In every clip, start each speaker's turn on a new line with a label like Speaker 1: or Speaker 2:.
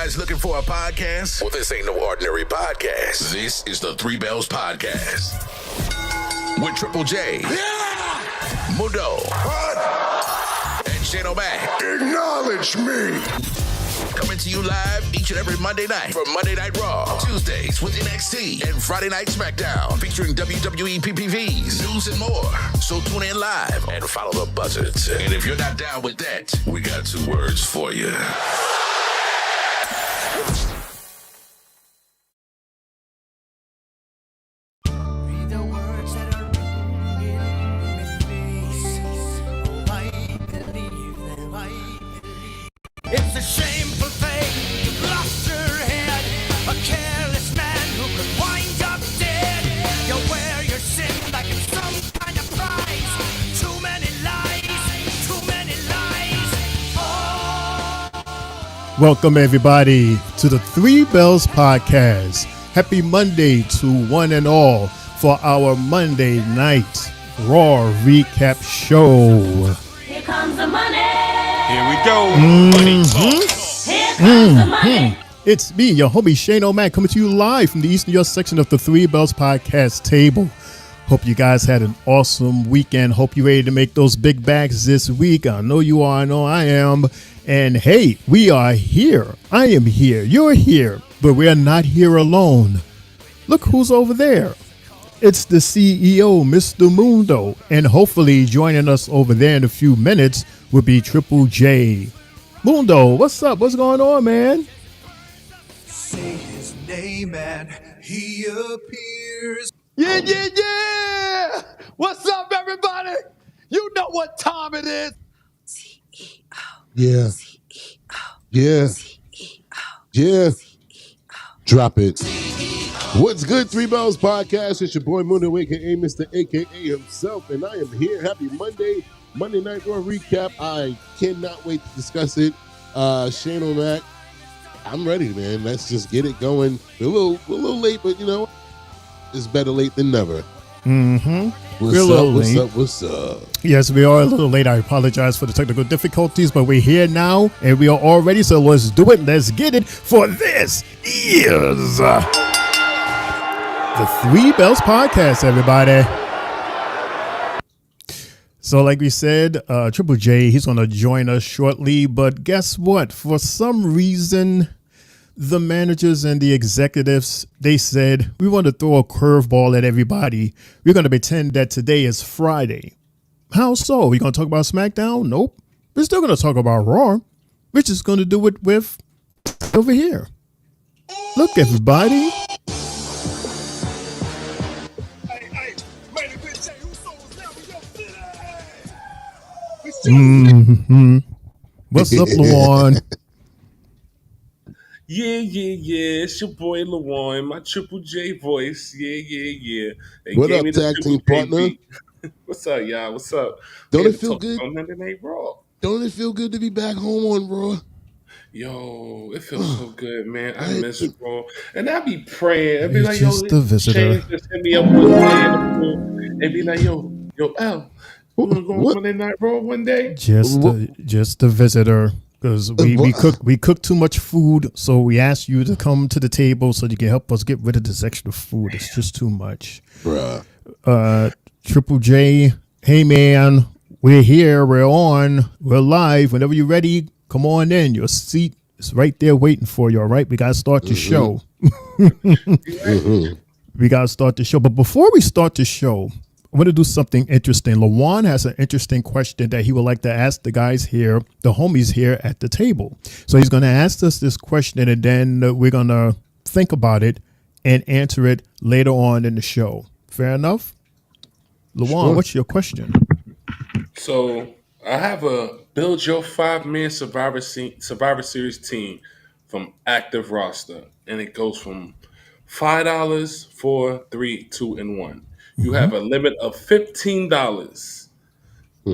Speaker 1: guys looking for a podcast? Well, this ain't no ordinary podcast. This is the Three Bells Podcast. With Triple J, Mundo, and Shane O'Mac.
Speaker 2: Acknowledge me.
Speaker 1: Coming to you live each and every Monday night from Monday Night Raw, Tuesdays with NXT, and Friday Night SmackDown, featuring WWE PPVs, news, and more. So tune in live and follow the buzzards. And if you're not down with that, we got two words for you.
Speaker 3: It's a shameful fate, you've lost your head. A careless man who could wind up dead. You wear your sin like it's some kind of prize. Too many lies, too many lies. Oh.
Speaker 4: Welcome everybody to the Three Bells Podcast. Happy Monday to one and all for our Monday Night Raw Recap Show.
Speaker 5: Here comes the money.
Speaker 6: Here we go.
Speaker 5: Here comes the money.
Speaker 4: It's me, your homie Shane O'Mac, coming to you live from the Eastern York section of the Three Bells Podcast table. Hope you guys had an awesome weekend. Hope you're ready to make those big bags this week. I know you are. I know I am. And hey, we are here. I am here. You're here. But we are not here alone. Look who's over there. It's the CEO, Mr. Mundo. And hopefully joining us over there in a few minutes will be Triple J. Mundo, what's up? What's going on, man?
Speaker 3: Say his name and he appears.
Speaker 7: Yeah. What's up, everybody? You know what time it is.
Speaker 2: Yeah. Drop it. What's good, Three Bells Podcast? It's your boy Mundo, aka Mr. AKA himself, and I am here. Happy Monday Night Raw recap. I cannot wait to discuss it. Shane O'Mac, I'm ready, man. Let's just get it going. We're a little late, but you know, it's better late than never.
Speaker 4: Mm-hmm.
Speaker 2: What's up?
Speaker 4: Yes, we are a little late. I apologize for the technical difficulties, but we're here now, and we are all ready, so let's do it. Let's get it, for this is the Three Bells Podcast, everybody. So like we said, Triple J, he's going to join us shortly, but guess what? For some reason, the managers and the executives, they said, we want to throw a curveball at everybody. We're going to pretend that today is Friday. How so? We're going to talk about SmackDown? Nope. We're still going to talk about Raw. We're just going to do it with over here. Look, everybody. Mm-hmm. What's up, Luan?
Speaker 6: Yeah. It's your boy Lawan, my Triple J voice. Yeah. They
Speaker 2: What
Speaker 6: gave
Speaker 2: up,
Speaker 6: me the
Speaker 2: tag
Speaker 6: Triple
Speaker 2: team
Speaker 6: J
Speaker 2: partner?
Speaker 6: beat. What's up, y'all? What's up?
Speaker 2: Don't
Speaker 6: Here
Speaker 2: it
Speaker 6: to
Speaker 2: feel
Speaker 6: talk
Speaker 2: good?
Speaker 6: on Monday Night Raw.
Speaker 2: Don't it feel good to be back home on Raw?
Speaker 6: Yo, it feels so good, man. I miss Raw. And I be praying. I'd be like,
Speaker 4: Just
Speaker 6: yo,
Speaker 4: a visitor.
Speaker 6: Shane just hit me up one day in the pool and be like, yo, Al, you want to go on
Speaker 2: What?
Speaker 6: Monday Night Raw one day?
Speaker 4: Just a visitor, because we cook too much food, so we asked you to come to the table so you can help us get rid of this extra food. It's just too much.
Speaker 2: Bruh.
Speaker 4: Triple J, hey man, we're here, we're on, we're live. Whenever you're ready, come on in. Your seat is right there waiting for you. All right, we gotta start the show. We gotta start the show, but before we start the show, I want to do something interesting. Lawan has an interesting question that he would like to ask the guys here, the homies here at the table. So he's going to ask us this question, and then we're going to think about it and answer it later on in the show. Fair enough? Lawan,
Speaker 2: Sure.
Speaker 4: What's your question?
Speaker 6: So I have a build your 5-man Survivor Series team from active roster, and it goes from $5, 4, 3, 2, and 1. You have a limit of $15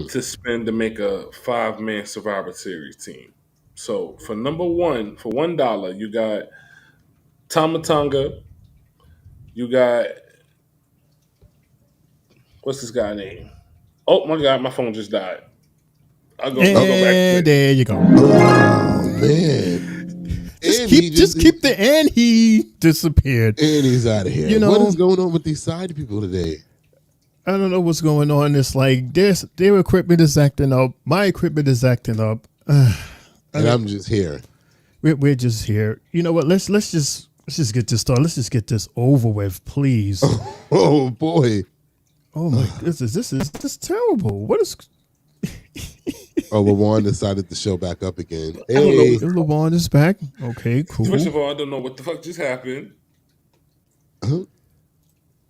Speaker 6: to spend to make a 5-man Survivor Series team. So for number one, for $1, you got Tamatonga. You got, what's this guy name? Oh my God, my phone just died. I'll go back to
Speaker 4: And
Speaker 6: it.
Speaker 4: there you go.
Speaker 2: Oh, man.
Speaker 4: Just keep the and he disappeared.
Speaker 2: And he's out of here.
Speaker 4: You know,
Speaker 2: what is going on with these side people today?
Speaker 4: I don't know what's going on. It's like their equipment is acting up. My equipment is acting up.
Speaker 2: And I'm just here.
Speaker 4: We're just here. You know what? Let's just get this started. Let's just get this over with, please.
Speaker 2: Oh boy.
Speaker 4: Oh my! This is terrible. What is?
Speaker 2: LaJuan decided to show back up again. Hey,
Speaker 4: LaJuan is back. Okay, cool.
Speaker 6: First of all, I don't know what the fuck just happened.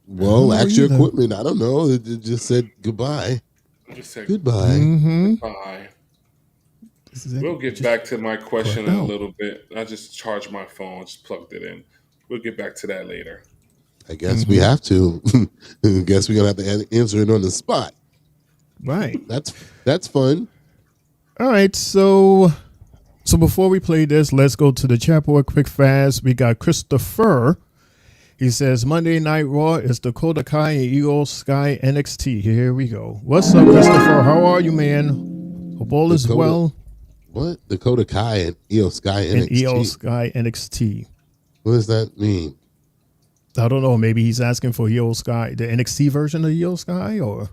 Speaker 2: Well, ask your equipment. I don't know. It just said goodbye.
Speaker 6: Just said
Speaker 2: goodbye.
Speaker 6: Goodbye. We'll get back to my question in a little bit. I just charged my phone, just plugged it in. We'll get back to that later.
Speaker 2: I guess we have to. I guess we're gonna have to answer it on the spot.
Speaker 4: Right.
Speaker 2: That's fun.
Speaker 4: All right. So before we play this, let's go to the chat board quick fast. We got Christopher. He says Monday Night Raw is Dakota Kai and Io Sky NXT. Here we go. What's up, Christopher? How are you, man? Hope all is well.
Speaker 2: What? Dakota Kai and Io Sky NXT.
Speaker 4: And Io Sky NXT.
Speaker 2: What does that mean?
Speaker 4: I don't know. Maybe he's asking for Io Sky, the NXT version of Io Sky, or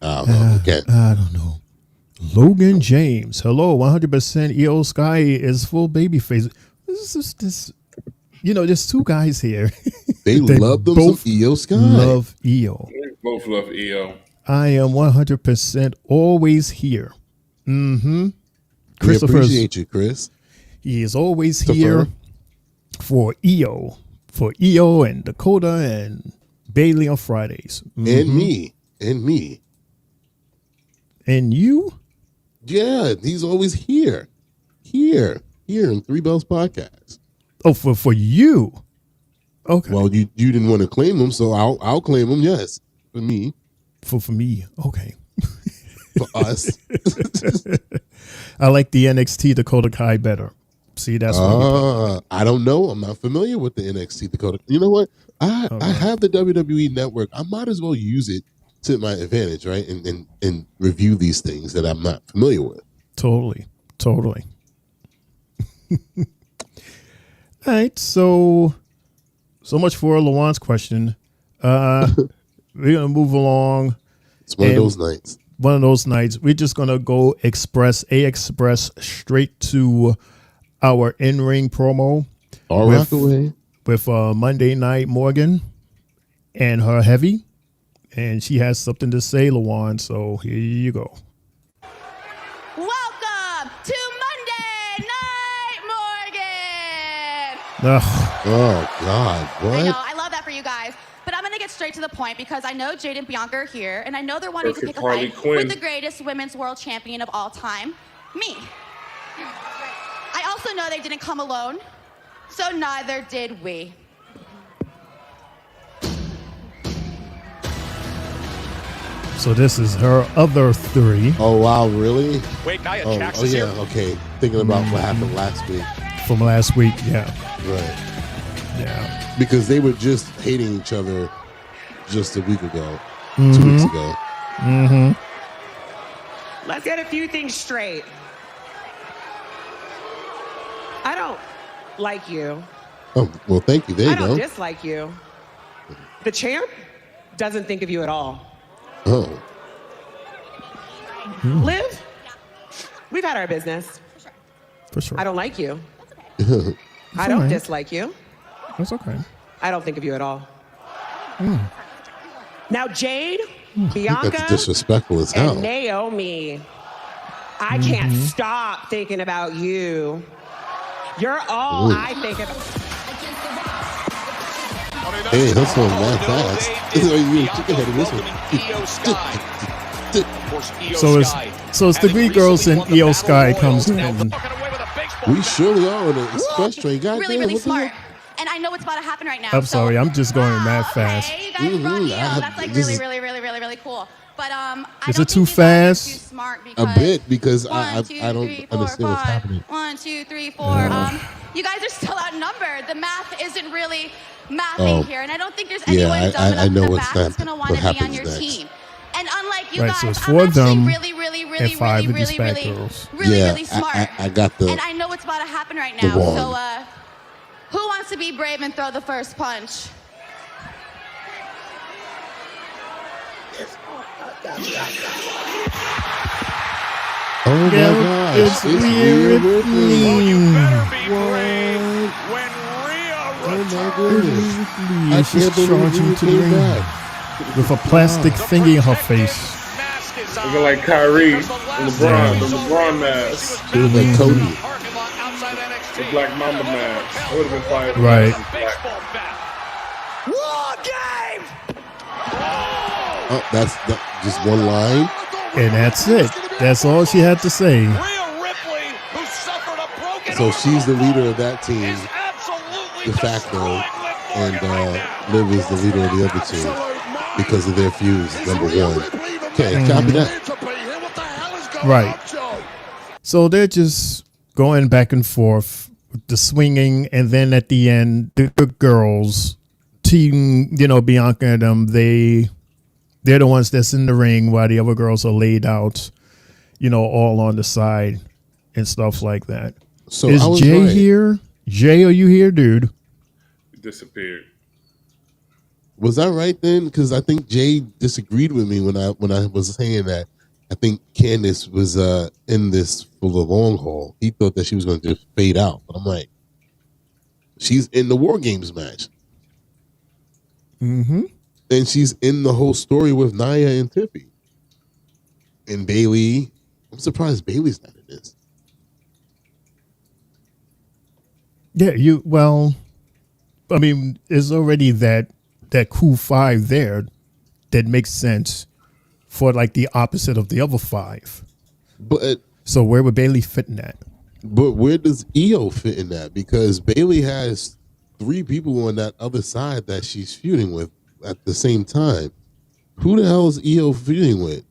Speaker 2: okay.
Speaker 4: I don't know. Logan James, hello. 100% Io Sky is full babyface. This. You know, there's two guys here.
Speaker 2: They love them both some Io Sky.
Speaker 4: Love Io.
Speaker 6: They both love Io.
Speaker 4: I am 100% always here.
Speaker 2: We appreciate you, Chris.
Speaker 4: He is always here for Io and Dakota and Bailey on Fridays.
Speaker 2: And me.
Speaker 4: And you?
Speaker 2: Yeah, he's always here. Here in Three Bells Podcast.
Speaker 4: Oh, for you? Okay.
Speaker 2: Well, you didn't want to claim him, so I'll claim him. Yes, for me.
Speaker 4: For me, okay.
Speaker 2: For us.
Speaker 4: I like the NXT Dakota Kai better. See, that's
Speaker 2: I don't know. I'm not familiar with the NXT Dakota. You know what? I have the WWE Network. I might as well use it to my advantage, right? And review these things that I'm not familiar with.
Speaker 4: Totally. All right, so much for LaJuan's question. We're gonna move along.
Speaker 2: It's one of those nights.
Speaker 4: We're just gonna go express straight to our in-ring promo.
Speaker 2: All rock away
Speaker 4: with Monday Night Morgan and her heavy, and she has something to say, LaJuan. So here you go.
Speaker 8: Welcome to Monday Night Morgan.
Speaker 2: Oh God! What?
Speaker 8: I know. I love that for you guys. But I'm going to get straight to the point because I know Jade and Bianca are here, and I know they're wanting to pick a fight with the greatest women's world champion of all time, me. I also know they didn't come alone, so neither did we.
Speaker 4: So this is her other three.
Speaker 2: Oh wow, really?
Speaker 9: Wait, Nia Jax
Speaker 2: oh
Speaker 9: is
Speaker 2: yeah,
Speaker 9: here.
Speaker 2: okay. Thinking about what happened last week.
Speaker 4: From last week, yeah.
Speaker 2: Right.
Speaker 4: Yeah.
Speaker 2: Because they were just hating each other just a week ago, 2 weeks ago.
Speaker 4: Mm-hmm.
Speaker 10: Let's get a few things straight. I don't like you.
Speaker 2: Oh, well, thank you. There you
Speaker 10: I don't
Speaker 2: go.
Speaker 10: dislike you. The champ doesn't think of you at all.
Speaker 2: Oh.
Speaker 10: Liv, we've had our business.
Speaker 4: For sure.
Speaker 10: I don't like you. I
Speaker 4: all
Speaker 10: don't
Speaker 4: right.
Speaker 10: dislike you.
Speaker 4: That's okay.
Speaker 10: I don't think of you at all. Now, Jade, Bianca,
Speaker 2: That's disrespectful as hell.
Speaker 10: and Naomi, I can't stop thinking about you. You're all I think about.
Speaker 2: Hey, that's going that fast. You chicken-headed this one.
Speaker 4: So it's the Greek girls and Io Sky comes in.
Speaker 2: We surely are on the express train. God
Speaker 8: Really,
Speaker 2: damn,
Speaker 8: really
Speaker 2: what the
Speaker 8: smart.
Speaker 2: hell?
Speaker 8: And I know what's about to happen right now.
Speaker 4: I'm sorry, I'm just going mad fast.
Speaker 8: Okay, you guys brought Io. That's like
Speaker 2: this
Speaker 8: really,
Speaker 2: is-
Speaker 8: really cool. But I
Speaker 4: Is
Speaker 8: don't
Speaker 4: it too
Speaker 8: think you guys are
Speaker 4: fast?
Speaker 8: too smart
Speaker 2: A bit, because I
Speaker 8: 1, 2,
Speaker 2: don't
Speaker 8: 3, 4,
Speaker 2: understand what's
Speaker 8: 5.
Speaker 2: happening.
Speaker 8: 1, 2, 3, 4. You guys are still outnumbered. The math isn't really mathing here, and I don't think there's anyone
Speaker 2: I
Speaker 8: dumb enough
Speaker 2: know
Speaker 8: in the
Speaker 2: what's
Speaker 8: back that's going to want
Speaker 2: what
Speaker 8: to be on
Speaker 2: happens
Speaker 8: your
Speaker 2: next.
Speaker 8: team. And unlike you
Speaker 4: Right,
Speaker 8: guys,
Speaker 4: so it's
Speaker 8: I'm
Speaker 4: four of
Speaker 8: actually
Speaker 4: them
Speaker 8: really
Speaker 4: and five of these fat
Speaker 8: really
Speaker 4: girls.
Speaker 8: really
Speaker 2: Yeah,
Speaker 8: smart.
Speaker 2: I got the
Speaker 8: And I know what's what's about to happen right now. So, who wants to be brave and throw the first punch?
Speaker 2: Oh my gosh.
Speaker 4: It's Rhea Ripley.
Speaker 3: Well, you better be brave when Rhea returns.
Speaker 2: Oh my goodness. I
Speaker 4: She's
Speaker 2: can't believe
Speaker 4: charging
Speaker 2: Rhea
Speaker 4: to the
Speaker 2: came
Speaker 4: ring
Speaker 2: back.
Speaker 4: with a plastic thingy in her face.
Speaker 6: Looking like Kyrie in the LeBron mask.
Speaker 2: It was like Cody.
Speaker 6: The Black Mamba mask. That would have been fire.
Speaker 4: Right.
Speaker 3: War game!
Speaker 2: Oh, that's just one line.
Speaker 4: And that's it. That's all she had to say.
Speaker 3: Rhea Ripley, who suffered a broken
Speaker 2: So
Speaker 3: arm,
Speaker 2: she's the leader of that team,
Speaker 3: is absolutely
Speaker 2: de facto,
Speaker 3: destroying Liv
Speaker 2: and
Speaker 3: Morgan right now.
Speaker 2: Liv is the leader of the other team because of their fuse, number one. Okay, copy that.
Speaker 4: Right. So they're just going back and forth with the swinging, and then at the end, the girls, team, Bianca and them, they're the ones that's in the ring while the other girls are laid out, all on the side and stuff like that.
Speaker 2: So
Speaker 4: is
Speaker 2: I was
Speaker 4: Jay
Speaker 2: right.
Speaker 4: here? Jay, are you here, dude?
Speaker 6: He disappeared.
Speaker 2: Was I right then? Because I think Jay disagreed with me when I was saying that. I think Candice was in this for the long haul. He thought that she was going to just fade out, but I'm like, she's in the War Games match.
Speaker 4: Mm-hmm.
Speaker 2: And she's in the whole story with Nia and Tiffy. And Bayley. I'm surprised Bayley's not in this.
Speaker 4: Yeah, I mean, there's already that cool 5 there that makes sense for like the opposite of the other 5.
Speaker 2: But
Speaker 4: so where would Bayley fit in that?
Speaker 2: But where does Io fit in that? Because Bayley has 3 people on that other side that she's feuding with at the same time. Who the hell is Io feuding with?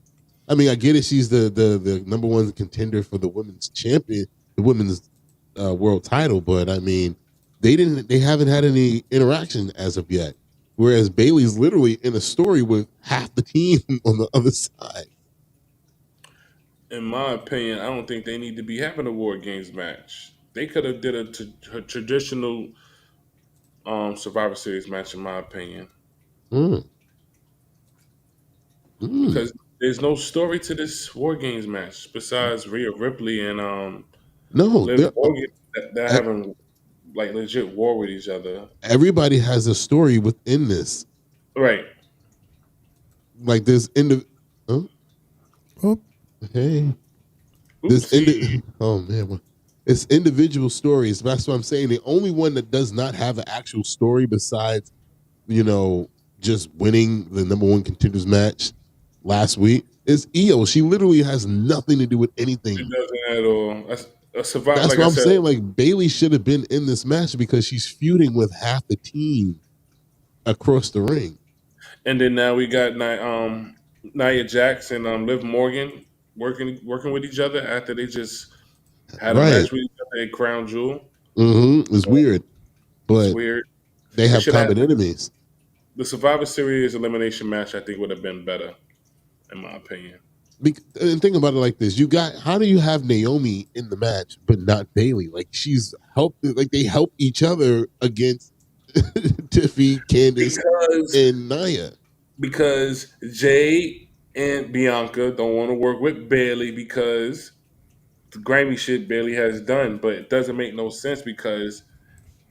Speaker 2: I mean, I get it. She's the number 1 contender for the women's champion, the women's world title. But I mean, they haven't had any interaction as of yet. Whereas Bayley's literally in a story with half the team on the other side.
Speaker 6: In my opinion, I don't think they need to be having a War Games match. They could have did a traditional Survivor Series match, in my opinion. Because there's no story to this War Games match besides Rhea Ripley and Liv Morgan that having like legit war with each other.
Speaker 2: Everybody has a story within this,
Speaker 6: right?
Speaker 2: Like this hey, oh man, it's individual stories. That's what I'm saying. The only one that does not have an actual story besides, just winning the number 1 contenders match last week is Io. She literally has nothing to do with anything.
Speaker 6: She doesn't at all. That's
Speaker 2: like what I'm saying. Like Bayley should have been in this match because she's feuding with half the team across the ring.
Speaker 6: And then now we got Nia Jax and Liv Morgan working with each other after they just had a match with each other at Crown Jewel.
Speaker 2: Mm-hmm. It's weird, but
Speaker 6: it's weird.
Speaker 2: They have common enemies.
Speaker 6: The Survivor Series elimination match, I think, would have been better, in my opinion.
Speaker 2: And think about it like this: how do you have Naomi in the match but not Bayley? Like she's they help each other against Tiffy, Candice, and Nia.
Speaker 6: Because Jay and Bianca don't want to work with Bayley because the grimy shit Bayley has done, but it doesn't make no sense because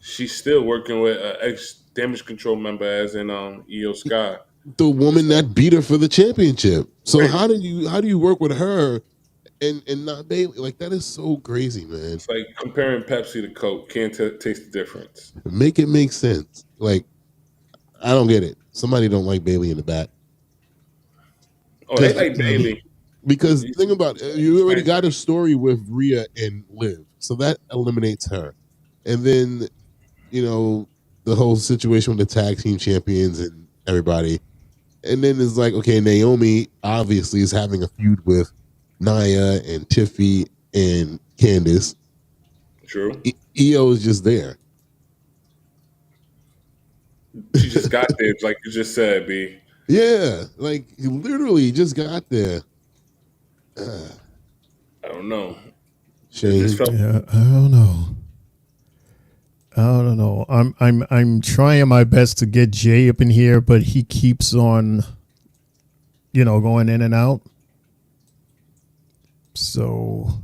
Speaker 6: she's still working with an ex-Damage Control member as in Io Sky.
Speaker 2: The woman that beat her for the championship. So how do you work with her and not Bayley? Like that is so crazy, man.
Speaker 6: It's like comparing Pepsi to Coke. Can't taste the difference.
Speaker 2: Make it make sense. Like I don't get it. Somebody don't like Bayley in the back.
Speaker 6: Oh, they like Bayley.
Speaker 2: Because think about it, you already got a story with Rhea and Liv, so that eliminates her. And then, the whole situation with the tag team champions and everybody. And then it's like, okay, Naomi obviously is having a feud with Nia and Tiffy and Candice.
Speaker 6: True.
Speaker 2: Io is just there.
Speaker 6: She just got there, like you just said, B.
Speaker 2: Yeah, like you literally just got there.
Speaker 6: I don't know.
Speaker 2: Shane.
Speaker 4: Yeah, I don't know. I'm trying my best to get Jay up in here, but he keeps on, going in and out. So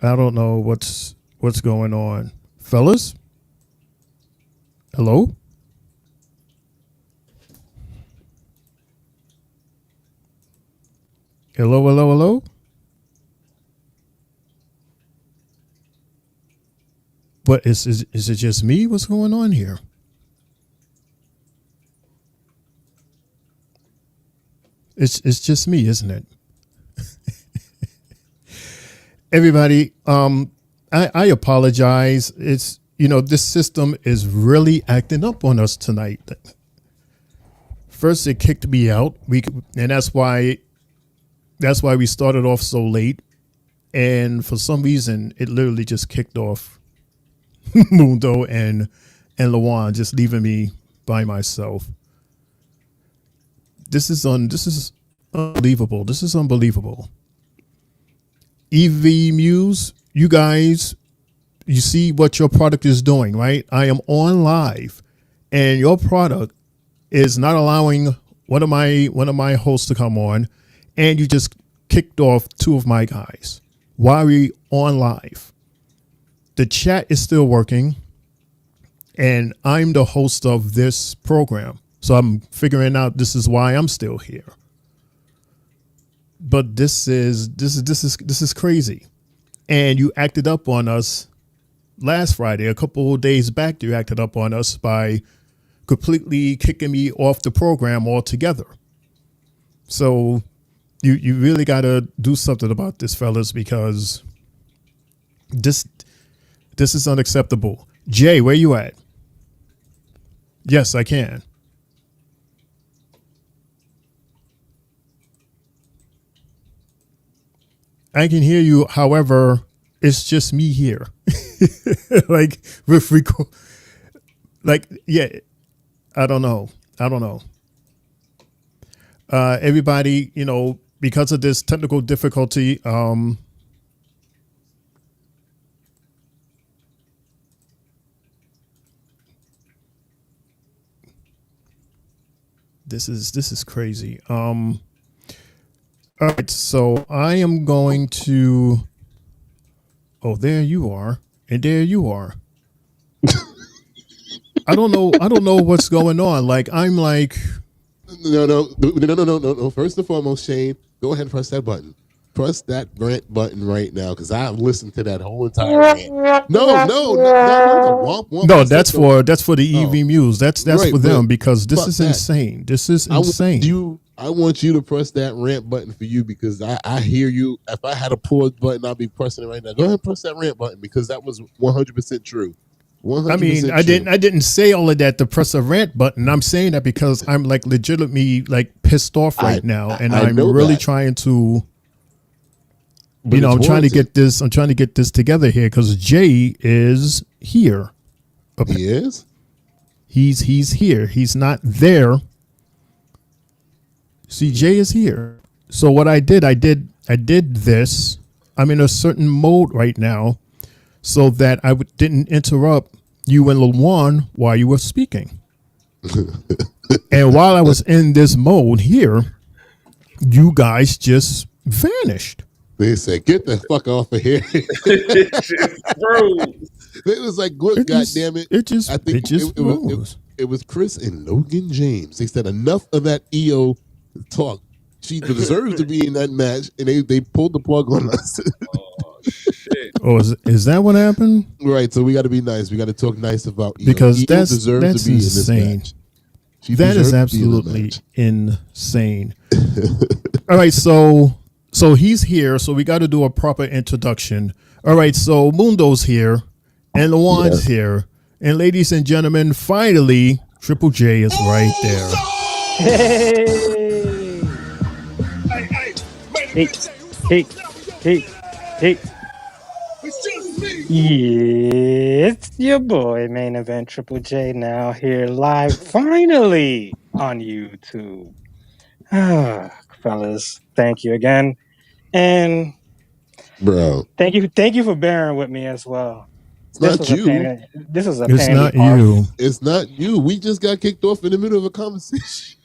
Speaker 4: I don't know what's going on, fellas. Hello. Hello. But is it just me? What's going on here? It's just me, isn't it? Everybody, I apologize. It's this system is really acting up on us tonight. First, it kicked me out. And that's why we started off so late. And for some reason, it literally just kicked off Mundo and Lawan, just leaving me by myself. This is unbelievable. This is unbelievable. EV Muse, you guys, you see what your product is doing, right? I am on live, and your product is not allowing one of my hosts to come on, and you just kicked off two of my guys. Why are we on live? The chat is still working, and I'm the host of this program, so I'm figuring out this is why I'm still here. But this is crazy. And you acted up on us last Friday, a couple of days back. You acted up on us by completely kicking me off the program altogether. So you really got to do something about this, fellas, because this is unacceptable. Jay, where you at? Yes, I can. I can hear you. However, it's just me here. Like with record. Like, yeah, I don't know. Everybody, because of this technical difficulty, this is crazy. All right, so I am going to. Oh, there you are, and there you are. I don't know what's going on. Like, I'm like.
Speaker 2: No. First and foremost, Shane, go ahead and press that button. Press that rant button right now, because I've listened to that whole entire rant. No,
Speaker 4: that's for the EV Muse. That's right, for them, because this is insane. This is insane.
Speaker 2: I want you to press that rant button for you, because I hear you. If I had a pause button, I'd be pressing it right now. Go ahead and press that rant button, because that was 100% true. 100%
Speaker 4: I mean, I didn't say all of that to press a rant button. I'm saying that because I'm like legitimately like pissed off right now, and I'm really trying to. I'm trying to get this. I'm trying to get this together here, because Jay is here.
Speaker 2: He is.
Speaker 4: He's here. He's not there. See, Jay is here. So what I did this. I'm in a certain mode right now, so that I didn't interrupt you and Lawan while you were speaking. And while I was in this mode here, you guys just vanished.
Speaker 2: They said, "Get the fuck off of here!" It was like, "Good, goddamn it!" It was Chris and Logan James. They said, "Enough of that EO talk. She deserves to be in that match," and they pulled the plug on us.
Speaker 6: Oh shit!
Speaker 4: Oh, is that what happened?
Speaker 2: Right. So we got to be nice. We got to talk nice about EO.
Speaker 4: Because
Speaker 2: EO
Speaker 4: that's
Speaker 2: deserves to be
Speaker 4: insane.
Speaker 2: In this match.
Speaker 4: That is absolutely insane. All right, so he's here, so we got to do a proper introduction. All right, so Mundo's here, and Lawan's here, and ladies and gentlemen, finally, Triple J is right there.
Speaker 9: Hey. Yeah, it's your boy, Main Event Triple J, now here live, finally, on YouTube. Fellas, thank you again. And
Speaker 2: Bro.
Speaker 9: Thank you for bearing with me as well.
Speaker 2: It's not you.
Speaker 9: This was a
Speaker 4: It's
Speaker 9: pain in the
Speaker 4: not
Speaker 9: arse.
Speaker 4: you.
Speaker 2: It's not you. We just got kicked off in the middle of a conversation.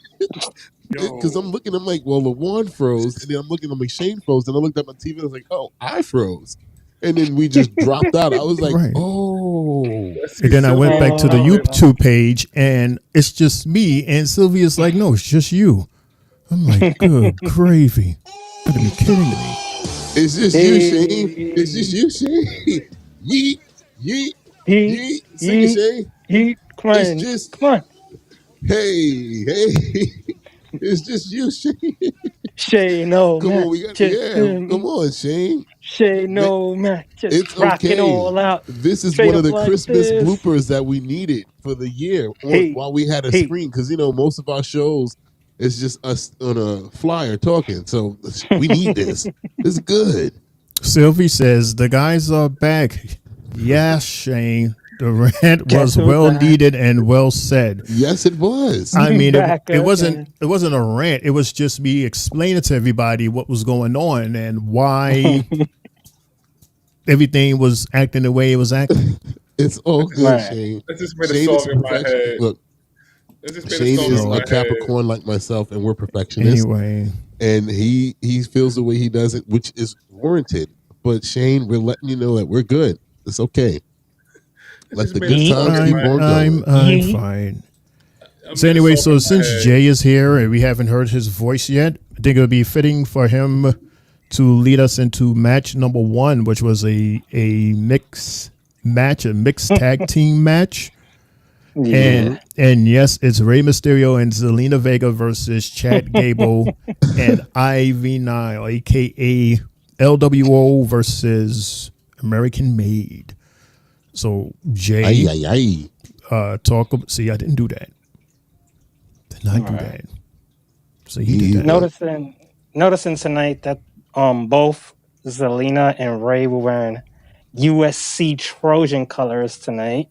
Speaker 2: Because I'm like, well, LaJuan froze, and then I'm looking, Shane froze, and I looked at my TV and I was like, oh, I froze. And then we just dropped out. I was like,
Speaker 4: Right.
Speaker 2: oh.
Speaker 4: And then I went back to the YouTube page, and it's just me. And Sylvia's like, no, it's just you. I'm like, good gravy. You gotta be kidding me.
Speaker 2: It's just you, Shane. It's just you, Shane. Yeet, yeet, yeet. Sing it, Shane.
Speaker 9: Yeet, come on.
Speaker 2: It's just,
Speaker 9: come on.
Speaker 2: Hey. It's just you, Shane.
Speaker 9: Shane, no,
Speaker 2: Come
Speaker 9: man.
Speaker 2: on, we got, come on, Shane.
Speaker 9: Shane, no, man. Just
Speaker 2: it's
Speaker 9: rock
Speaker 2: okay.
Speaker 9: it all out.
Speaker 2: This is
Speaker 9: Straight
Speaker 2: one of the
Speaker 9: like
Speaker 2: Christmas
Speaker 9: this.
Speaker 2: bloopers that we needed for the year while we had a screen. Because, most of our shows, it's just us on a flyer talking. So we need this. It's good.
Speaker 4: Sylvie says, the guys are back. Yes, Shane. The rant was well needed and well said.
Speaker 2: Yes, it was.
Speaker 4: I mean, it wasn't a rant. It was just me explaining to everybody what was going on and why everything was acting the way it was acting.
Speaker 2: It's all good, Shane.
Speaker 6: That just made a song in my head.
Speaker 2: Look, Shane is a Capricorn like myself, and we're perfectionists.
Speaker 4: Anyway,
Speaker 2: and he feels the way he does it, which is warranted. But Shane, we're letting you know that we're good. It's okay. Let the good times keep on going.
Speaker 4: I'm fine. So anyway, so since Jay is here and we haven't heard his voice yet, I think it would be fitting for him to lead us into match number 1, which was a mixed tag team match. Yeah. And yes, it's Rey Mysterio and Zelina Vega versus Chad Gable and Ivy Nile, aka LWO versus American Made. So Jay, talk. See, I didn't do that. Did not do that. So he did that.
Speaker 9: Noticing tonight that both Zelina and Ray were wearing USC Trojan colors tonight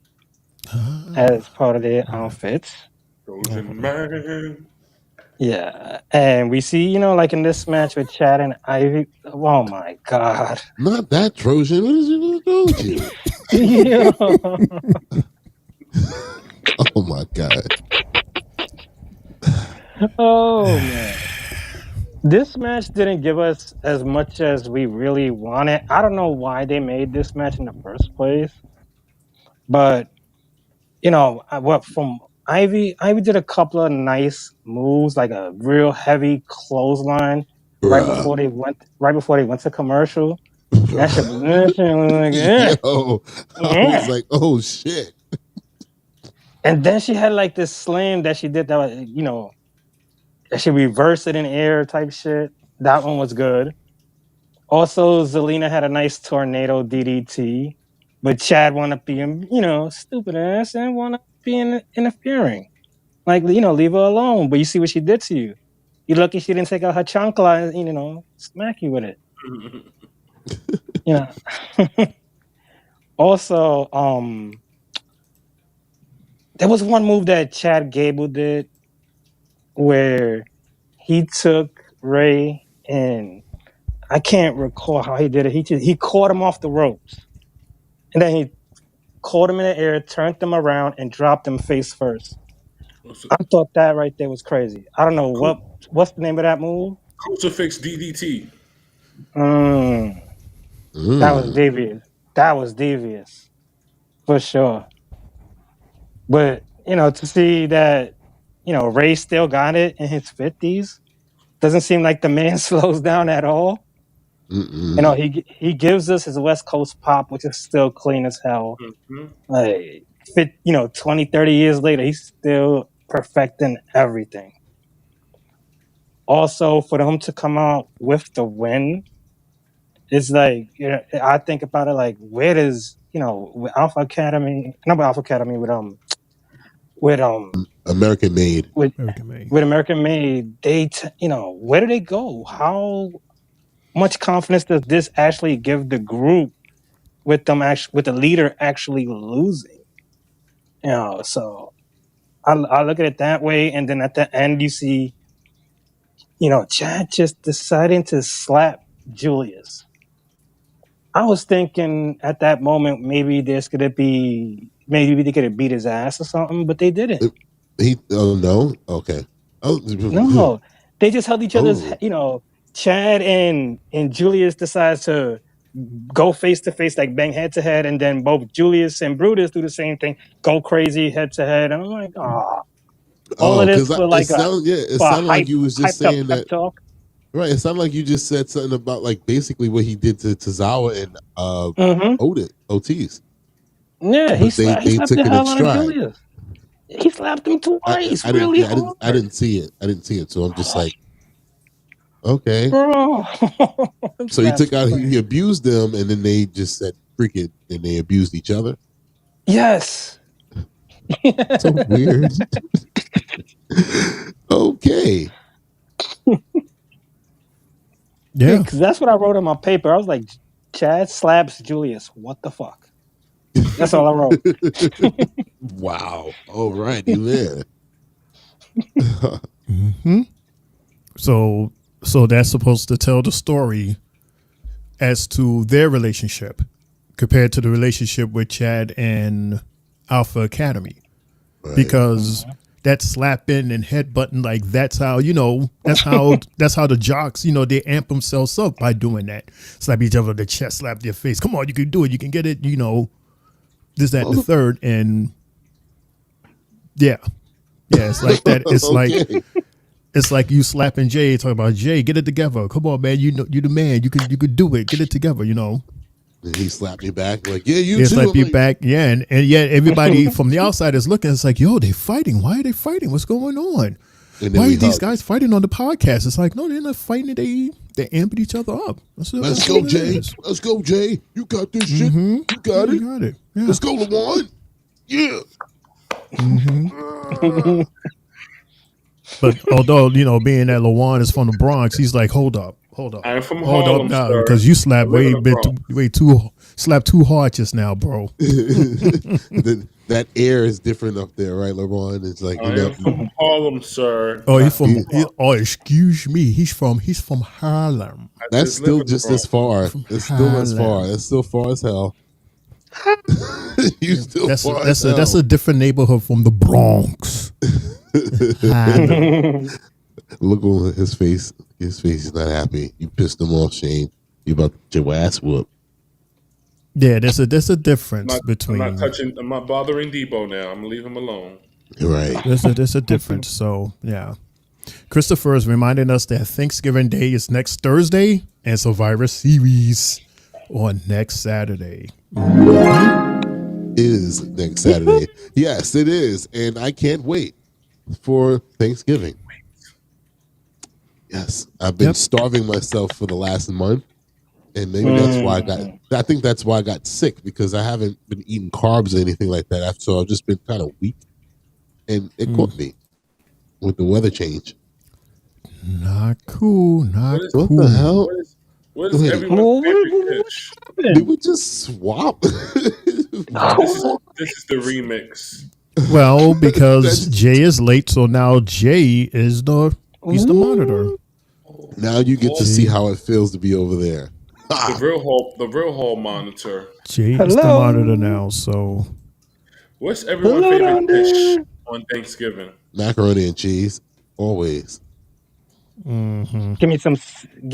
Speaker 9: as part of their outfits.
Speaker 6: Trojan man.
Speaker 9: Yeah, and we see, like in this match with Chad and Ivy. Oh my God!
Speaker 2: Not that Trojan. What is it going to do? Oh my God!
Speaker 9: Oh man, this match didn't give us as much as we really wanted. I don't know why they made this match in the first place, but from Ivy did a couple of nice moves, like a real heavy clothesline right before they went to commercial. That shit was like,
Speaker 2: Yo, I was like, oh shit.
Speaker 9: And then she had like this slam that she did that was, that she reversed it in air type shit. That one was good. Also, Zelina had a nice tornado DDT, but Chad wound up being, stupid ass and wound up being interfering. Like, leave her alone. But you see what she did to you. You're lucky she didn't take out her chancla and, smack you with it. Yeah. Also, there was one move that Chad Gable did where he took Ray and I can't recall how he did it. He caught him off the ropes. And then he caught him in the air, turned him around, and dropped him face first. I thought that right there was crazy. I don't know what's the name of that move?
Speaker 6: Crucifix DDT.
Speaker 9: That was devious. That was devious. For sure. But, to see that, Ray still got it in his 50s, doesn't seem like the man slows down at all. He gives us his West Coast pop, which is still clean as hell. Like, 20, 30 years later, he's still perfecting everything. Also, for them to come out with the win, it's like, I think about it like, where does, with Alpha Academy, not with Alpha Academy, with
Speaker 2: American Made.
Speaker 9: With American Made, where do they go? How much confidence does this actually give the group with the leader actually losing? So I look at it that way, and then at the end you see, Chad just deciding to slap Julius. I was thinking at that moment maybe they could have beat his ass or something, but they didn't.
Speaker 2: No, okay.
Speaker 9: No, they just held each other's. Chad and Julius decides to go face to face, like bang head to head, and then both Julius and Brutus do the same thing, go crazy head to head, and I'm like, all of this for like
Speaker 2: it sounded like you was just saying that.
Speaker 9: Talk.
Speaker 2: Right, it sounded like you just said something about like basically what he did to Tozawa and Otis.
Speaker 9: Yeah, he slapped the hell out of Julius. He slapped him twice. I
Speaker 2: didn't see it, so I'm just like, okay.
Speaker 9: Bro.
Speaker 2: So he took out, he abused them, and then they just said freak it, and they abused each other.
Speaker 9: Yes.
Speaker 2: So weird. Okay.
Speaker 4: Yeah,
Speaker 9: because that's what I wrote in my paper. I was like, Chad slaps Julius. What the fuck? That's all I wrote.
Speaker 2: Wow. All right, you there.
Speaker 4: So that's supposed to tell the story as to their relationship compared to the relationship with Chad and Alpha Academy. Right. Because that slapping and headbutting, like that's how the jocks, they amp themselves up by doing that. Slap each other on the chest, slap their face. Come on, you can do it. You can get it. This, that, and the third, and yeah, it's like that. It's okay. It's like you slapping Jay, talking about Jay, get it together. Come on, man, you the man. You could do it. Get it together.
Speaker 2: And he slapped me back like, yeah, you
Speaker 4: it's
Speaker 2: too.
Speaker 4: Like, you back, yeah, and yet everybody from the outside is looking. It's like, yo, they fighting. Why are they fighting? What's going on? Why are these guys fighting on the podcast? It's like, no, they're not fighting. They amping each other up.
Speaker 2: Let's go, Jay. Let's go, Jay. You got this shit. You got it.
Speaker 4: You got it. Yeah.
Speaker 2: Let's go, Lawan. Yeah.
Speaker 4: But although being that Lawan is from the Bronx, he's like, hold up.
Speaker 6: I'm from Harlem,
Speaker 4: now, because you slapped slapped too hard just now, bro.
Speaker 2: That air is different up there, right, LeBron? It's like
Speaker 6: I'm from Harlem, sir.
Speaker 4: Oh, he's from. Excuse me, he's from Harlem.
Speaker 2: That's still just as far. It's still as far. That's still far as hell.
Speaker 4: That's a different neighborhood from the Bronx.
Speaker 2: Look on his face. His face is not happy. You pissed him off, Shane. You about to get your ass whooped.
Speaker 4: Yeah, there's a difference between.
Speaker 6: I'm not bothering Debo now. I'm gonna leave him alone.
Speaker 2: Right.
Speaker 4: There's a difference. So yeah, Christopher is reminding us that Thanksgiving Day is next Thursday and Survivor Series on next Saturday.
Speaker 2: Is next Saturday? Yes, it is, and I can't wait for Thanksgiving. Yes, I've been starving myself for the last month, and maybe that's why I think that's why I got sick, because I haven't been eating carbs or anything like that. So I've just been kind of weak, and it caught me with the weather change.
Speaker 4: Not cool. Not cool.
Speaker 2: What the hell?
Speaker 6: What is everyone's favorite pitch?
Speaker 2: Did we just swap?
Speaker 6: This is the remix.
Speaker 4: Well, because Jay is late, so now Jay is the monitor.
Speaker 2: Now you get to see how it feels to be over there.
Speaker 6: The real hall monitor.
Speaker 4: Jay is the monitor now. So,
Speaker 6: what's everyone's favorite dish on Thanksgiving?
Speaker 2: Macaroni and cheese, always.
Speaker 9: Mm-hmm. Give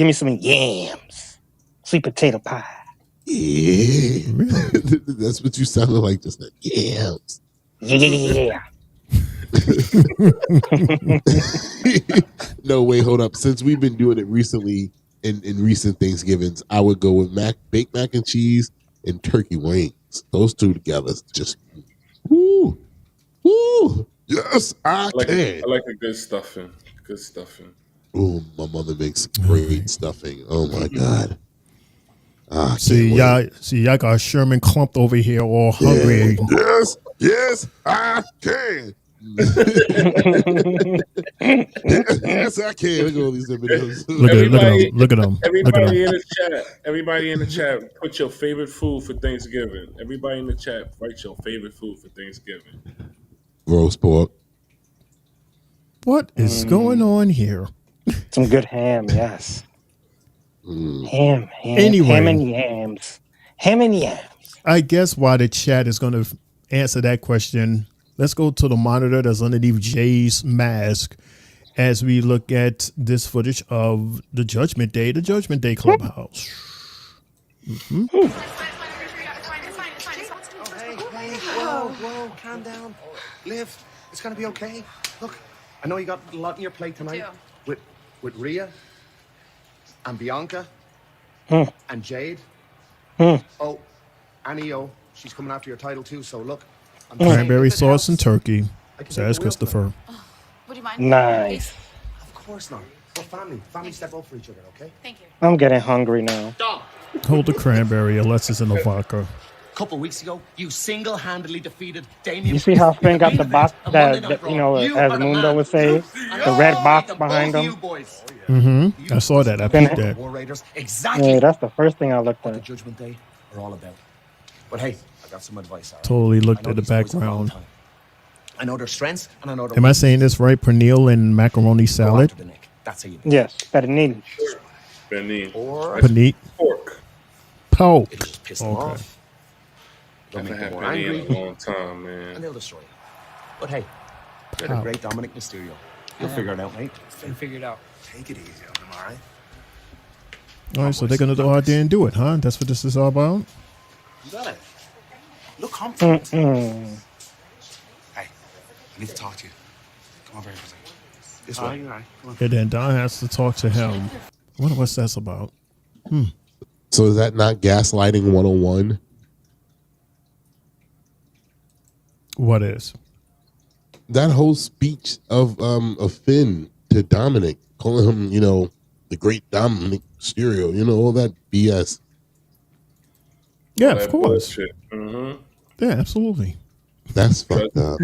Speaker 9: me some yams, sweet potato pie.
Speaker 2: Yeah, that's what you sounded like just now. Yams.
Speaker 9: Yeah.
Speaker 2: No, wait, hold up. Since we've been doing it recently in recent Thanksgivings, I would go with baked mac and cheese and turkey wings. Those two together, just woo. Yes, I can.
Speaker 6: I like a good stuffing.
Speaker 2: Oh, my mother makes great stuffing. Oh my God.
Speaker 4: See y'all got Sherman clumped over here all hungry.
Speaker 2: Yes, I can. Yes, I can. Look at all these videos.
Speaker 4: Look at them.
Speaker 6: Everybody in the chat, put your favorite food for Thanksgiving. Everybody in the chat, write your favorite food for Thanksgiving.
Speaker 2: Roast pork.
Speaker 4: What is going on here?
Speaker 9: Some good ham, yes. Ham
Speaker 4: Anyway,
Speaker 9: ham and yams. Ham and yams.
Speaker 4: I guess while the chat is going to answer that question, let's go to the monitor that's underneath Jay's mask as we look at this footage of the Judgment Day Clubhouse. Mm-hmm.
Speaker 11: Whoa, calm down. Liv, it's gonna be okay. Look, I know you got a lot on your plate tonight. With Rhea and Bianca and Jade. Oh, Annie O, she's coming after your title too, so look.
Speaker 4: Cranberry sauce and turkey, says Christopher.
Speaker 8: Would you mind?
Speaker 9: Nice.
Speaker 11: Of course not. We're family. Family step up for each other, okay?
Speaker 8: Thank you.
Speaker 9: I'm getting hungry now.
Speaker 4: Hold the cranberry, Alexis in the vodka.
Speaker 11: A couple weeks ago, you single-handedly defeated Damien.
Speaker 9: You see how Finn got the box that as Mundo would say, the red box behind him?
Speaker 4: Mm-hmm. I saw that. I peeped that.
Speaker 11: Exactly.
Speaker 9: Yeah, that's the first thing I looked
Speaker 11: The
Speaker 9: at.
Speaker 11: Judgment Day are all about. But hey, I got some advice. All right?
Speaker 4: Totally looked
Speaker 11: I know
Speaker 4: at the
Speaker 11: these boys a long
Speaker 4: background.
Speaker 11: time. I know their strengths and I know their
Speaker 4: Am I saying this right? Pernil and macaroni salad?
Speaker 11: That's how you
Speaker 9: Yes, pernil.
Speaker 11: Or
Speaker 4: Panit.
Speaker 6: Pork.
Speaker 4: Pork.
Speaker 11: it'll just piss them
Speaker 4: Okay.
Speaker 11: off.
Speaker 6: I
Speaker 11: They'll
Speaker 6: haven't
Speaker 11: make
Speaker 6: had
Speaker 11: them more
Speaker 6: penny
Speaker 11: angry.
Speaker 6: in a long time,
Speaker 11: And
Speaker 6: man.
Speaker 11: they'll destroy you. But hey, you're the great Dominic Mysterio. You'll figure it out, mate.
Speaker 12: Figure it out.
Speaker 11: Take it easy on him, all right?
Speaker 4: All right, so they're going to go out there and do it, huh? That's what this is all about?
Speaker 11: You got it. Look confident.
Speaker 9: Mm-mm.
Speaker 11: Hey, I need to talk to you. Come over here for a second. This way. All right. Come on.
Speaker 4: And then Don has to talk to him. I wonder what's that's about.
Speaker 2: So is that not gaslighting 101?
Speaker 4: What is?
Speaker 2: That whole speech of Finn to Dominic, calling him, the great Dominic Mysterio, all that BS.
Speaker 4: Yeah,
Speaker 6: All
Speaker 4: of
Speaker 6: that
Speaker 4: course.
Speaker 6: bullshit. Mhm.
Speaker 4: Yeah, absolutely.
Speaker 2: That's fucked up.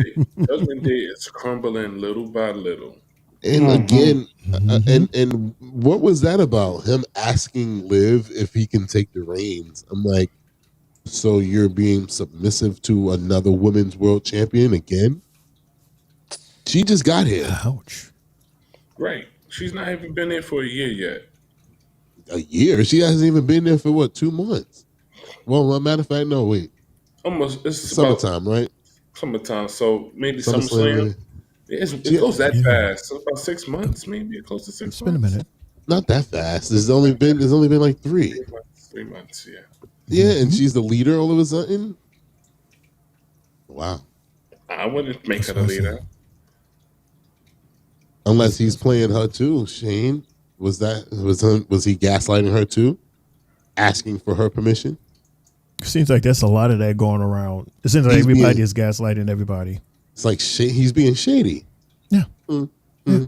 Speaker 6: Judgment Day is crumbling little by little.
Speaker 2: And again, and what was that about? Him asking Liv if he can take the reins. I'm like, so you're being submissive to another women's world champion again? She just got here.
Speaker 4: Ouch.
Speaker 6: Right. She's not even been there for a year yet.
Speaker 2: A year? She hasn't even been there for 2 months? Well, matter of fact, no, wait.
Speaker 6: Almost. It's
Speaker 2: Summertime, right?
Speaker 6: Summertime. So maybe
Speaker 2: SummerSlam.
Speaker 6: SummerSlam. It goes that fast. So about 6 months, maybe close to 6 months.
Speaker 4: It's been a minute.
Speaker 2: Not that fast. There's only been like 3.
Speaker 6: 3 months, yeah.
Speaker 2: Yeah, and she's the leader all of a sudden. Wow.
Speaker 6: I wouldn't make her the leader.
Speaker 2: Unless he's playing her too, Shane. Was he gaslighting her too? Asking for her permission?
Speaker 4: Seems like there's a lot of that going around. It seems like everybody is gaslighting everybody.
Speaker 2: It's like he's being shady.
Speaker 4: Yeah. Yeah.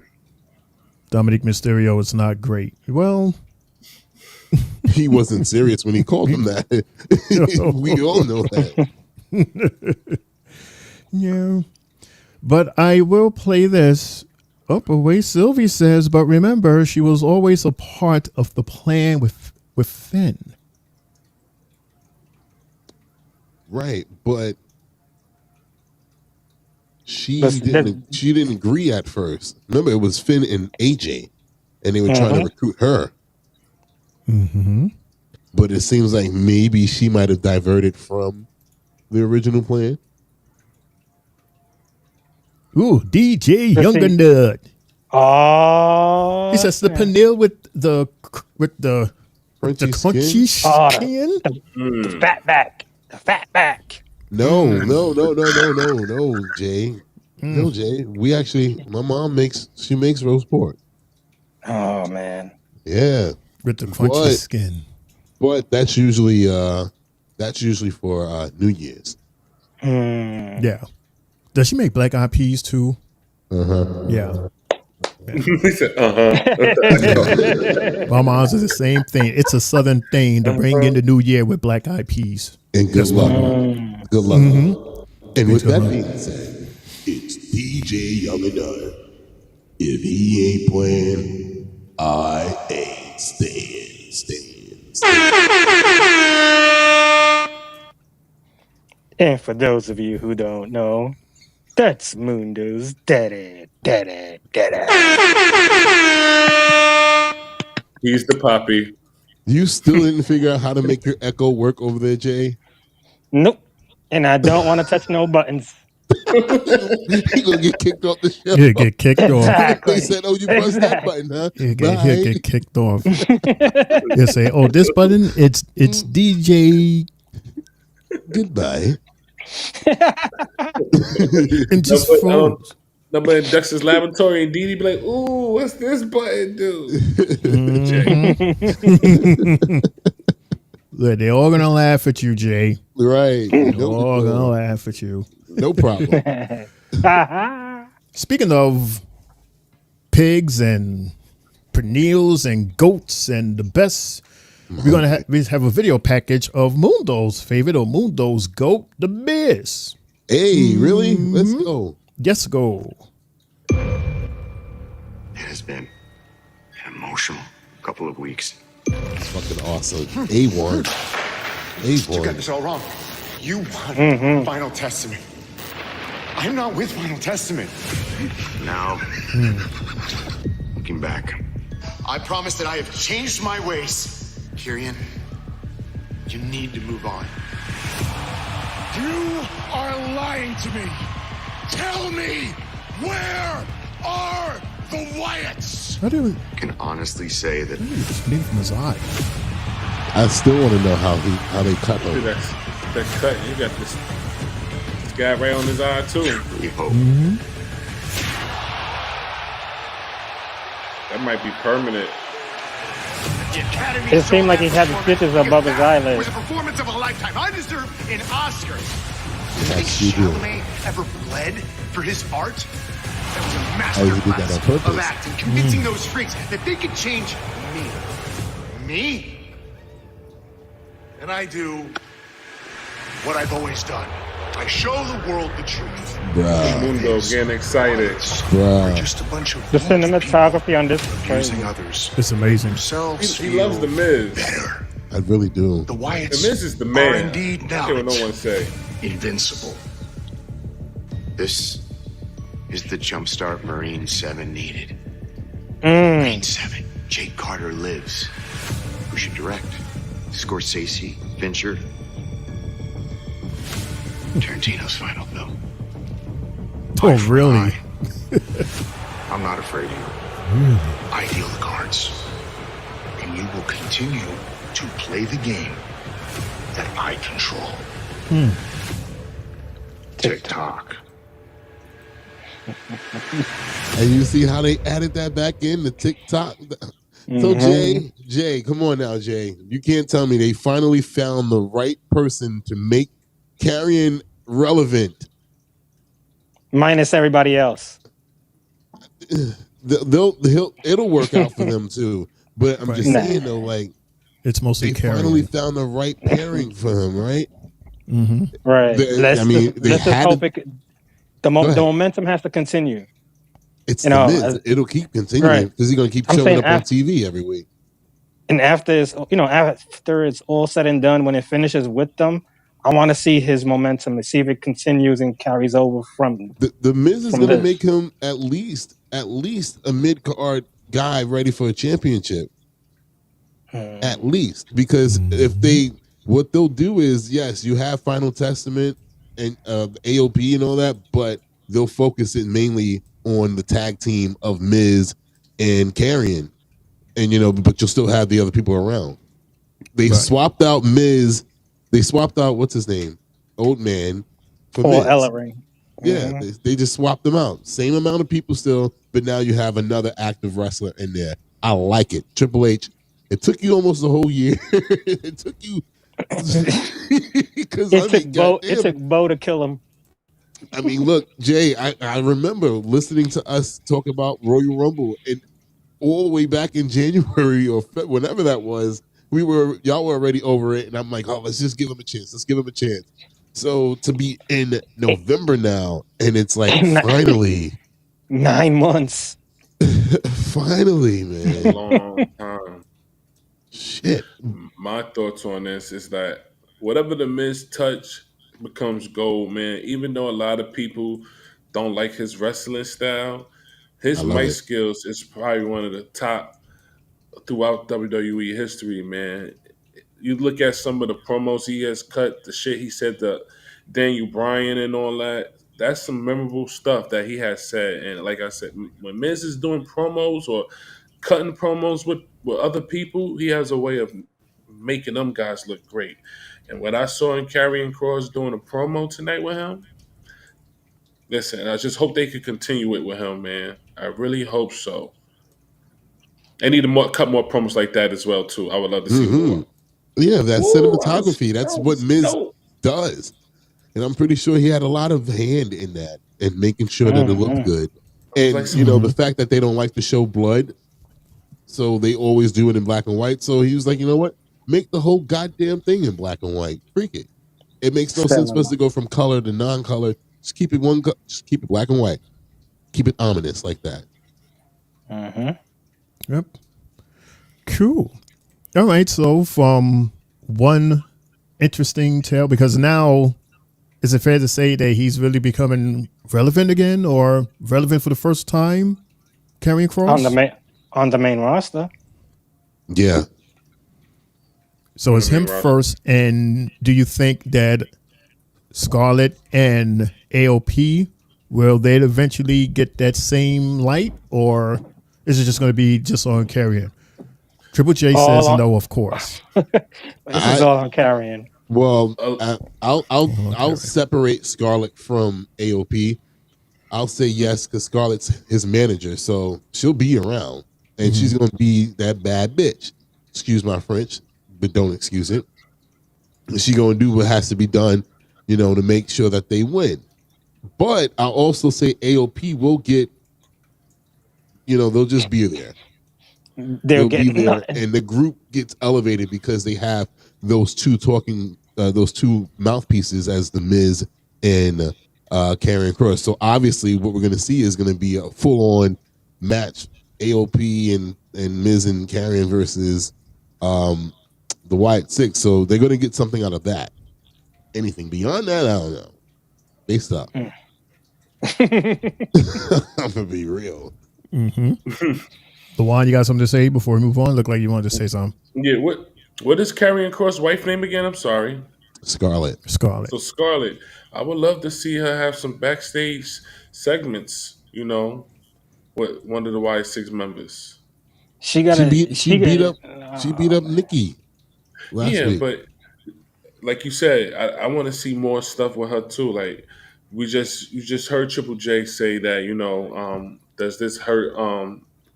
Speaker 4: Dominic Mysterio is not great. Well,
Speaker 2: he wasn't serious when he called him that. We all know that.
Speaker 4: Yeah. But I will play this. Oh, but wait, Sylvie says, but remember, she was always a part of the plan with Finn.
Speaker 2: Right, but she didn't agree at first. Remember, it was Finn and AJ, and they were trying to recruit her.
Speaker 4: Mm-hmm.
Speaker 2: But it seems like maybe she might have diverted from the original plan.
Speaker 4: Ooh, DJ Younger Nut.
Speaker 9: Oh,
Speaker 4: he says the panel with the crunchy skin.
Speaker 9: The fat back. The fat back.
Speaker 2: No, Jay. No, Jay. My mom makes roast pork.
Speaker 9: Oh man.
Speaker 2: Yeah.
Speaker 4: With the crunchy skin.
Speaker 2: But that's usually for New Year's.
Speaker 4: Yeah. Does she make black eyed peas too? Yeah.
Speaker 6: He said,
Speaker 4: My mom's is the same thing. It's a southern thing to bring in the new year with black eyed peas.
Speaker 2: And good luck. Good luck.
Speaker 4: Mm-hmm.
Speaker 2: And with that being said, it's DJ Young and Nut. If he ain't playing, I ain't staying.
Speaker 9: And for those of you who don't know, that's Mundo's daddy.
Speaker 6: He's the puppy.
Speaker 2: You still didn't figure out how to make your echo work over there, Jay?
Speaker 9: Nope. And I don't want to touch no buttons.
Speaker 2: He gonna get kicked off the show.
Speaker 4: He'll get kicked off.
Speaker 2: They said, "Oh, you pressed that button, huh?"
Speaker 4: He'll get kicked off. He'll say, "Oh, this button, it's DJ."
Speaker 2: Goodbye.
Speaker 4: And just froze.
Speaker 6: Number in Dexter's laboratory, and Dee be like, "Ooh, what's this button do?"
Speaker 4: Look, they're all gonna laugh at you, Jay.
Speaker 2: Right.
Speaker 4: They're all gonna laugh at you.
Speaker 2: No problem.
Speaker 4: Speaking of pigs and pernils and goats and the best, we're gonna have a video package of Mundo's favorite, or Mundo's goat, The Miz.
Speaker 2: Hey, really? Let's go.
Speaker 4: Let's go.
Speaker 12: It has been an emotional couple of weeks.
Speaker 2: It's fucking awesome. A1. A1.
Speaker 11: You got this all wrong. You want Final Testament. I'm not with Final Testament.
Speaker 12: Now, looking back,
Speaker 11: I promise that I have changed my ways. Kyrian, you need to move on.
Speaker 1: You are lying to me. Tell me, where are the Wyatts?
Speaker 4: How do we
Speaker 12: can honestly say that
Speaker 4: just bleed from his eye?
Speaker 2: I still want to know how they cut him.
Speaker 6: That cut, you got this guy right on his eye too.
Speaker 12: we hope
Speaker 6: That might be permanent.
Speaker 9: It seemed like he had the stitches above his eyelids.
Speaker 11: With the performance of a lifetime, I deserve an Oscar.
Speaker 2: Yes, you do.
Speaker 11: Chalamet ever bled for his art? That was a
Speaker 2: Oh, he did that on
Speaker 11: masterclass
Speaker 2: purpose.
Speaker 11: of acting, convincing those freaks that they could change me. Me? And I do what I've always done. I show the world the truth.
Speaker 2: Bruh.
Speaker 6: Mundo getting excited.
Speaker 2: Bruh.
Speaker 11: Just a bunch of
Speaker 9: The cinematography on this is
Speaker 11: abusing
Speaker 9: crazy.
Speaker 11: others.
Speaker 4: It's amazing.
Speaker 11: Themselves
Speaker 6: He loves the Miz.
Speaker 11: better.
Speaker 2: I really do.
Speaker 11: The Wyatts
Speaker 6: The Miz is the
Speaker 11: are
Speaker 6: man.
Speaker 11: indeed
Speaker 6: I
Speaker 11: now
Speaker 6: don't care what no one say.
Speaker 11: invincible.
Speaker 12: this is the jumpstart Marine 7 needed.
Speaker 11: Marine 7.
Speaker 12: Jake Carter lives. Who should direct? Scorsese, Fincher, Tarantino's final bill.
Speaker 4: Oh, really?
Speaker 12: I'm not afraid of you.
Speaker 11: I deal the cards. And you will continue to play the game that I control.
Speaker 12: TikTok.
Speaker 2: And you see how they added that back in the TikTok. So Jay, come on now, Jay. You can't tell me they finally found the right person to make Carrion relevant.
Speaker 9: Minus everybody else.
Speaker 2: It'll work out for them too. But I'm just saying though, like
Speaker 4: It's mostly
Speaker 2: they
Speaker 4: Carrion.
Speaker 2: finally found the right pairing for him, right?
Speaker 9: Right.
Speaker 2: Let's
Speaker 9: just hope the momentum has to continue.
Speaker 2: It's
Speaker 9: You know,
Speaker 2: it'll keep continuing because he's gonna keep
Speaker 9: I'm
Speaker 2: showing
Speaker 9: saying
Speaker 2: up on TV every week.
Speaker 9: And after it's all said and done, when it finishes with them, I want to see his momentum and see if it continues and carries over from
Speaker 2: The Miz is
Speaker 9: from
Speaker 2: gonna
Speaker 9: this.
Speaker 2: make him at least a mid card guy ready for a championship. At least, because what they'll do is, yes, you have Final Testament and AOP and all that, but they'll focus it mainly on the tag team of Miz and Carrion, and but you'll still have the other people around. They swapped out Miz. They swapped out what's his name, Old Man, for Miz.
Speaker 9: Ellering.
Speaker 2: Yeah, they just swapped them out. Same amount of people still, but now you have another active wrestler in there. I like it. Triple H. It took you almost a whole year. It took you because
Speaker 9: It took Bo to kill him.
Speaker 2: I mean, look, Jay, I remember listening to us talk about Royal Rumble, and all the way back in January or whenever that was, y'all were already over it, and I'm like, oh, let's just give him a chance. Let's give him a chance. So to be in November now, and it's like finally
Speaker 9: 9 months.
Speaker 2: Finally, man.
Speaker 6: Long time.
Speaker 2: Shit.
Speaker 6: My thoughts on this is that whatever the Miz touch becomes gold, man. Even though a lot of people don't like his wrestling style, his mic skills is probably one of the top throughout WWE history, man. You look at some of the promos he has cut, the shit he said to Daniel Bryan and all that. That's some memorable stuff that he has said. And like I said, when Miz is doing promos or cutting promos with other people, he has a way of making them guys look great. And what I saw in Karrion Kross doing a promo tonight with him, listen, I just hope they could continue it with him, man. I really hope so. They need to cut more promos like that as well, too. I would love to see more.
Speaker 2: Yeah, that cinematography. That's what Miz does. And I'm pretty sure he had a lot of hand in that and making sure that it looked good. And, the fact that they don't like to show blood, so they always do it in black and white. So he was like, you know what? Make the whole goddamn thing in black and white. Freak it. It makes no sense for us to go from color to non-color. Just keep it just keep it black and white. Keep it ominous like that.
Speaker 4: Yep. Cool. All right. So from one interesting tale, because now, is it fair to say that he's really becoming relevant again, or relevant for the first time? Karrion Kross
Speaker 9: on the main roster.
Speaker 2: Yeah.
Speaker 4: So it's him first, and do you think that Scarlett and AOP will they eventually get that same light, or is it just going to be just on Karrion? Triple J says no, of course.
Speaker 9: This is all on Karrion.
Speaker 2: Well, I'll separate Scarlett from AOP. I'll say yes because Scarlett's his manager, so she'll be around, and she's going to be that bad bitch. Excuse my French, but don't excuse it. She's going to do what has to be done, to make sure that they win. But I'll also say AOP will get, they'll just be there. They'll be there, and the group gets elevated because they have those two mouthpieces as the Miz and Karrion Kross. So obviously, what we're going to see is going to be a full-on match: AOP and Miz and Karrion versus the Wyatt Six. So they're going to get something out of that. Anything beyond that, I don't know. They stop. I'm gonna be real.
Speaker 4: Luan, you got something to say before we move on? Look like you wanted to say something.
Speaker 6: Yeah, what is Karrion Kross' wife name again? I'm sorry.
Speaker 2: Scarlett.
Speaker 6: So Scarlett, I would love to see her have some backstage segments, with one of the Y6 members.
Speaker 2: She beat up Nikki last week.
Speaker 6: But like you said, I want to see more stuff with her too. Like you just heard Triple J say that, does this hurt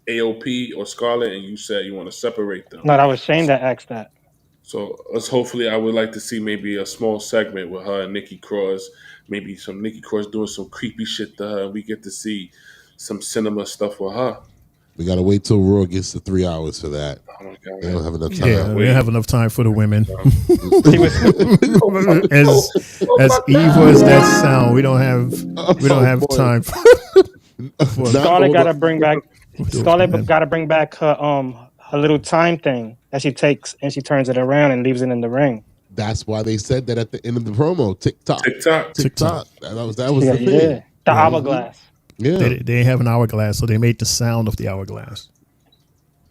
Speaker 6: AOP or Scarlett, and you said you want to separate them.
Speaker 9: No, that was Shane that asked that.
Speaker 6: So hopefully I would like to see maybe a small segment with her and Nikki Cross, maybe some Nikki Cross doing some creepy shit to her. We get to see some cinema stuff with her.
Speaker 2: We got to wait till Raw gets to 3 hours for that.
Speaker 6: Oh my God,
Speaker 2: they don't have enough time.
Speaker 4: Yeah, we don't have enough time for the women. as evil as that sound, we don't have time for
Speaker 9: Scarlett got to bring back. Scarlett got to bring back her little time thing that she takes and she turns it around and leaves it in the ring.
Speaker 2: That's why they said that at the end of the promo. Tick tock. That was the thing.
Speaker 9: Yeah. The hourglass.
Speaker 2: Yeah,
Speaker 4: they didn't have an hourglass, so they made the sound of the hourglass.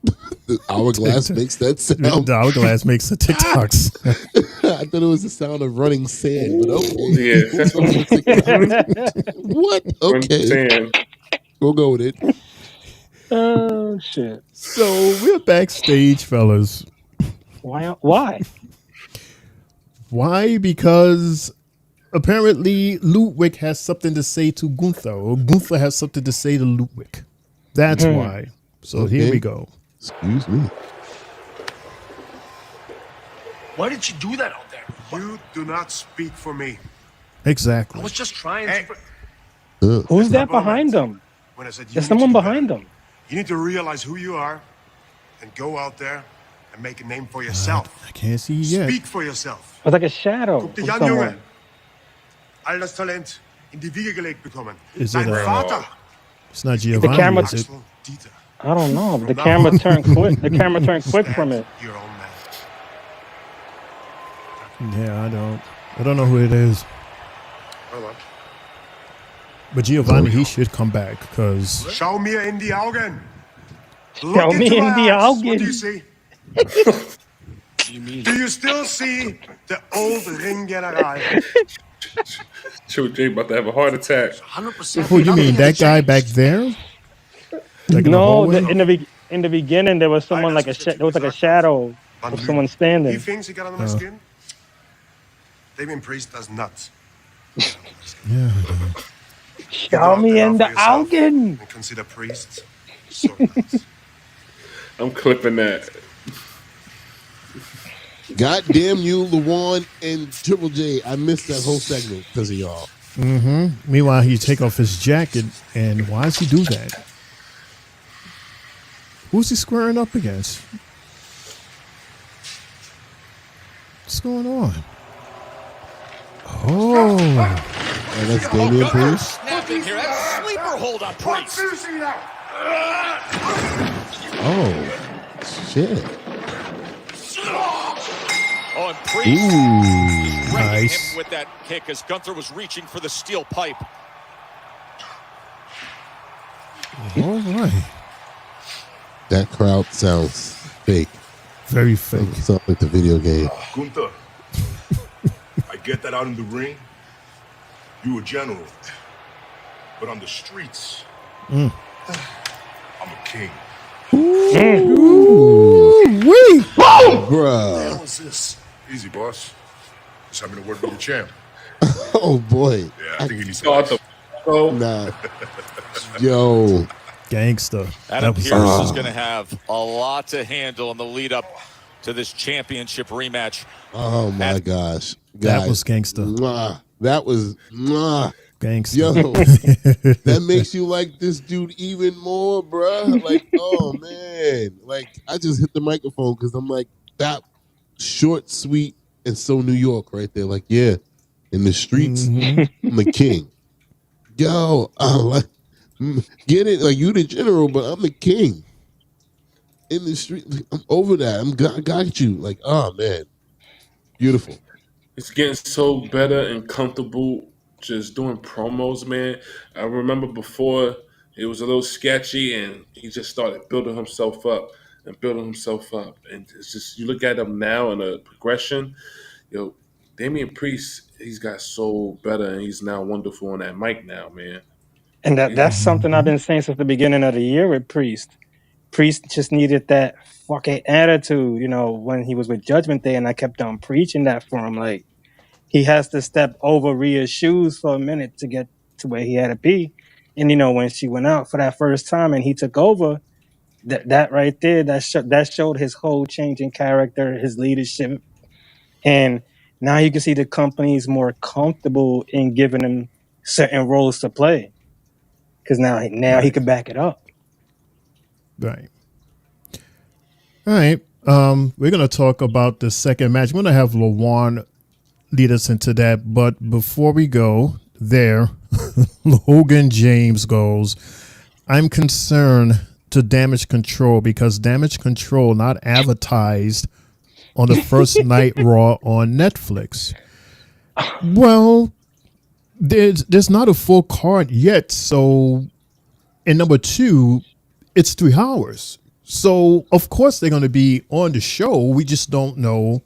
Speaker 2: The hourglass makes that sound.
Speaker 4: The hourglass makes the TikToks.
Speaker 2: I thought it was the sound of running sand, but okay.
Speaker 6: Yeah.
Speaker 2: What? Okay. We'll go with it.
Speaker 9: Oh shit!
Speaker 4: So we're backstage, fellas.
Speaker 9: Why?
Speaker 4: Why? Because apparently Ludwig has something to say to Gunther, or Gunther has something to say to Ludwig. That's why. So here we go.
Speaker 2: Excuse me.
Speaker 11: Why did you do that out there? You do not speak for me.
Speaker 4: Exactly.
Speaker 11: I was just trying
Speaker 2: to...
Speaker 9: Who's that behind them? There's someone behind them.
Speaker 11: You need to realize who you are and go out there and make a name for yourself.
Speaker 4: I can't see yet.
Speaker 11: Speak for yourself.
Speaker 9: It's like a shadow.
Speaker 11: Guck dich an, Junge. All das Talent in die Wiege gelegt bekommen.
Speaker 4: Is it
Speaker 11: Vater.
Speaker 4: It's not Giovanni, is it?
Speaker 9: I don't know. The camera turned quick. The camera turned quick from it.
Speaker 11: Your own man.
Speaker 4: Yeah, I don't know who it is.
Speaker 11: Hello.
Speaker 4: But Giovanni, he should come back because.
Speaker 11: Schau mir in die Augen.
Speaker 9: Yo, me and the
Speaker 11: What do you
Speaker 9: Augen.
Speaker 11: see? Do you still see the old ring general?
Speaker 6: Triple J about to have a heart attack.
Speaker 11: 100%.
Speaker 4: Who you mean? That guy back there? Like in the
Speaker 9: No,
Speaker 4: hallway?
Speaker 9: in the beginning there was someone like there was like a shadow of someone
Speaker 11: He
Speaker 9: standing.
Speaker 11: thinks he got under my skin. Damien Priest does nuts.
Speaker 4: Yeah.
Speaker 9: Show me in the Augen.
Speaker 11: And consider priests so nuts.
Speaker 6: I'm clipping that.
Speaker 2: God damn you, Luan and Triple J. I missed that whole segment because of y'all.
Speaker 4: Mm-hmm. Meanwhile, he take off his jacket, and why does he do that? Who's he squaring up against? What's going on? Oh,
Speaker 2: and that's Damian Priest.
Speaker 3: Snapping here. That's sleeper hold on Priest.
Speaker 2: Oh, shit.
Speaker 3: Oh, and Priest
Speaker 2: Ooh,
Speaker 4: nice.
Speaker 3: him with that kick as Gunther was reaching for the steel pipe.
Speaker 4: All right.
Speaker 2: That crowd sounds fake.
Speaker 4: Very fake.
Speaker 2: Sounds like the video game.
Speaker 13: Gunther, I get that out in the ring, you a general. But on the streets, I'm a king.
Speaker 2: Ooh, wee! Bruh.
Speaker 13: What was this? Easy, boss. Just having a word with the champ.
Speaker 2: Oh, boy.
Speaker 13: Yeah, I think he needs to
Speaker 2: Nah. Yo.
Speaker 4: Gangster.
Speaker 3: Adam Pearce is going to have a lot to handle in the lead up to this championship rematch.
Speaker 2: Oh, my gosh.
Speaker 4: That was gangster.
Speaker 2: Mwah. That was
Speaker 4: gangster.
Speaker 2: Yo, that makes you like this dude even more, bruh. Like, oh, man. Like, I just hit the microphone because I'm like, that short, sweet, and so New York right there. Like, yeah, in the streets, I'm the king. Yo, like, get it? Like, you the general, but I'm the king. In the street, I'm over that. I got you. Like, oh, man. Beautiful.
Speaker 6: It's getting so better and comfortable just doing promos, man. I remember before it was a little sketchy and he just started building himself up. And it's just, you look at him now in a progression, Damian Priest, he's got so better and he's now wonderful on that mic now, man.
Speaker 9: And that's something I've been saying since the beginning of the year with Priest. Priest just needed that fucking attitude, when he was with Judgment Day, and I kept on preaching that for him. Like, he has to step over Rhea's shoes for a minute to get to where he had to be. And, when she went out for that first time and he took over, that right there, that showed his whole change in character, his leadership. And now you can see the company's more comfortable in giving him certain roles to play. Because now he can back it up.
Speaker 4: Right. All right. We're going to talk about the second match. I'm going to have Lawan lead us into that. But before we go there, Logan James goes, I'm concerned to Damage Control because Damage Control not advertised on the first night Raw on Netflix. Well, there's not a full card yet. So, and number two, it's 3 hours. So, of course, they're going to be on the show. We just don't know,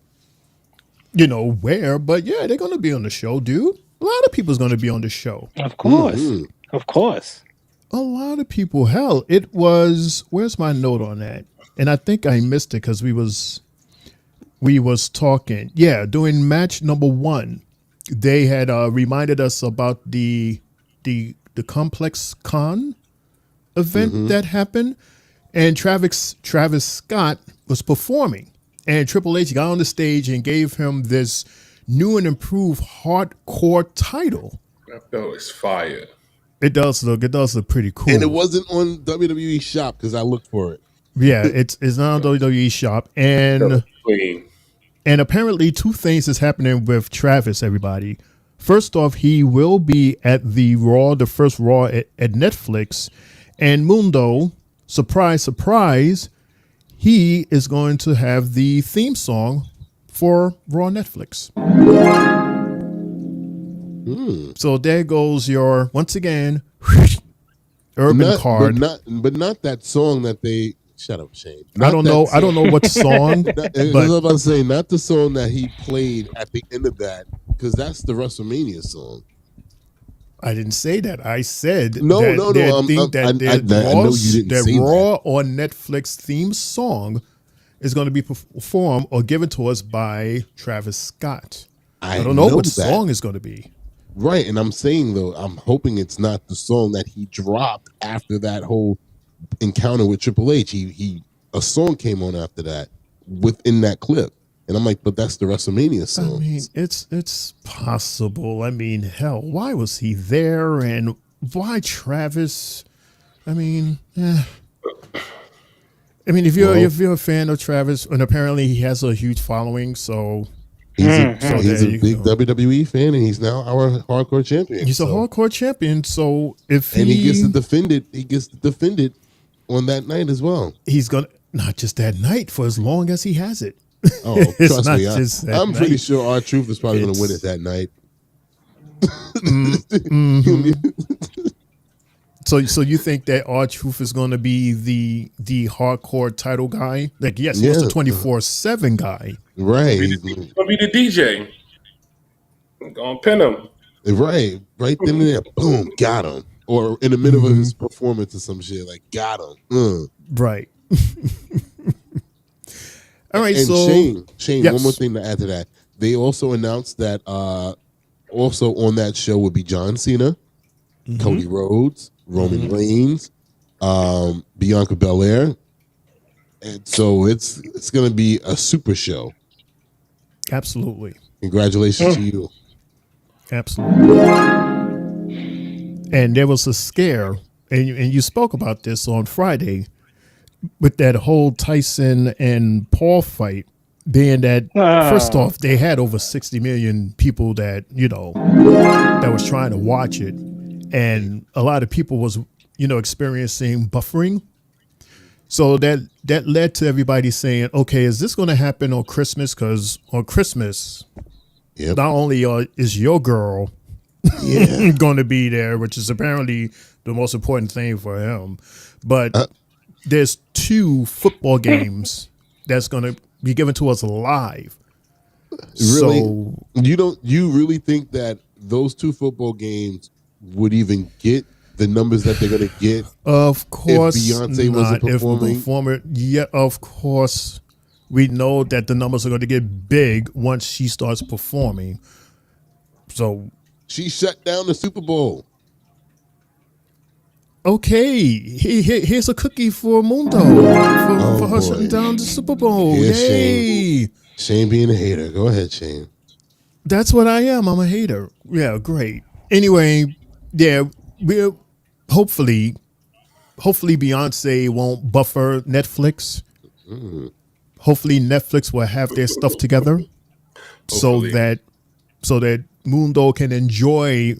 Speaker 4: where. But, yeah, they're going to be on the show, dude. A lot of people's going to be on the show.
Speaker 9: Of course. Of course.
Speaker 4: A lot of people. Hell, it was... Where's my note on that? And I think I missed it because we was talking. Yeah, during match number 1, they had reminded us about the Complex Con event that happened, and Travis Scott was performing, and Triple H got on the stage and gave him this new and improved hardcore title.
Speaker 6: That belt is fire.
Speaker 4: It does look pretty cool.
Speaker 2: And it wasn't on WWE Shop because I looked for it.
Speaker 4: Yeah, it's not on WWE Shop, and apparently 2 things is happening with Travis. Everybody, first off, he will be at the first Raw at Netflix. And Mundo, surprise, surprise, he is going to have the theme song for Raw Netflix. So there goes your, once again, urban card.
Speaker 2: But not that song that they Shut up, Shane.
Speaker 4: I don't know what song.
Speaker 2: I was about to say, not the song that he played at the end of that, because that's the WrestleMania song.
Speaker 4: I didn't say that. I said
Speaker 2: no.
Speaker 4: Raw or Netflix theme song is going to be performed or given to us by Travis Scott. I don't know what song is going to be.
Speaker 2: Right, and I'm saying though, I'm hoping it's not the song that he dropped after that whole encounter with Triple H. A song came on after that within that clip, and I'm like, but that's the WrestleMania song.
Speaker 4: I mean, it's possible. I mean, hell, why was he there, and why Travis? I mean, if you're a fan of Travis, and apparently he has a huge following, so.
Speaker 2: He's a big WWE fan, and he's now our hardcore champion.
Speaker 4: He's a hardcore champion, so
Speaker 2: he gets to defend it on that night as well.
Speaker 4: He's gonna not just that night for as long as he has it.
Speaker 2: Oh, trust me, I'm pretty sure R-Truth is probably going to win it that night.
Speaker 4: So you think that R-Truth is going to be the hardcore title guy? Like, yes, he was the 24/7 guy.
Speaker 2: Right.
Speaker 6: He's going to be the DJ. I'm going to pin him.
Speaker 2: Right then and there. Boom, got him. Or in the middle of his performance or some shit, like, got him.
Speaker 4: Right. All right,
Speaker 2: and
Speaker 4: so
Speaker 2: Shane,
Speaker 4: yes.
Speaker 2: One more thing to add to that. They also announced that also on that show would be John Cena, Cody Rhodes, Roman Reigns, Bianca Belair. And so it's going to be a super show.
Speaker 4: Absolutely.
Speaker 2: Congratulations to you.
Speaker 4: Absolutely. And there was a scare, and you spoke about this on Friday, with that whole Tyson and Paul fight, being that first off, they had over 60 million people that was trying to watch it, and a lot of people was experiencing buffering. So that led to everybody saying, okay, is this going to happen on Christmas? Because on Christmas, not only is your girl going to be there, which is apparently the most important thing for him, but there's 2 football games that's going to be given to us live.
Speaker 2: Really?
Speaker 4: So
Speaker 2: you really think that those 2 football games would even get the numbers that they're going to get?
Speaker 4: Of course,
Speaker 2: if Beyonce wasn't performing.
Speaker 4: Yeah, of course. We know that the numbers are going to get big once she starts performing. So
Speaker 2: she shut down the Super Bowl.
Speaker 4: Okay, here's a cookie for Mundo for her shutting down the Super Bowl. Yay!
Speaker 2: Shane being a hater. Go ahead, Shane.
Speaker 4: That's what I am. I'm a hater. Yeah, great. Anyway, we're hopefully Beyonce won't buffer Netflix. Hopefully Netflix will have their stuff together so that Mundo can enjoy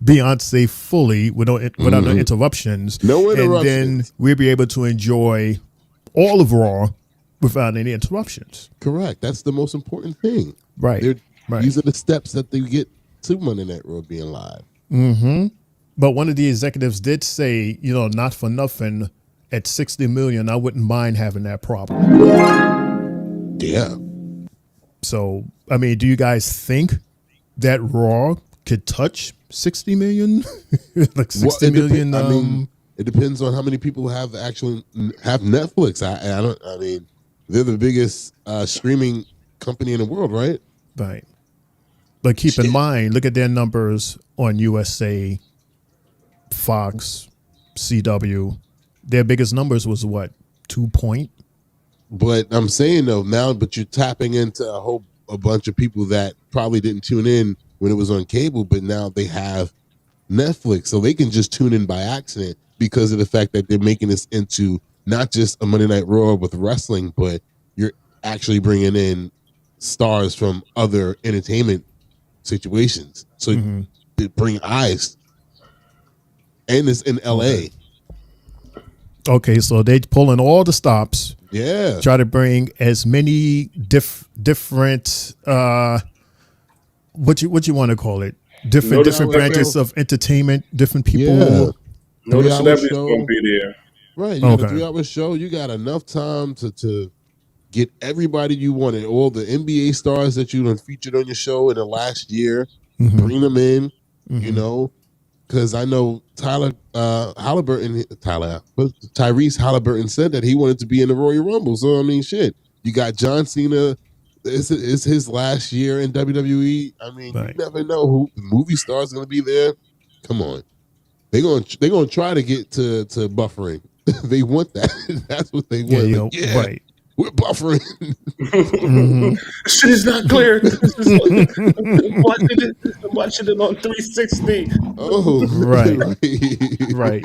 Speaker 4: Beyonce fully without no interruptions.
Speaker 2: No interruptions.
Speaker 4: And then we'll be able to enjoy all of Raw without any interruptions.
Speaker 2: Correct. That's the most important thing.
Speaker 4: Right.
Speaker 2: These are the steps that they get to Monday Night Raw being live.
Speaker 4: Mm-hmm. But one of the executives did say, not for nothing, at 60 million, I wouldn't mind having that problem.
Speaker 2: Yeah.
Speaker 4: So, I mean, do you guys think that Raw could touch 60 million? Like 60 million?
Speaker 2: It depends on how many people have Netflix. I mean, they're the biggest streaming company in the world, right?
Speaker 4: Right. But keep in mind, look at their numbers on USA, Fox, CW. Their biggest numbers was what? 2 point?
Speaker 2: But I'm saying though now, but you're tapping into a bunch of people that probably didn't tune in when it was on cable, but now they have Netflix, so they can just tune in by accident because of the fact that they're making this into not just a Monday Night Raw with wrestling, but you're actually bringing in stars from other entertainment situations. So they bring eyes, and it's in LA.
Speaker 4: Okay, so they pulling all the stops.
Speaker 2: Yeah,
Speaker 4: try to bring as many different what you want to call it, different branches of entertainment, different people.
Speaker 6: No, the celebrities going to be there.
Speaker 2: Right. You got a 3-hour show. You got enough time to get everybody you wanted, all the NBA stars that you done featured on your show in the last year, bring them in, you know, because I know Tyrese Halliburton said that he wanted to be in the Royal Rumble. So, I mean, shit, you got John Cena. It's his last year in WWE. I mean, you never know who the movie star's going to be there. Come on. They're gonna try to get to buffering. They want that. That's what they want. Right. We're buffering.
Speaker 6: Shit is not clear. I'm watching it on 360.
Speaker 2: Oh,
Speaker 4: right.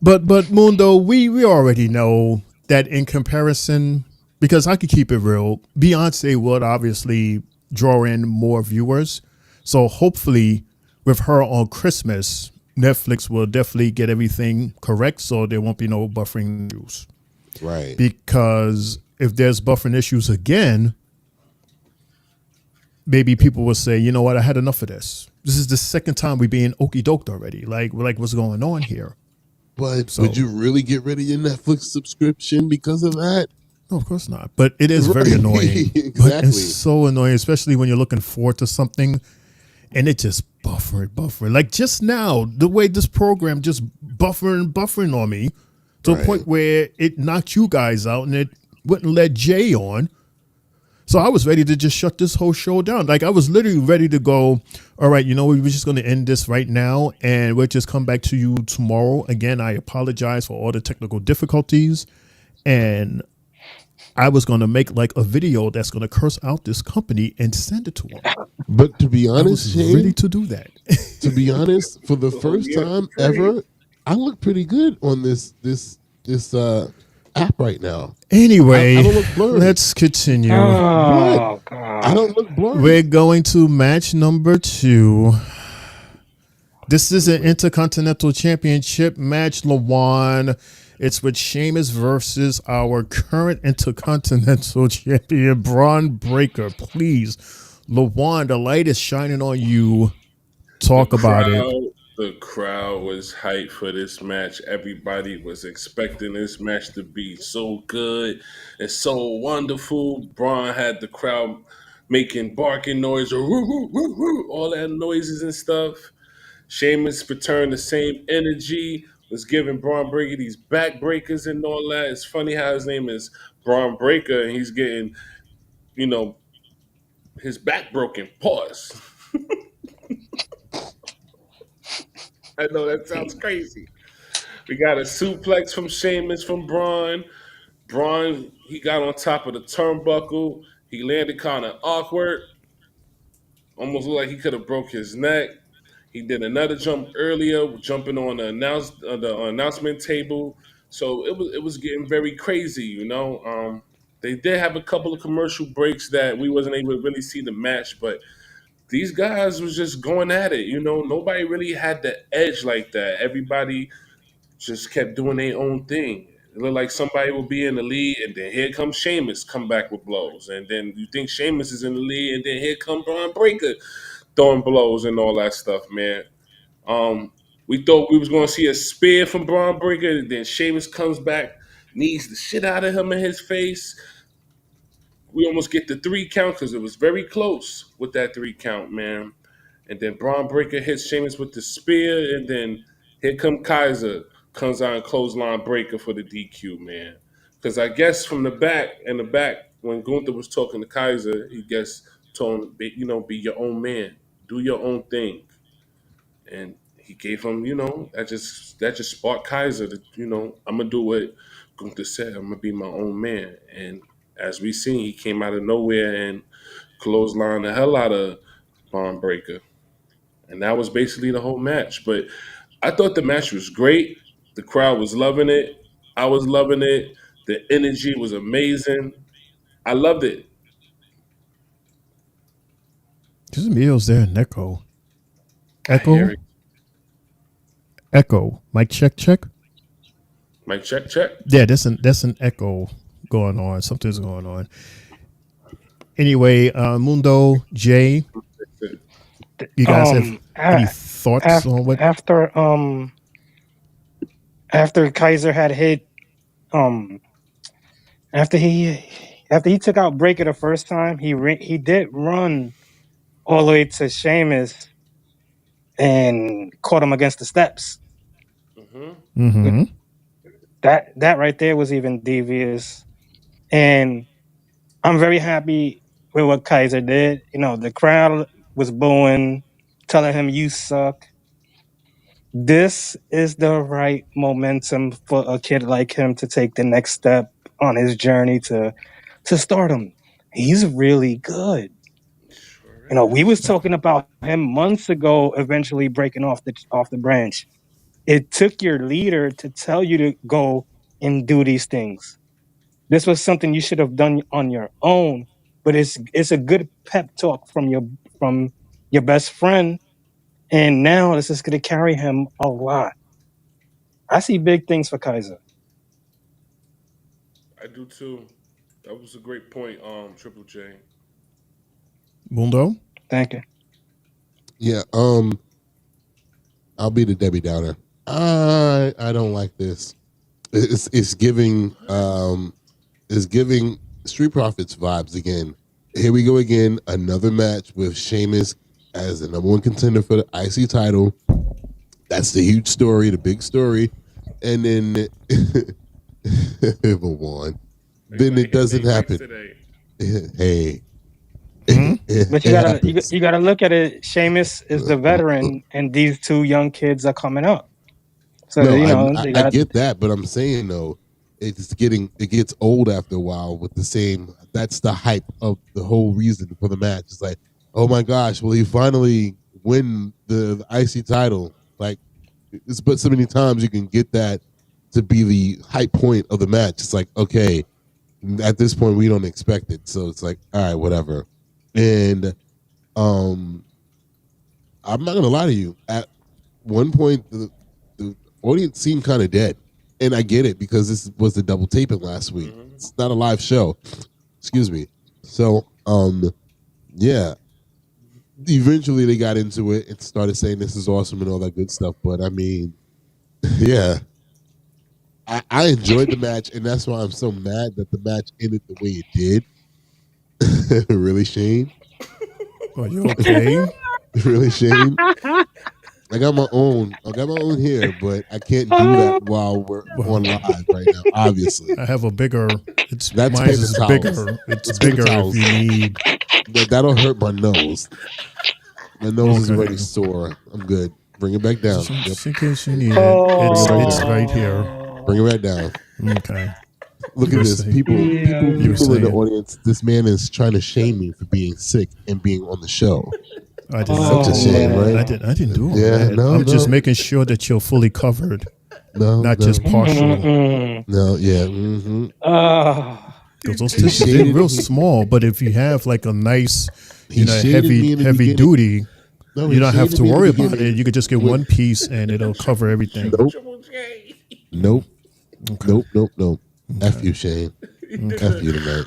Speaker 4: But Mundo, we already know that in comparison, because I could keep it real, Beyonce would obviously draw in more viewers. So hopefully with her on Christmas, Netflix will definitely get everything correct, so there won't be no buffering issues.
Speaker 2: Right.
Speaker 4: Because if there's buffering issues again, maybe people will say, you know what, I had enough of this. This is the second time we're being okey-doked already. Like what's going on here?
Speaker 2: But would you really get rid of your Netflix subscription because of that?
Speaker 4: No, of course not. But it is very annoying.
Speaker 2: Exactly.
Speaker 4: It's so annoying, especially when you're looking forward to something and it just buffering. Like just now, the way this program just buffering on me to a point where it knocked you guys out and it wouldn't let Jay on. So I was ready to just shut this whole show down. Like I was literally ready to go, all right, you know, we're just going to end this right now and we'll just come back to you tomorrow. Again, I apologize for all the technical difficulties. And I was going to make like a video that's going to curse out this company and send it to them.
Speaker 2: But to be honest,
Speaker 4: I was ready to do that.
Speaker 2: To be honest, for the first time ever, I look pretty good on this app right now.
Speaker 4: Anyway,
Speaker 2: I don't look blurry.
Speaker 4: Let's continue.
Speaker 9: Oh, God.
Speaker 2: I don't look blurry.
Speaker 4: We're going to match number 2. This is an Intercontinental Championship match, Lawan. It's with Sheamus versus our current Intercontinental Champion, Braun Breaker. Please, Lawan, the light is shining on you. Talk about it.
Speaker 6: The crowd was hyped for this match. Everybody was expecting this match to be so good and so wonderful. Braun had the crowd making barking noise, or woo, woo, woo, woo, all that noises and stuff. Sheamus returned the same energy, was giving Braun Breaker these backbreakers and all that. It's funny how his name is Braun Breaker and he's getting, you know, his back broken. Pause. I know that sounds crazy. We got a suplex from Sheamus from Braun. Braun, he got on top of the turnbuckle. He landed kind of awkward. Almost looked like he could have broke his neck. He did another jump earlier, jumping on the announcement table. So it was getting very crazy, you know. They did have a couple of commercial breaks that we wasn't able to really see the match, but these guys was just going at it, you know. Nobody really had the edge like that. Everybody just kept doing their own thing. It looked like somebody would be in the lead, and then here comes Sheamus come back with blows. And then you think Sheamus is in the lead, and then here comes Braun Breaker throwing blows and all that stuff, man. We thought we was going to see a spear from Braun Breaker, and then Sheamus comes back, knees the shit out of him in his face. We almost get the 3 count because it was very close with that 3 count, man. And then Braun Breaker hits Sheamus with the spear, and then here come Kaiser, comes out and clothesline Breaker for the DQ, man. Because I guess from the back, when Gunther was talking to Kaiser, he told him, you know, be your own man, do your own thing, and he gave him, you know, that just sparked Kaiser to, you know, I'm gonna do what Gunther said, I'm gonna be my own man. And as we seen, he came out of nowhere and clotheslined the hell out of Braun Breaker. And that was basically the whole match. But I thought the match was great. The crowd was loving it. I was loving it. The energy was amazing. I loved it.
Speaker 4: There's Meals there, an echo.
Speaker 6: Echo?
Speaker 4: Echo. Mic check.
Speaker 6: Mic check.
Speaker 4: Yeah, that's an echo going on. Something's going on. Anyway, Mundo, Jay, you guys have any thoughts on what?
Speaker 9: After after Kaiser had hit, after he took out Breaker the first time, he did run all the way to Sheamus and caught him against the steps. That right there was even devious, and I'm very happy with what Kaiser did. You know, the crowd was booing, telling him you suck. This is the right momentum for a kid like him to take the next step on his journey to stardom. He's really good. You know, we was talking about him months ago, eventually breaking off the branch. It took your leader to tell you to go and do these things. This was something you should have done on your own, but it's a good pep talk from your best friend, and now this is going to carry him a lot. I see big things for Kaiser.
Speaker 6: I do too. That was a great point, Triple J.
Speaker 4: Mundo?
Speaker 9: Thank you.
Speaker 2: Yeah, I'll be the Debbie Downer. I don't like this. It's giving Street Profits vibes again. Here we go again. Another match with Sheamus as the number one contender for the IC title. That's the huge story, the big story. And then one. Then it doesn't happen. Hey.
Speaker 9: But you gotta look at it. Sheamus is the veteran, and these two young kids are coming up. So
Speaker 2: no, I get that, but I'm saying though, it gets old after a while with the same. That's the hype of the whole reason for the match. It's like, oh my gosh, will he finally win the IC title? Like, it's but so many times you can get that to be the hype point of the match. It's like, okay, at this point we don't expect it, so it's like, all right, whatever. And I'm not gonna lie to you. At one point, the audience seemed kind of dead, and I get it because this was the double taping last week. It's not a live show. Excuse me. So, yeah. Eventually, they got into it and started saying this is awesome and all that good stuff. But I mean, yeah, I enjoyed the match, and that's why I'm so mad that the match ended the way it did. Really, Shane?
Speaker 4: Are you okay?
Speaker 2: Really, Shane? I got my own here, but I can't do that while we're on live right now. Obviously,
Speaker 4: I have a bigger.
Speaker 2: That's
Speaker 4: mine is bigger. It's bigger if you need.
Speaker 2: That'll hurt my nose. My nose is already sore. I'm good. Bring it back down.
Speaker 4: Just in case you need it, it's right here.
Speaker 2: Bring it right down.
Speaker 4: Okay.
Speaker 2: Look at this. People in the audience. This man is trying to shame me for being sick and being on the show.
Speaker 4: I didn't.
Speaker 2: Such a shame, right?
Speaker 4: I didn't do it.
Speaker 2: Yeah,
Speaker 4: I'm just making sure that you're fully covered, not just partial.
Speaker 2: No, yeah.
Speaker 4: Because those tissues are real small, but if you have like a nice, heavy duty, you don't have to worry about it. You could just get one piece and it'll cover everything.
Speaker 2: Nope. Okay. F you, Shane. F you tonight.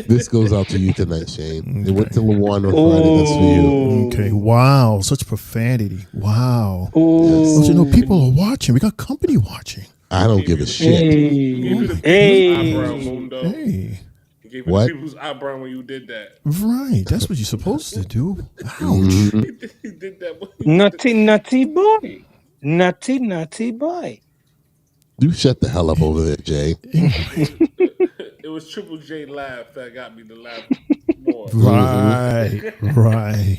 Speaker 2: This goes out to you tonight, Shane. It went to Luan on Friday. That's for you.
Speaker 4: Okay. Wow. Such profanity. Wow. Yes. But people are watching. We got company watching.
Speaker 2: I don't give a shit.
Speaker 6: Hey. You gave
Speaker 2: What?
Speaker 6: people's eyebrow when you did that.
Speaker 4: Right. That's what you're supposed to do. Ouch.
Speaker 6: He did that.
Speaker 9: Naughty boy. Naughty boy.
Speaker 2: You shut the hell up over there, Jay.
Speaker 6: It was Triple J laugh that got me to laugh more.
Speaker 4: Right.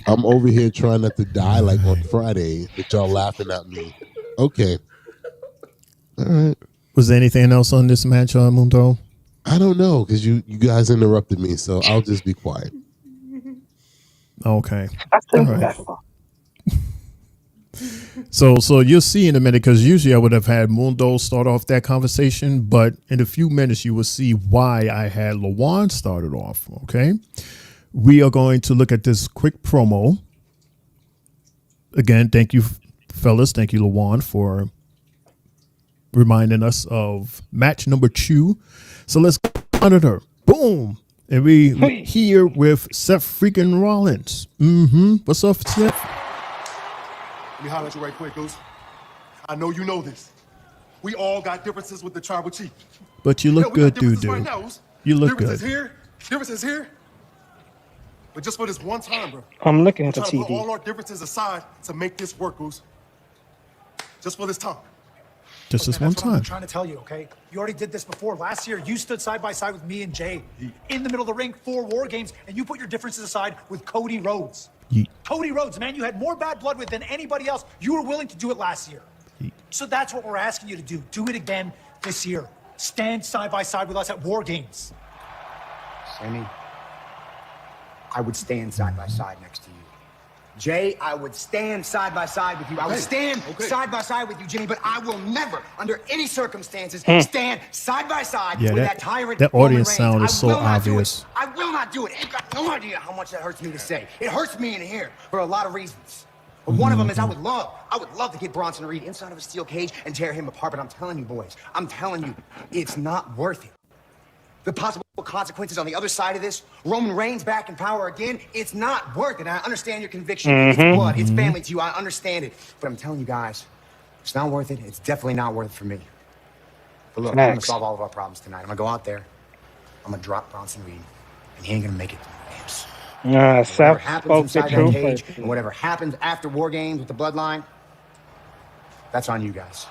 Speaker 2: I'm over here trying not to die like on Friday, but y'all laughing at me. Okay. All right.
Speaker 4: Was there anything else on this match, Mundo?
Speaker 2: I don't know because you guys interrupted me, so I'll just be quiet.
Speaker 4: Okay. All right. So you'll see in a minute, because usually I would have had Mundo start off that conversation, but in a few minutes you will see why I had Lawan started off. Okay, we are going to look at this quick promo. Again, thank you, fellas. Thank you, Lawan, for reminding us of match number 2. So let's monitor. Boom. And we here with Seth freaking Rollins. What's up, Seth?
Speaker 14: Let me holler at you right quick, Goose. I know you know this.
Speaker 11: We all got differences with the tribal chief.
Speaker 4: But you look good, dude.
Speaker 11: Right now.
Speaker 4: You look
Speaker 11: differences
Speaker 4: good.
Speaker 11: Here, differences here. But just for this one time, bro.
Speaker 9: I'm looking at the
Speaker 11: TV. Put
Speaker 9: TV.
Speaker 11: all our differences aside to make this work, Goose. Just for this time.
Speaker 4: Just this one
Speaker 14: That's what I'm
Speaker 4: time.
Speaker 14: trying to tell you, okay? You already did this before. Last year, you stood side by side with me and Jay in the middle of the ring for War Games, and you put your differences aside with Cody Rhodes. Cody Rhodes, man, you had more bad blood with than anybody else. You were willing to do it last year. So that's what we're asking you to do. Do it again this year. Stand side by side with us at War Games.
Speaker 15: Sammy, I would stand side by side next to you. Jay, I would stand side by side with you. I would stand side by side with you, Jimmy, but I will never, under any circumstances, stand side by side with that tyrant.
Speaker 4: That audience sound is so obvious.
Speaker 15: I will not do it. You've got no idea how much that hurts me to say. It hurts me in here for a lot of reasons. But one of them is I would love to get Bronson Reed inside of a steel cage and tear him apart. But I'm telling you, boys, I'm telling you, it's not worth it. The possible consequences on the other side of this, Roman Reigns back in power again, it's not worth it. I understand your conviction. It's blood, it's family to you. I understand it. But I'm telling you guys, it's not worth it. It's definitely not worth it for me. But look, I'm going to solve all of our problems tonight. I'm going to go out there. I'm going to drop Bronson Reed. And he ain't going to make it to the games.
Speaker 9: Seth spoke the truth.
Speaker 15: Cage, and whatever happens after War Games with the bloodline, that's on you guys.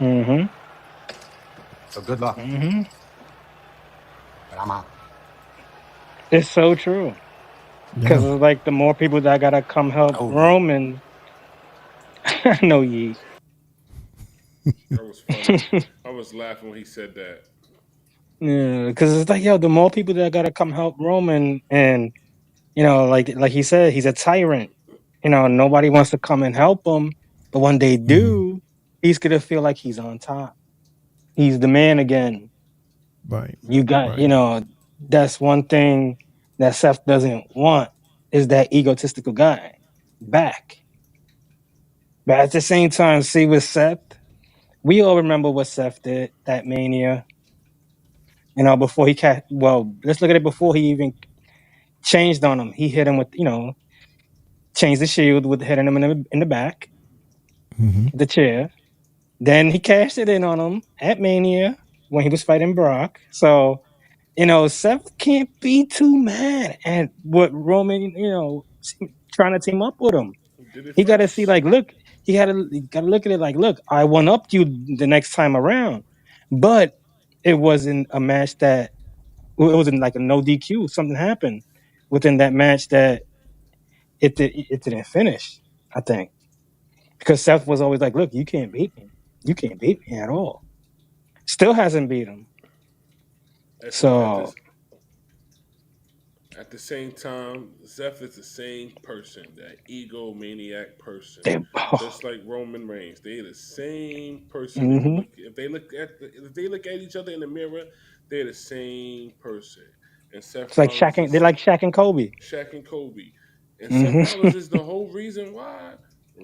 Speaker 15: So good luck. But I'm out.
Speaker 9: It's so true. Because it's like the more people that gotta come help Roman. I know ye.
Speaker 6: That was funny. I was laughing when he said that.
Speaker 9: Yeah, because it's like, yo, the more people that gotta come help Roman, and you know, like he said, he's a tyrant. You know, nobody wants to come and help him, but when they do, he's gonna feel like he's on top. He's the man again.
Speaker 4: Right.
Speaker 9: You got, you know, that's one thing that Seth doesn't want is that egotistical guy back. But at the same time, see with Seth, we all remember what Seth did that Mania. You know, before he let's look at it before he even changed on him. He hit him with, you know, changed the shield with hitting him in the back, the chair. Then he cashed it in on him at Mania when he was fighting Brock. So, you know, Seth can't be too mad at what Roman, you know, trying to team up with him. He got to see, like, look, he got to look at it like, look, I one-upped you the next time around. But it wasn't a match that, it wasn't like a no DQ. Something happened within that match that it didn't finish, I think. Because Seth was always like, look, you can't beat me. You can't beat me at all. Still hasn't beat him. So
Speaker 6: at the same time, Seth is the same person, that egomaniac person. Just like Roman Reigns. They're the same person. If they look at each other in the mirror, they're the same person. And Seth
Speaker 9: it's like they're like Shaq and Kobe.
Speaker 6: Shaq and Kobe. And Seth Rollins is the whole reason why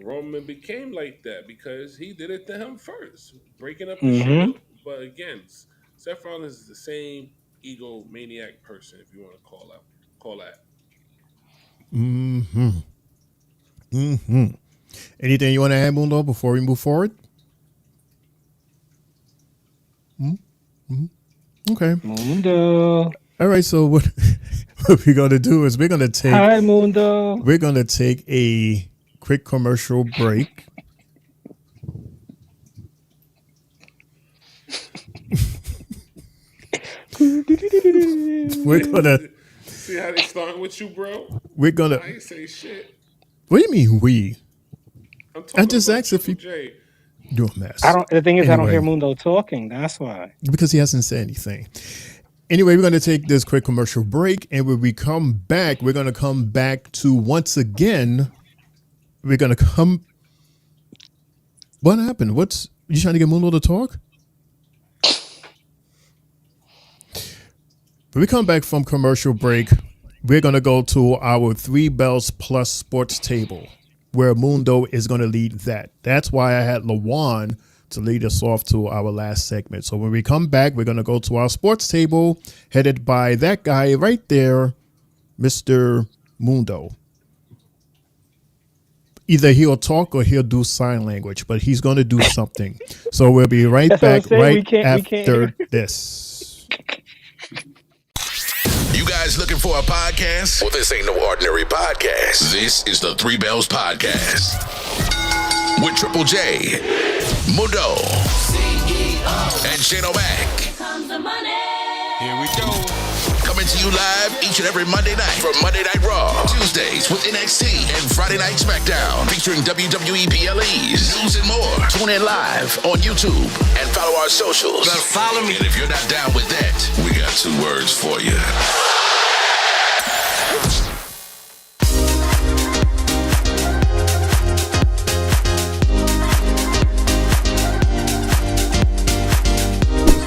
Speaker 6: Roman became like that, because he did it to him first, breaking up the shield. But again, Seth Rollins is the same egomaniac person, if you want to call that.
Speaker 4: Anything you want to add, Mundo, before we move forward? Okay.
Speaker 9: Mundo.
Speaker 4: All right. So what we're gonna do is we're gonna take.
Speaker 9: Hi, Mundo.
Speaker 4: We're gonna take a quick commercial break. We're gonna
Speaker 6: see how they starting with you, bro.
Speaker 4: We're gonna.
Speaker 6: I ain't say shit.
Speaker 4: What do you mean we?
Speaker 6: I
Speaker 4: just asked if you. You're a mess.
Speaker 9: The thing is, I don't hear Mundo talking. That's why.
Speaker 4: Because he hasn't said anything. Anyway, we're going to take this quick commercial break, and when we come back, we're going to come back to once again. We're going to come. What happened? You trying to get Mundo to talk? When we come back from commercial break, we're going to go to our 3 Bells Plus sports table, where Mundo is going to lead that. That's why I had Lawan to lead us off to our last segment. So when we come back, we're going to go to our sports table, headed by that guy right there, Mr. Mundo. either he'll talk or he'll do sign language, but he's going to do something. So we'll be right
Speaker 9: That's what I'm
Speaker 4: back
Speaker 9: saying.
Speaker 4: right
Speaker 9: We can't
Speaker 4: after
Speaker 9: hear.
Speaker 4: this.
Speaker 1: You guys looking for a podcast? Well, this ain't no ordinary podcast. This is the Three Bells Podcast with Triple J, Mundo, and Shane O'Mac.
Speaker 5: Here comes the money.
Speaker 1: Here we go. Coming to you live each and every Monday night from Monday Night Raw, Tuesdays with NXT, and Friday Night SmackDown featuring WWE PLEs, news and more. Tune in live on YouTube and follow our socials.
Speaker 15: Better follow me.
Speaker 1: And if you're not down with that, we got 2 words for you.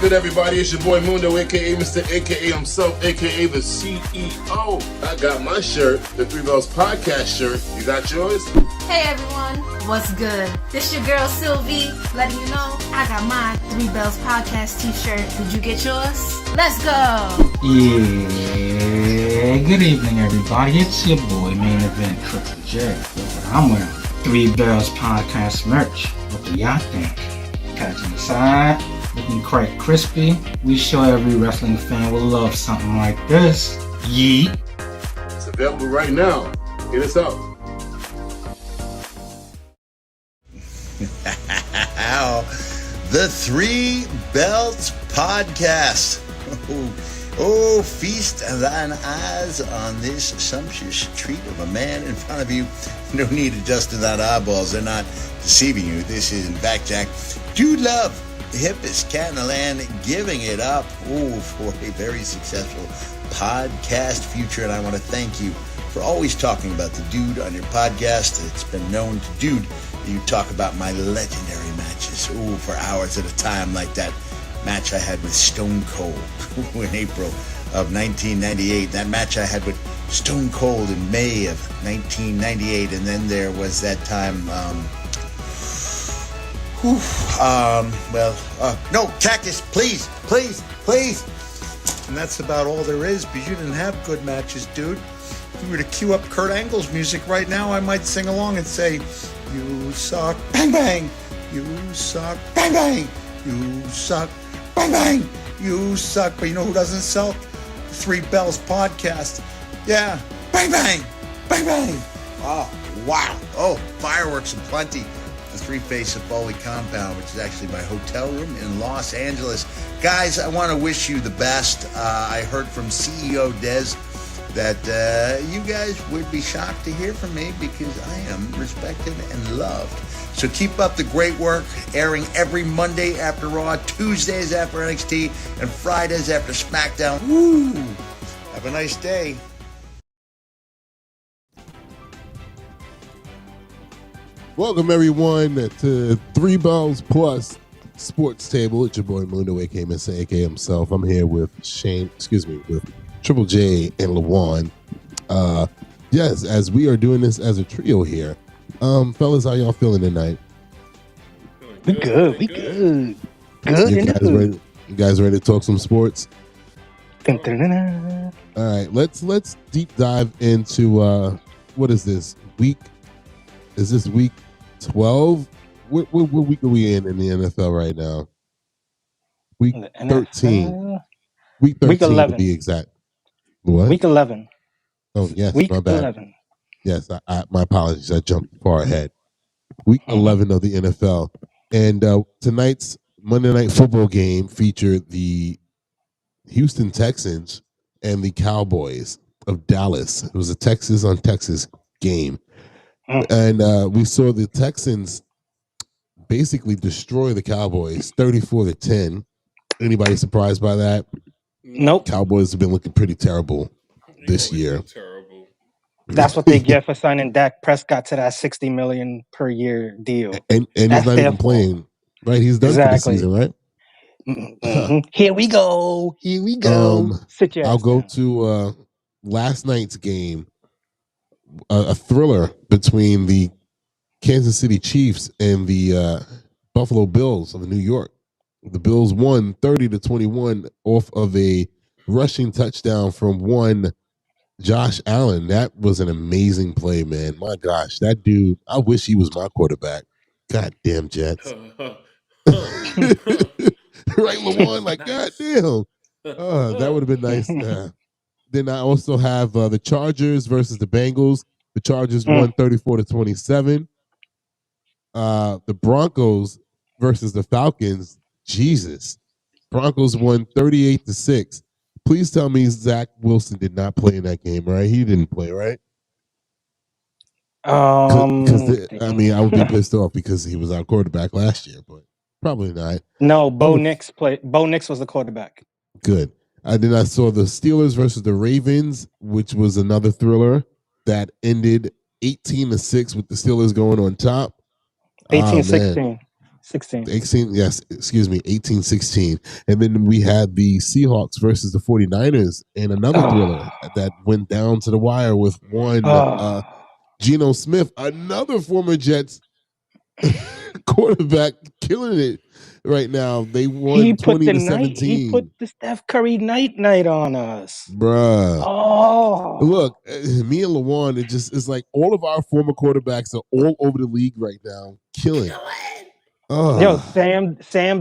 Speaker 2: Good, everybody. It's your boy Mundo, aka Mr. AKA himself, aka the CEO. I got my shirt, the Three Bells Podcast shirt. You got yours?
Speaker 16: Hey everyone, what's good? This your girl Sylvie, letting you know I got my Three Bells Podcast t-shirt. Did you get yours? Let's go!
Speaker 17: Yeah, good evening everybody. It's your boy Main Event Triple J. Look what I'm wearing. Three Bells Podcast merch. What do y'all think? Catching the side. Looking quite crispy. We sure every wrestling fan will love something like this. Yeet.
Speaker 2: It's available right now. Hit us up.
Speaker 18: The Three Belts Podcast. Oh, feast thine eyes on this sumptuous treat of a man in front of you. No need adjusting that eyeballs. They're not deceiving you. This is, in fact, Jack Dude Love, the hippest cat in the land, giving it up for a very successful podcast future. And I want to thank you for always talking about the dude on your podcast. It's been known to dude. You talk about my legendary matches, for hours at a time, like that match I had with Stone Cold in April of 1998. That match I had with Stone Cold in May of 1998. And then there was that time, no, Cactus, please. And that's about all there is, because you didn't have good matches, dude. If you were to cue up Kurt Angle's music right now, I might sing along and say, you suck, bang, bang. You suck, bang, bang. You suck, bang, bang. You suck. But you know who doesn't suck? The Three Bells Podcast. Yeah, bang, bang. Bang, bang. Oh, wow. Oh, fireworks aplenty. The Three-Face of Foley compound, which is actually my hotel room in Los Angeles. Guys, I want to wish you the best. I heard from CEO Dez that you guys would be shocked to hear from me, because I am respected and loved. So keep up the great work, airing every Monday after Raw, Tuesdays after NXT, and Fridays after SmackDown. Woo! Have a nice day.
Speaker 2: Welcome, everyone, to Three Bells Plus Sports Table. It's your boy Mundo, aka Mr. AKA himself. I'm here with with Triple J and LaJuan. Yes, as we are doing this as a trio here. Fellas, how y'all feeling tonight?
Speaker 9: We good. Good
Speaker 2: You guys ready to talk some sports?
Speaker 9: Dun, dun, dun, dun.
Speaker 2: All right, let's deep dive into what is this week? Is this week 12? What week are we in the NFL right now? Week 13. Week 13
Speaker 9: Week 11.
Speaker 2: to be exact. What?
Speaker 9: Week 11.
Speaker 2: Oh, yes,
Speaker 9: Week
Speaker 2: my bad.
Speaker 9: 11.
Speaker 2: Yes, my apologies. I jumped far ahead. Week 11 of the NFL. And tonight's Monday Night Football game featured the Houston Texans and the Cowboys of Dallas. It was a Texas on Texas game. And we saw the Texans basically destroy the Cowboys 34-10. Anybody surprised by that?
Speaker 9: Nope.
Speaker 2: Cowboys have been looking pretty terrible this year.
Speaker 6: Terrible.
Speaker 9: That's what they get for signing Dak Prescott to that $60 million per year deal.
Speaker 2: And he's not even playing. Right? He's done for the season, right?
Speaker 9: Mm-hmm. Here we go. Sit your
Speaker 2: I'll
Speaker 9: ass
Speaker 2: go
Speaker 9: down.
Speaker 2: to last night's game, a thriller between the Kansas City Chiefs and the Buffalo Bills of New York. The Bills won 30-21 off of a rushing touchdown from one Josh Allen, that was an amazing play, man. My gosh, that dude, I wish he was my quarterback. Goddamn Jets. Right, Lawan, like, goddamn. That would have been nice. Then I also have the Chargers versus the Bengals. The Chargers won 34-27. The Broncos versus the Falcons. Jesus. Broncos won 38-6. Please tell me Zach Wilson did not play in that game, right? He didn't play, right? I would be pissed off because he was our quarterback last year, but probably not.
Speaker 9: No, Bo Nix played. Bo Nix was the quarterback.
Speaker 2: Good. Then I saw the Steelers versus the Ravens, which was another thriller that ended 18-6 with the Steelers going on top.
Speaker 9: 18-16.
Speaker 2: 18-16. And then we had the Seahawks versus the 49ers and another thriller that went down to the wire with one Geno Smith, another former Jets quarterback, killing it right now. They won 20-17.
Speaker 9: He put the Steph Curry night on us.
Speaker 2: Bruh.
Speaker 9: Oh.
Speaker 2: Look, me and Lawan, it's like all of our former quarterbacks are all over the league right now, killing.
Speaker 9: Yo, Sam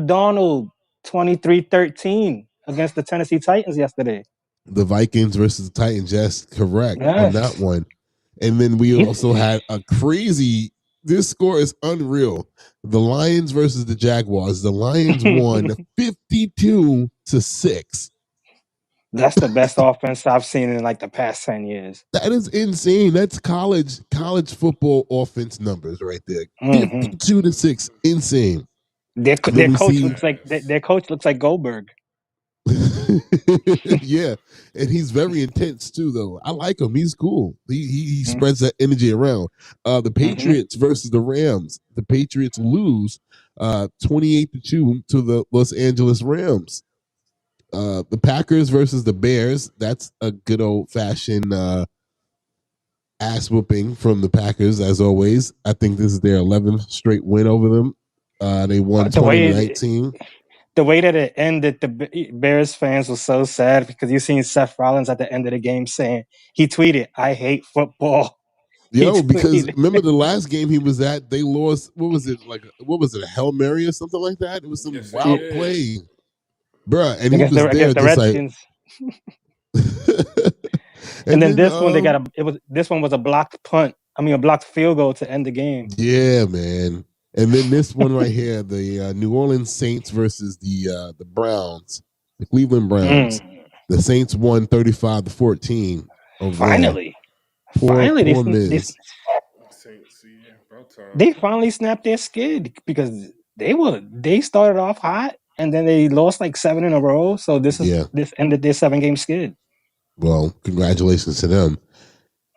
Speaker 9: Darnold, 23-13 against the Tennessee Titans yesterday.
Speaker 2: The Vikings versus the Titans, yes, correct on that one. And then we also had a crazy, this score is unreal. The Lions versus the Jaguars. The Lions won 52-6.
Speaker 9: That's the best offense I've seen in like the past 10 years.
Speaker 2: That is insane. That's college football offense numbers right there. 52-6. Insane.
Speaker 9: Their coach looks like Goldberg.
Speaker 2: Yeah, and he's very intense too, though. I like him. He's cool. He spreads that energy around. The Patriots versus the Rams. The Patriots lose 28-2 to the Los Angeles Rams. The Packers versus the Bears. That's a good old fashioned ass whooping from the Packers, as always. I think this is their 11th straight win over them. They won 20-19.
Speaker 9: The way that it ended, the Bears fans were so sad because you seen Seth Rollins at the end of the game saying, he tweeted, "I hate football."
Speaker 2: Yo, because remember the last game he was at, they lost, what was it, a Hail Mary or something like that? It was some wild play. Bruh, and he was there
Speaker 9: against the
Speaker 2: just
Speaker 9: Redskins.
Speaker 2: like...
Speaker 9: and then this one, this one was a blocked punt. I mean, a blocked field goal to end the game.
Speaker 2: Yeah, man. And then this one right here, the New Orleans Saints versus the Browns, the Cleveland Browns. The Saints won 35-14.
Speaker 9: Finally, they finally snapped their skid because they started off hot and then they lost like 7 in a row. So this ended their 7-game skid.
Speaker 2: Well, congratulations to them.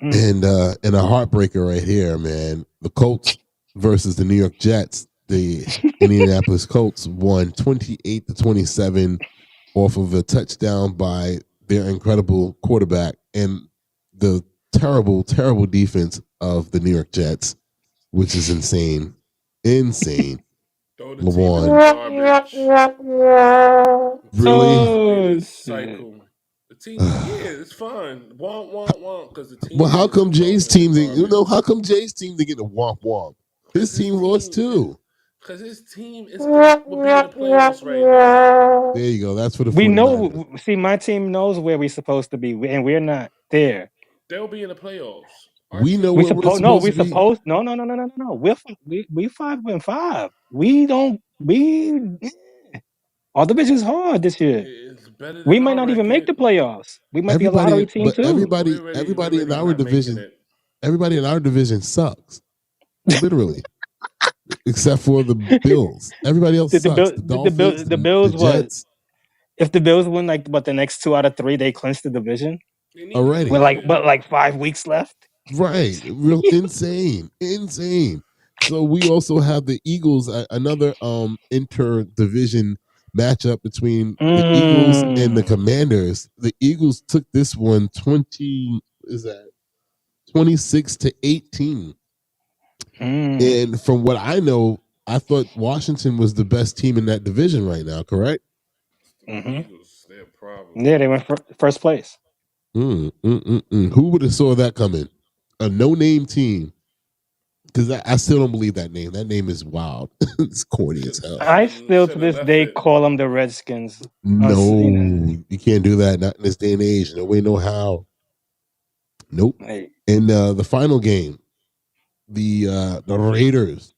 Speaker 2: And a heartbreaker right here, man. The Colts versus the New York Jets. The Indianapolis Colts won 28-27 off of a touchdown by their incredible quarterback and the terrible, terrible defense of the New York Jets, which is insane. Insane. LeBron. Really?
Speaker 6: Cycle. The team, it's fun. Womp, because the team.
Speaker 2: Well, how come Jay's team? How come Jay's team they get a womp? His team lost too.
Speaker 6: Because his team will be in the playoffs right now.
Speaker 2: There you go. That's for the.
Speaker 9: We know. See, my team knows where we're supposed to be, and we're not there.
Speaker 6: They'll be in the playoffs.
Speaker 2: We know where we're supposed to be.
Speaker 9: No. We're 5-5. We don't. Our division's hard this year. We might not even make the playoffs. We might be a lottery team too.
Speaker 2: Everybody in our division. Everybody in our division sucks. Literally. Except for the Bills. Everybody else sucks.
Speaker 9: The Bills what? If the Bills win the next 2 out of 3, they clinch the division.
Speaker 2: Already.
Speaker 9: But 5 weeks left.
Speaker 2: Right. Real insane. So we also have the Eagles, another inter-division matchup between the Eagles and the Commanders. The Eagles took this one 26-18. And from what I know, I thought Washington was the best team in that division right now, correct?
Speaker 9: Yeah, they went first place.
Speaker 2: Who would have saw that coming? A no-name team. Because I still don't believe that name. That name is wild. It's corny as hell.
Speaker 9: I still to this day call them the Redskins.
Speaker 2: No, you can't do that. Not in this day and age. No way, no how. Nope.
Speaker 9: Hey.
Speaker 2: And the final game, the Raiders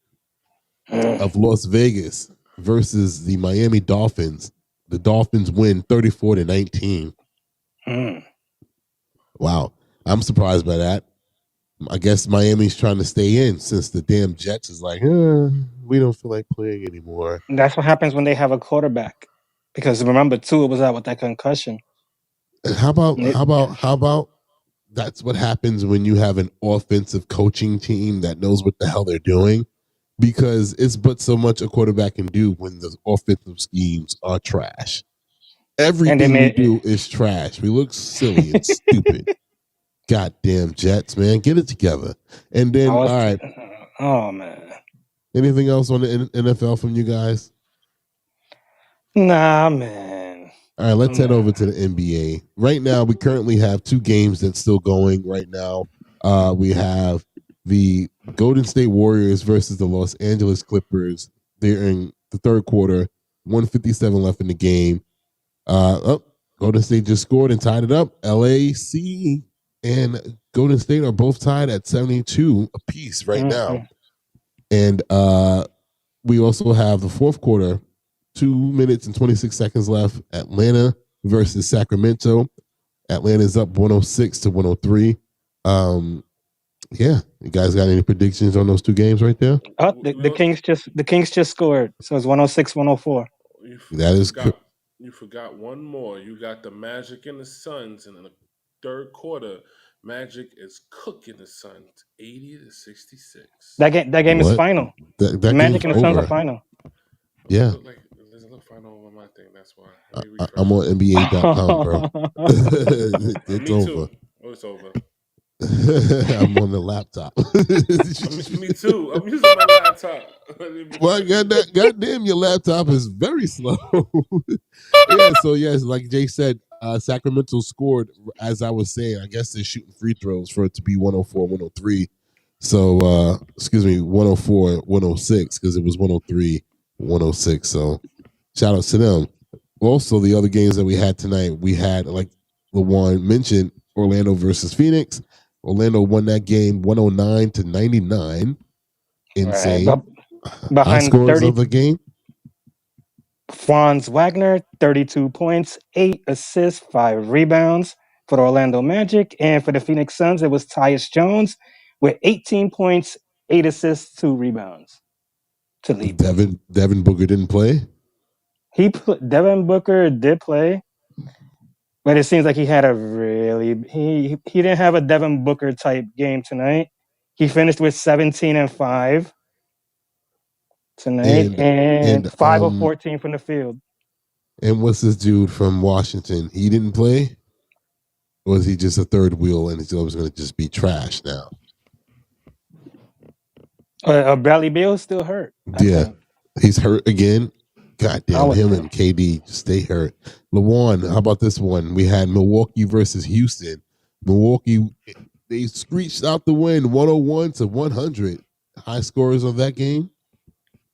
Speaker 2: of Las Vegas versus the Miami Dolphins. The Dolphins win 34-19. Wow. I'm surprised by that. I guess Miami's trying to stay in since the damn Jets is like, we don't feel like playing anymore.
Speaker 9: That's what happens when they have a quarterback. Because remember, Tua was out with that concussion.
Speaker 2: And how about that's what happens when you have an offensive coaching team that knows what the hell they're doing? Because it's but so much a quarterback can do when the offensive schemes are trash. Everything we do is trash. We look silly and stupid. Goddamn Jets, man. Get it together. And then, all right.
Speaker 9: Oh, man.
Speaker 2: Anything else on the NFL from you guys?
Speaker 9: Nah, man.
Speaker 2: All right, let's head over to the NBA. Right now, we currently have two games that's still going right now. We have the Golden State Warriors versus the Los Angeles Clippers. They're in the third quarter, 1:57 left in the game. Golden State just scored and tied it up. LAC and Golden State are both tied at 72 apiece right now. And we also have the fourth quarter, 2 minutes and 26 seconds left. Atlanta versus Sacramento. Atlanta's up 106-103. Yeah, you guys got any predictions on those two games right there?
Speaker 9: Oh, the Kings just scored. So it's 106-104.
Speaker 6: You forgot one more. You got the Magic and the Suns, and in the third quarter, Magic is cooking the Suns 80-66.
Speaker 9: That game is final.
Speaker 2: That
Speaker 9: Magic and the Suns
Speaker 2: over.
Speaker 9: are final.
Speaker 2: Yeah.
Speaker 6: There's a little final over my thing. That's why.
Speaker 2: I'm on NBA.com, bro. It's over.
Speaker 6: Too. Oh, it's over.
Speaker 2: I'm on the laptop.
Speaker 6: Me too. I'm using my laptop.
Speaker 2: Well, goddamn, your laptop is very slow. Yeah, so yes, like Jay said, Sacramento scored, as I was saying. I guess they're shooting free throws for it to be 104-103. So, 104-106, because it was 103-106. So, shout out to them. Also, the other games that we had tonight, we had, like LaJuan mentioned, Orlando versus Phoenix. Orlando won that game 109-99. Insane.
Speaker 9: Right. Behind
Speaker 2: scores of the game.
Speaker 9: Franz Wagner, 32 points, 8 assists, 5 rebounds for the Orlando Magic. And for the Phoenix Suns, it was Tyus Jones with 18 points, 8 assists, 2 rebounds to lead.
Speaker 2: Devin Booker didn't play?
Speaker 9: Devin Booker did play. But it seems like he had he didn't have a Devin Booker type game tonight. He finished with 17-5 tonight and 5 of 14 from the field.
Speaker 2: And what's this dude from Washington? He didn't play? Or was he just a third wheel and he's always going to just be trash now?
Speaker 9: Bradley Beal's still hurt.
Speaker 2: Yeah. He's hurt again. Goddamn, him and KD stay hurt. LaJuan, how about this one? We had Milwaukee versus Houston. Milwaukee, they screeched out the win, 101-100. High scores of that game?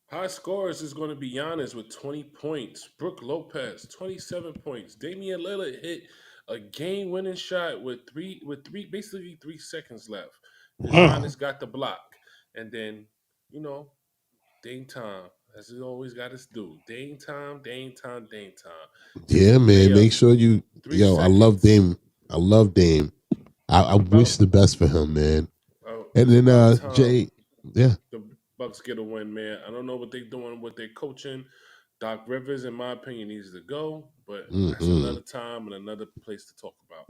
Speaker 6: High scores is going to be Giannis with 20 points. Brook Lopez, 27 points. Damian Lillard hit a game-winning shot with basically 3 seconds left. Giannis got the block. And then, Dame time. As he always got us do. Dame time.
Speaker 2: Yeah, man. Make sure you... I love Dame. I wish the best for him, man. And then, Jay... Yeah.
Speaker 6: The Bucks get a win, man. I don't know what they're doing with their coaching. Doc Rivers, in my opinion, needs to go. But that's another time and another place to talk about.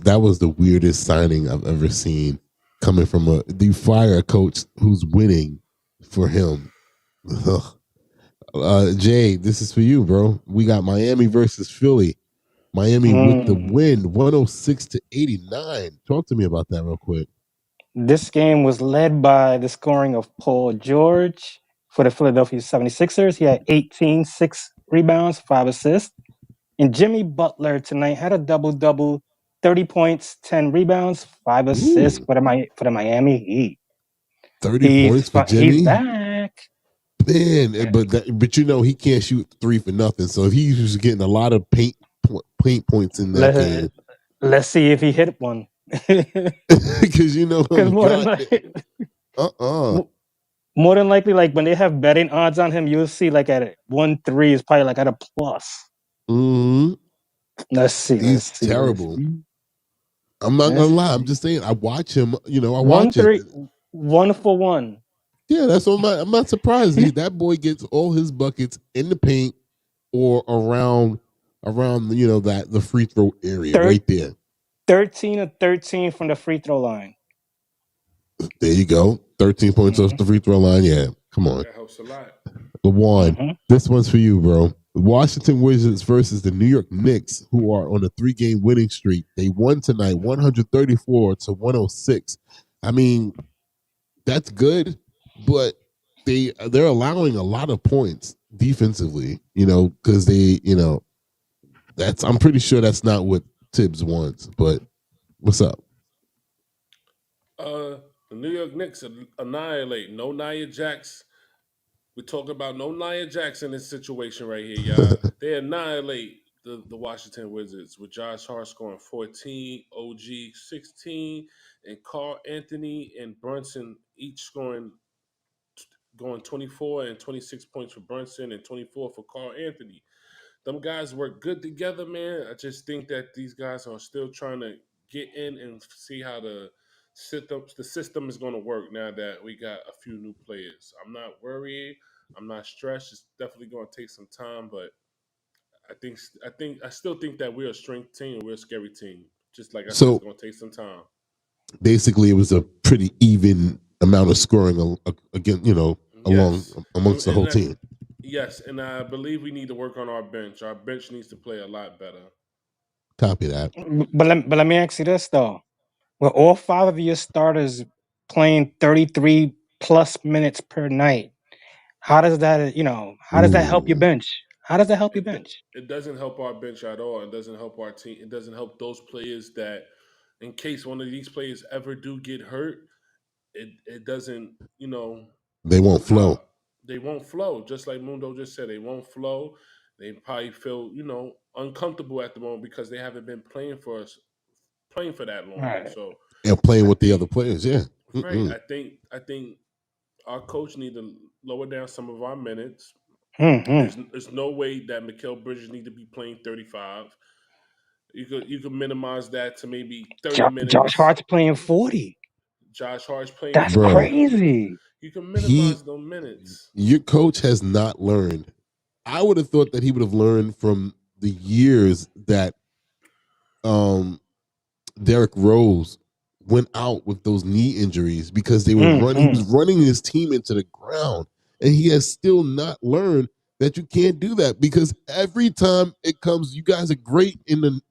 Speaker 2: That was the weirdest signing I've ever seen coming from the fire coach who's winning for him. Jay, this is for you, bro. We got Miami versus Philly. Miami with the win, 106-89. Talk to me about that real quick.
Speaker 9: This game was led by the scoring of Paul George for the Philadelphia 76ers. He had 18, 6 rebounds, 5 assists. And Jimmy Butler tonight had a double-double 30 points, 10 rebounds, 5 assists for the Miami Heat.
Speaker 2: 30 points for Jimmy.
Speaker 9: He's back.
Speaker 2: Man, but you know he can't shoot 3 for nothing. So he was getting a lot of paint points in that game.
Speaker 9: Let's see if he hit one.
Speaker 2: Because you know,
Speaker 9: more than likely, like when they have betting odds on him, you'll see like at 1-3 is probably like at a plus.
Speaker 2: Mm-hmm.
Speaker 9: Let's see.
Speaker 2: He's terrible. I'm not gonna lie. I'm just saying. I watch him. You know, I watch
Speaker 9: 1-3, 1 for 1.
Speaker 2: Yeah, that's what I'm not surprised. That boy gets all his buckets in the paint or around you know the free throw area right there.
Speaker 9: 13 of 13 from the free throw line.
Speaker 2: There you go. 13 points off the free throw line. Yeah, come on.
Speaker 6: That helps a lot.
Speaker 2: LaJuan, this one's for you, bro. Washington Wizards versus the New York Knicks, who are on a 3-game winning streak. They won tonight, 134-106. I mean, that's good, but they're allowing a lot of points defensively. You know, because I'm pretty sure that's not what Tibbs wants. But what's up?
Speaker 6: The New York Knicks annihilate. No Nia Jax. We talk about no Nia Jax in this situation right here, y'all. They annihilate the Washington Wizards with Josh Hart scoring 14, OG 16, and Carl Anthony and Brunson each going 24 and 26 points for Brunson and 24 for Carl Anthony. Them guys work good together, man. I just think that these guys are still trying to get in and see how the system is going to work now that we got a few new players. I'm not worried. I'm not stressed. It's definitely going to take some time, but I still think that we're a strength team and we're a scary team. Just like I said, it's going to take some time.
Speaker 2: Basically, it was a pretty even amount of scoring again, amongst the whole team.
Speaker 6: Yes, and I believe we need to work on our bench. Our bench needs to play a lot better.
Speaker 2: Copy that.
Speaker 9: But let me ask you this though: with all 5 of your starters playing 33 plus minutes per night, how does that help your bench? How does that help your bench?
Speaker 6: It doesn't help our bench at all. It doesn't help our team. It doesn't help those players that, in case one of these players ever do get hurt, it doesn't.
Speaker 2: They won't flow.
Speaker 6: They won't flow. Just like Mundo just said, they won't flow. They probably feel, uncomfortable at the moment because they haven't been playing for that long.
Speaker 9: Right.
Speaker 6: So
Speaker 2: and playing with the other players, yeah.
Speaker 6: Right. I think our coach need to lower down some of our minutes. There's no way that Mikal Bridges need to be playing 35. You could minimize that to maybe 30 minutes.
Speaker 9: Josh Hart's playing 40.
Speaker 6: Josh Hart's playing.
Speaker 9: That's crazy.
Speaker 6: You can minimize those minutes.
Speaker 2: Your coach has not learned. I would have thought that he would have learned from the years that Derrick Rose went out with those knee injuries because they were running. He was running his team into the ground, and he has still not learned that you can't do that because every time it comes, you guys are great in the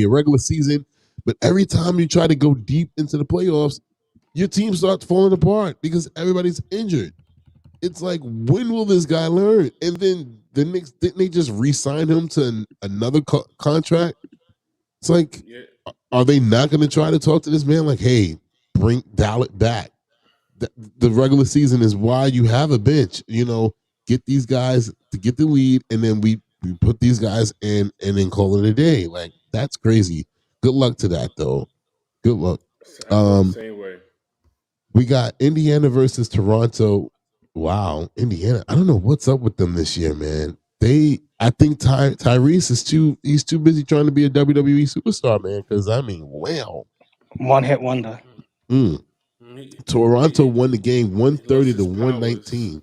Speaker 2: regular season, but every time you try to go deep into the playoffs, your team starts falling apart because everybody's injured. It's like, when will this guy learn? And then the Knicks, didn't they just re-sign him to another contract? It's like, are they not going to try to talk to this man like, hey, dial it back? The regular season is why you have a bench. Get these guys to get the lead, and then we put these guys in and then call it a day. Like, that's crazy. Good luck to that, though. Good luck.
Speaker 6: Same way.
Speaker 2: We got Indiana versus Toronto. Wow, Indiana. I don't know what's up with them this year, man. I think Tyrese he's too busy trying to be a WWE superstar, man, because, wow.
Speaker 9: One-hit wonder.
Speaker 2: Toronto won the game 130-119.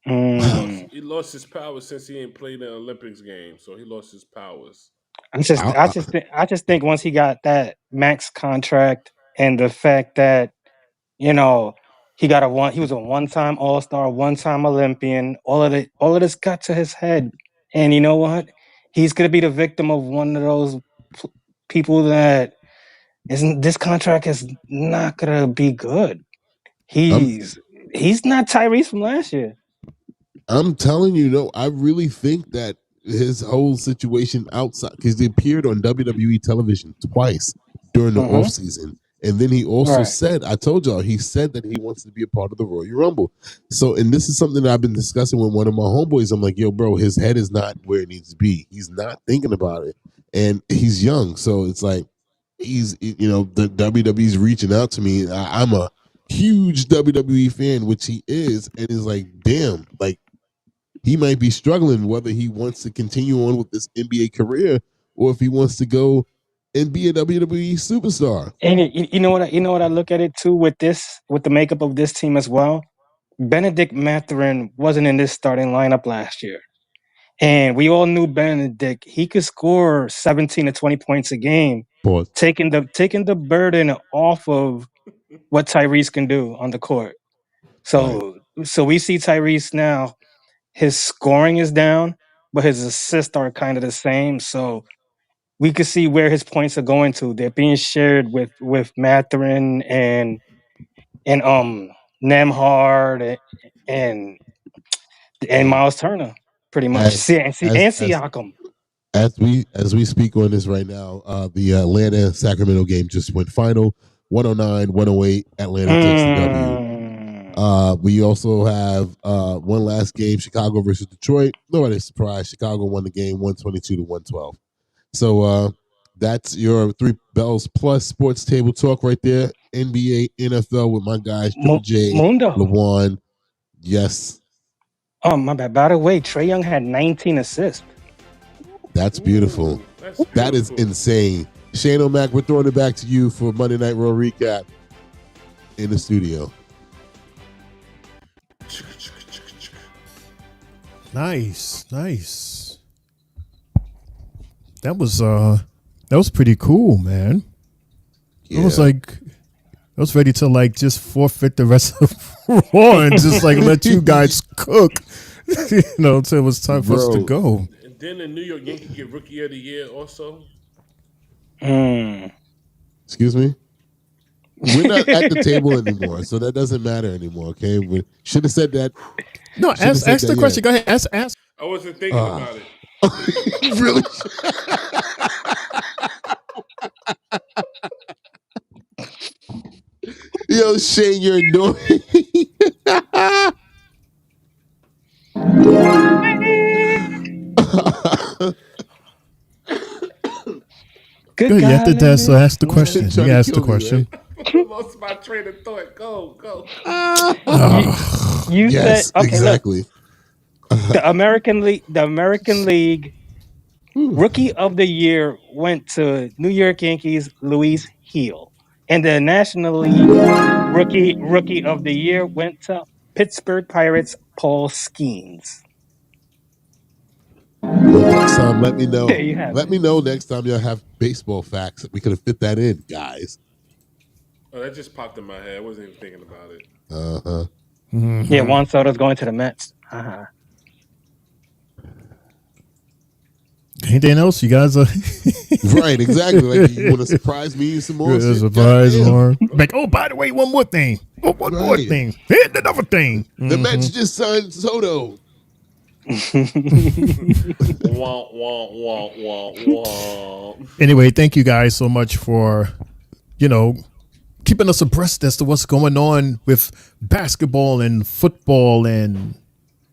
Speaker 6: He lost his powers since he ain't played in the Olympics game, so he lost his powers.
Speaker 9: I just think once he got that max contract and the fact that he was a one-time All-Star, one-time Olympian, all of this got to his head, and you know what? He's gonna be the victim of one of those people that this contract is not gonna be good. He's not Tyrese from last year.
Speaker 2: I'm telling you, I really think that his whole situation outside, because he appeared on WWE television twice during the off season. And then he also said, I told y'all, he said that he wants to be a part of the Royal Rumble. So, and this is something that I've been discussing with one of my homeboys. I'm like, yo, bro, his head is not where it needs to be. He's not thinking about it. And he's young. So it's like, he's, you know, the WWE's reaching out to me. I'm a huge WWE fan, which he is. And it's like, damn, like, he might be struggling whether he wants to continue on with this NBA career or if he wants to go and be a WWE superstar.
Speaker 9: And you know what I look at it too with the makeup of this team as well. Benedict Mathurin wasn't in this starting lineup last year, and we all knew Benedict. He could score 17 to 20 points a game, taking the burden off of what Tyrese can do on the court. So we see Tyrese now. His scoring is down, but his assists are kind of the same. So we could see where his points are going to. They're being shared with Mathurin and Nemhard and Miles Turner, pretty much. Siakam.
Speaker 2: As we speak on this right now, the Atlanta Sacramento game just went final, 109-108. Atlanta takes the W. We also have one last game, Chicago versus Detroit. Nobody's surprised. Chicago won the game 122-112. So that's your Three Bells Plus Sports Table Talk right there. NBA, NFL with my guys, Triple J, LeJuan. Yes.
Speaker 9: Oh, my bad. By the way, Trae Young had 19 assists.
Speaker 2: That's beautiful. That is insane. Shane O'Mac, we're throwing it back to you for Monday Night Raw recap in the studio.
Speaker 4: Nice. That was pretty cool, man. Yeah. I was ready to like just forfeit the rest of Raw and just like let you guys cook, you know, until it was time for us to go.
Speaker 6: And then the New York Yankees get Rookie of the Year also.
Speaker 2: Excuse me? We're not at the table anymore, so that doesn't matter anymore, okay? We should have said that.
Speaker 4: No, ask the question. Go ahead. Ask.
Speaker 6: I wasn't thinking about it.
Speaker 2: Really? Yo, Shane, you're annoying.
Speaker 4: Good. You have to ask the question. You ask the question.
Speaker 6: I lost my train of thought. Go.
Speaker 9: You
Speaker 2: yes,
Speaker 9: said okay,
Speaker 2: exactly.
Speaker 9: Look, the American League Rookie of the Year went to New York Yankees Luis Heel, and the National League Rookie of the Year went to Pittsburgh Pirates Paul Skeens.
Speaker 2: Next time, let me know.
Speaker 9: Let
Speaker 2: me know next time y'all have baseball facts. We could have fit that in, guys.
Speaker 6: Oh, that just popped in my head. I wasn't even thinking about it.
Speaker 9: Mm-hmm. Yeah, Juan Soto's going to the Mets.
Speaker 4: Anything else? You guys are
Speaker 2: right, exactly. Like you want to surprise me some more?
Speaker 4: Surprise more. Like, oh, by the way, one more thing. Oh, one more thing. And another thing.
Speaker 2: The Mets just signed Soto.
Speaker 4: Anyway, thank you guys so much for, keeping us abreast as to what's going on with basketball and football and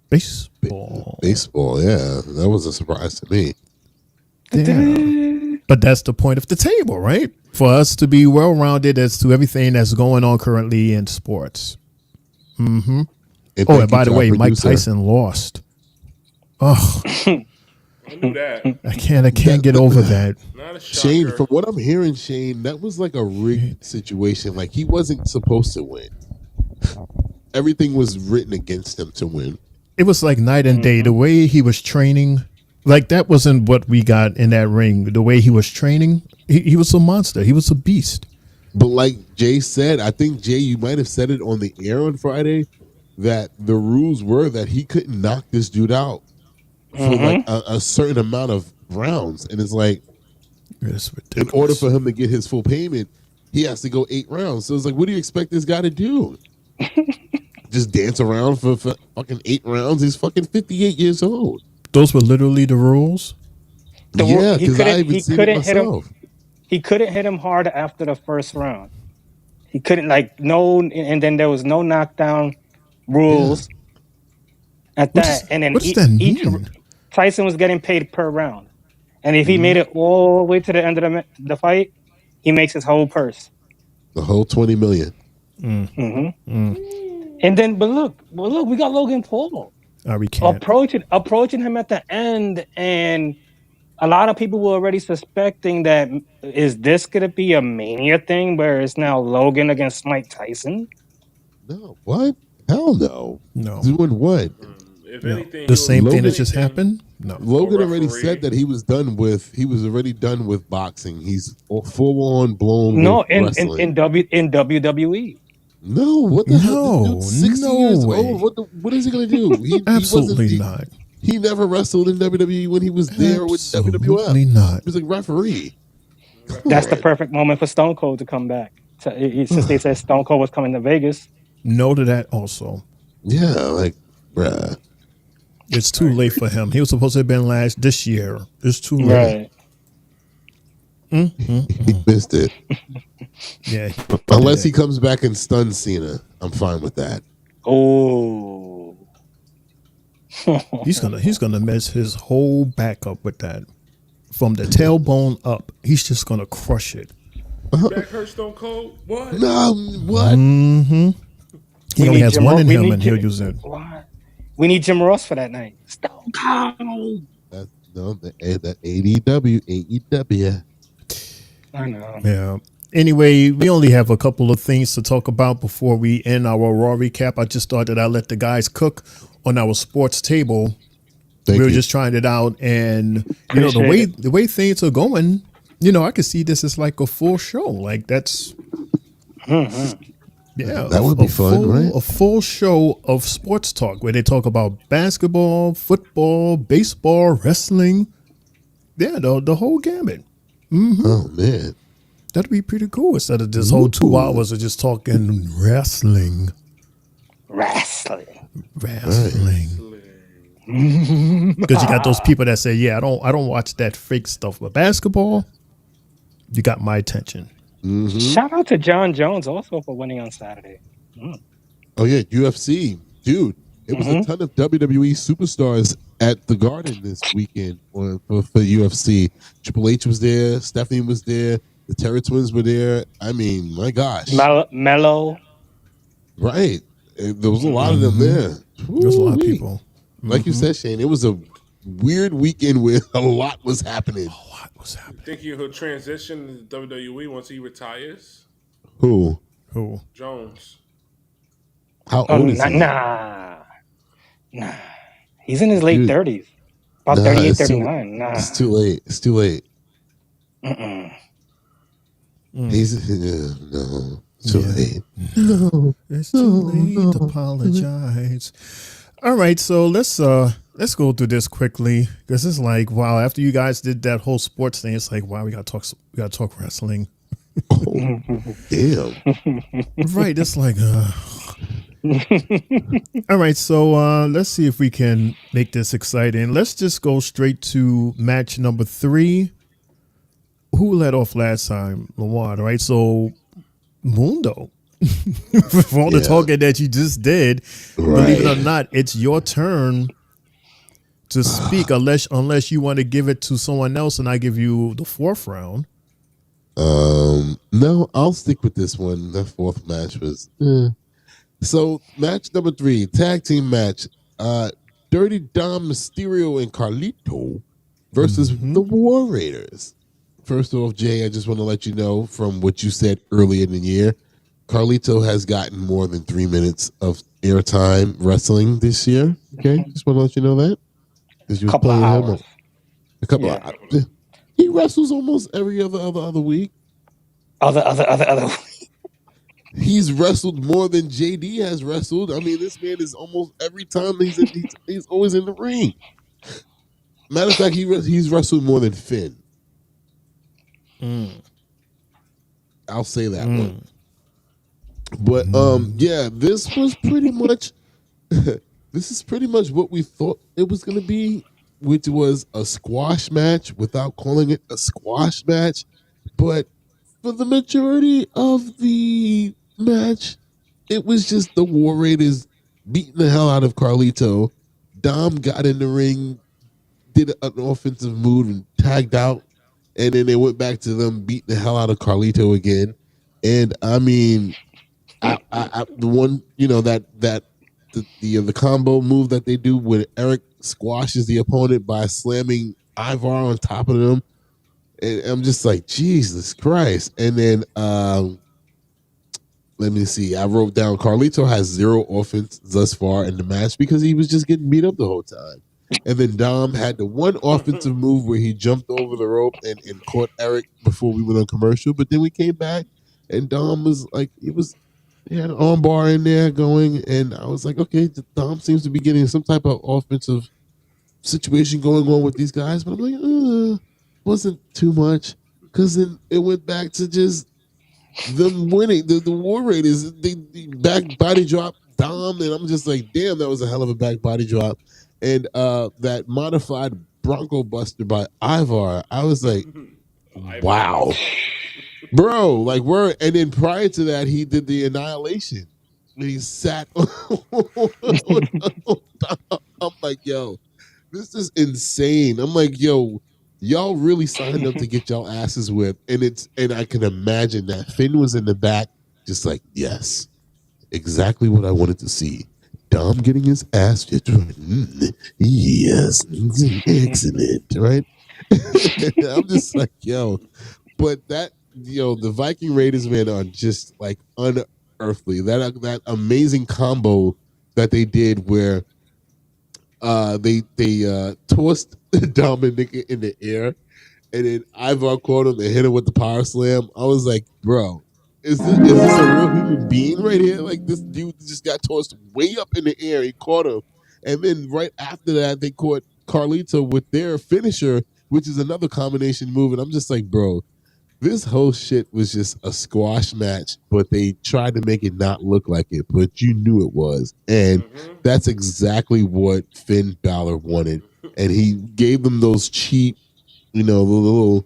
Speaker 4: baseball.
Speaker 2: Baseball, yeah. That was a surprise to me.
Speaker 4: Yeah. But that's the point of the table, right? For us to be well-rounded as to everything that's going on currently in sports. Mm-hmm. And by the way, Mike Tyson lost. Oh,
Speaker 6: I knew that.
Speaker 4: I can't get over that.
Speaker 2: Shane, from what I'm hearing, Shane, that was like a rigged situation. Like he wasn't supposed to win. Everything was written against him to win.
Speaker 4: It was like night and day. The way he was training, like that wasn't what we got in that ring. The way he was training, he was a monster. He was a beast.
Speaker 2: But like Jay said, I think, Jay, you might have said it on the air on Friday, that the rules were that he couldn't knock this dude out for like a certain amount of rounds. And it's like, in order for him to get his full payment, he has to go 8 rounds. So it's like, what do you expect this guy to do? Just dance around for fucking 8 rounds? He's fucking 58 years old.
Speaker 4: Those were literally the rules?
Speaker 2: Yeah, because I even seen it myself.
Speaker 9: He couldn't hit him hard after the first round. He couldn't and then there was no knockdown rules at that. And then
Speaker 4: what does that mean?
Speaker 9: Tyson was getting paid per round. And if he made it all the way to the end of the fight, he makes his whole purse.
Speaker 2: The whole $20 million.
Speaker 9: And then, but look, we got Logan Paul approaching him at the end, and a lot of people were already suspecting that is this going to be a Mania thing where it's now Logan against Mike Tyson?
Speaker 2: No, what? Hell no.
Speaker 4: No.
Speaker 2: Doing what?
Speaker 6: If anything,
Speaker 4: the same thing that just happened? No.
Speaker 2: Logan already said that he was already done with boxing. He's full on blown.
Speaker 9: No, in WWE.
Speaker 2: No, what the hell? This dude's 60 years old. What is he going to do?
Speaker 4: Absolutely not.
Speaker 2: He never wrestled in WWE when he was there with WWF.
Speaker 4: Absolutely not.
Speaker 2: He was a referee.
Speaker 9: That's the perfect moment for Stone Cold to come back. Since they said Stone Cold was coming to Vegas.
Speaker 4: No to that also.
Speaker 2: Yeah, like, bruh.
Speaker 4: It's too late for him. He was supposed to have been this year. It's too late.
Speaker 9: Right.
Speaker 2: He missed it.
Speaker 4: Yeah.
Speaker 2: Unless he comes back and stuns Cena, I'm fine with that.
Speaker 9: Oh.
Speaker 4: He's gonna mess his whole back up with that. From the tailbone up, he's just gonna crush it.
Speaker 6: Back hurt Stone Cold? What?
Speaker 2: No, what?
Speaker 4: He only has one in him, and he'll use it.
Speaker 9: What? We need Jim Ross for that night. Stone Cold.
Speaker 2: The AEW.
Speaker 9: I know.
Speaker 4: Yeah. Anyway, we only have a couple of things to talk about before we end our Raw recap. I just thought that I'd let the guys cook on our sports table. We were just trying it out, and the way things are going, I could see this as like a full show. Like that's
Speaker 2: that would be fun, right?
Speaker 4: A full show of sports talk where they talk about basketball, football, baseball, wrestling. Yeah, the whole gamut.
Speaker 2: Oh man,
Speaker 4: that'd be pretty cool instead of this whole 2 hours of just talking wrestling.
Speaker 9: Wrestling.
Speaker 4: Because you got those people that say, "Yeah, I don't watch that fake stuff." But basketball, you got my attention.
Speaker 9: Shout out to John Jones also for winning on Saturday.
Speaker 2: Oh yeah, UFC, dude. It was a ton of WWE superstars at the Garden this weekend for UFC. Triple H was there. Stephanie was there. The Terror Twins were there. I mean, my gosh.
Speaker 9: Mello.
Speaker 2: Right. There was a lot of them there.
Speaker 4: There was a lot of people.
Speaker 2: Like you said, Shane, it was a weird weekend where a lot was happening.
Speaker 6: Think he'll transition to WWE once he retires?
Speaker 2: Who?
Speaker 6: Jones.
Speaker 2: How old is he?
Speaker 9: Nah. He's in his late 30s. About 38, 39. Nah.
Speaker 2: It's too late. Too late. No.
Speaker 4: It's too late to apologize. All right, so let's go through this quickly because it's like, wow, after you guys did that whole sports thing, it's like, wow, we gotta talk wrestling.
Speaker 2: Oh, damn.
Speaker 4: Right, it's like all right, so let's see if we can make this exciting. Let's just go straight to match number 3. Who led off last time? Lawad, right? So Mundo. For all the talking that you just did, believe it or not, it's your turn to speak unless you want to give it to someone else and I give you the 4th round.
Speaker 2: No, I'll stick with this one. The 4th match was so match number 3, tag team match. Dirty Dom Mysterio and Carlito versus the War Raiders. First off, Jay, I just want to let you know from what you said earlier in the year, Carlito has gotten more than 3 minutes of airtime wrestling this year. Okay, just want to let you know that.
Speaker 9: A couple of hours.
Speaker 2: A couple of hours. He wrestles almost every other week.
Speaker 9: Other week.
Speaker 2: He's wrestled more than JD has wrestled. I mean, this man is almost every time he's always in the ring. Matter of fact, he's wrestled more than Finn. I'll say that one. But this was pretty much this is pretty much what we thought it was going to be. which was a squash match without calling it a squash match. But for the majority of the match, it was just the War Raiders beating the hell out of Carlito. Dom got in the ring, did an offensive move and tagged out, and then they went back to them beating the hell out of Carlito again. And I mean, the one, the combo move that they do when Eric squashes the opponent by slamming Ivar on top of them, and I'm just like, Jesus Christ. And then let me see, I wrote down Carlito has 0 offense thus far in the match because he was just getting beat up the whole time. And then Dom had the one offensive move where he jumped over the rope and caught Eric before we went on commercial. But then we came back and Dom was like, he had an arm bar in there going. And I was like, okay, Dom seems to be getting some type of offensive situation going on with these guys. But I'm like, wasn't too much. Because then it went back to just them winning. The War Raiders, they back body drop Dom. And I'm just like, damn, that was a hell of a back body drop. And that modified Bronco Buster by Ivar, I was like, wow. Bro, like and then prior to that, he did the Annihilation. He sat I'm like, yo, this is insane. I'm like, yo, y'all really signed up to get y'all asses whipped. And I can imagine that Finn was in the back, just like, yes, exactly what I wanted to see. Dom getting his ass just yes, excellent, right? I'm just like, yo, but that, the Viking Raiders, man, are just like unearthly. That amazing combo that they did where they tossed Dominic in the air, and then Ivar caught him and hit him with the power slam. I was like, bro, is this a real human being right here? Like, this dude just got tossed way up in the air. He caught him. And then right after that, they caught Carlito with their finisher, which is another combination move. And I'm just like, bro, this whole shit was just a squash match, but they tried to make it not look like it, but you knew it was. And that's exactly what Finn Balor wanted. And he gave them those cheap, the little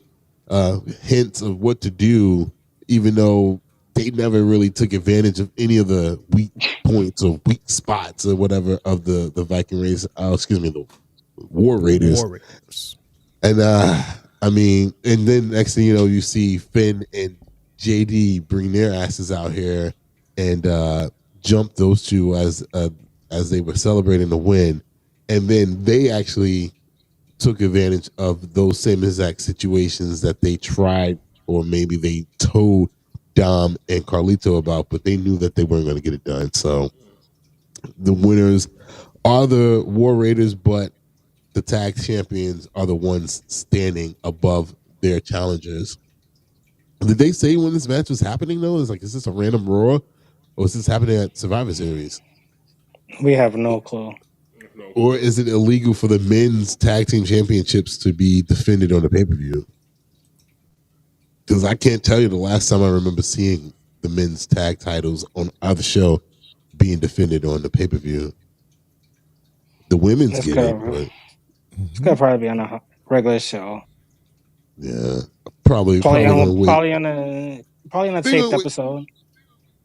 Speaker 2: hints of what to do, even though they never really took advantage of any of the weak points or weak spots or whatever of the Viking Raiders. The War Raiders. And I mean, and then next thing you know, you see Finn and JD bring their asses out here and jump those two as they were celebrating the win, and then they actually took advantage of those same exact situations that they tried, or maybe they told Dom and Carlito about, but they knew that they weren't going to get it done. So the winners are the War Raiders, but the tag champions are the ones standing above their challengers. Did they say when this match was happening, though? Is this a random Raw, or is this happening at Survivor Series?
Speaker 9: We have no clue.
Speaker 2: Or is it illegal for the men's tag team championships to be defended on the pay-per-view? Because I can't tell you the last time I remember seeing the men's tag titles on either show being defended on the pay-per-view. The women's get it, but
Speaker 9: it's gonna probably be on a regular show.
Speaker 2: Yeah, probably
Speaker 9: on a taped episode.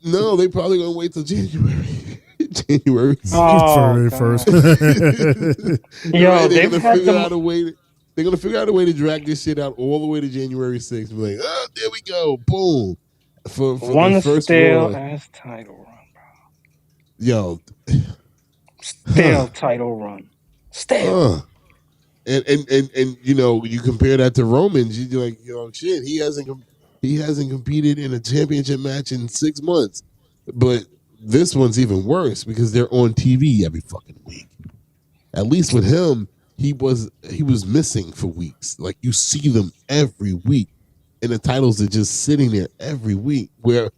Speaker 2: No, they probably gonna wait till January. January
Speaker 4: 1st.
Speaker 2: Yo, right? They're gonna figure out a way. They're gonna figure out a way to drag this shit out all the way to January 6th. Be like, oh, there we go, boom. For
Speaker 9: one
Speaker 2: the first
Speaker 9: stale ass title run, bro.
Speaker 2: Yo,
Speaker 9: stale title run, stale.
Speaker 2: And you compare that to Roman's, you're like, shit, he hasn't competed in a championship match in 6 months. But this one's even worse because they're on TV every fucking week. At least with him, he was missing for weeks. Like, you see them every week, and the titles are just sitting there every week. Where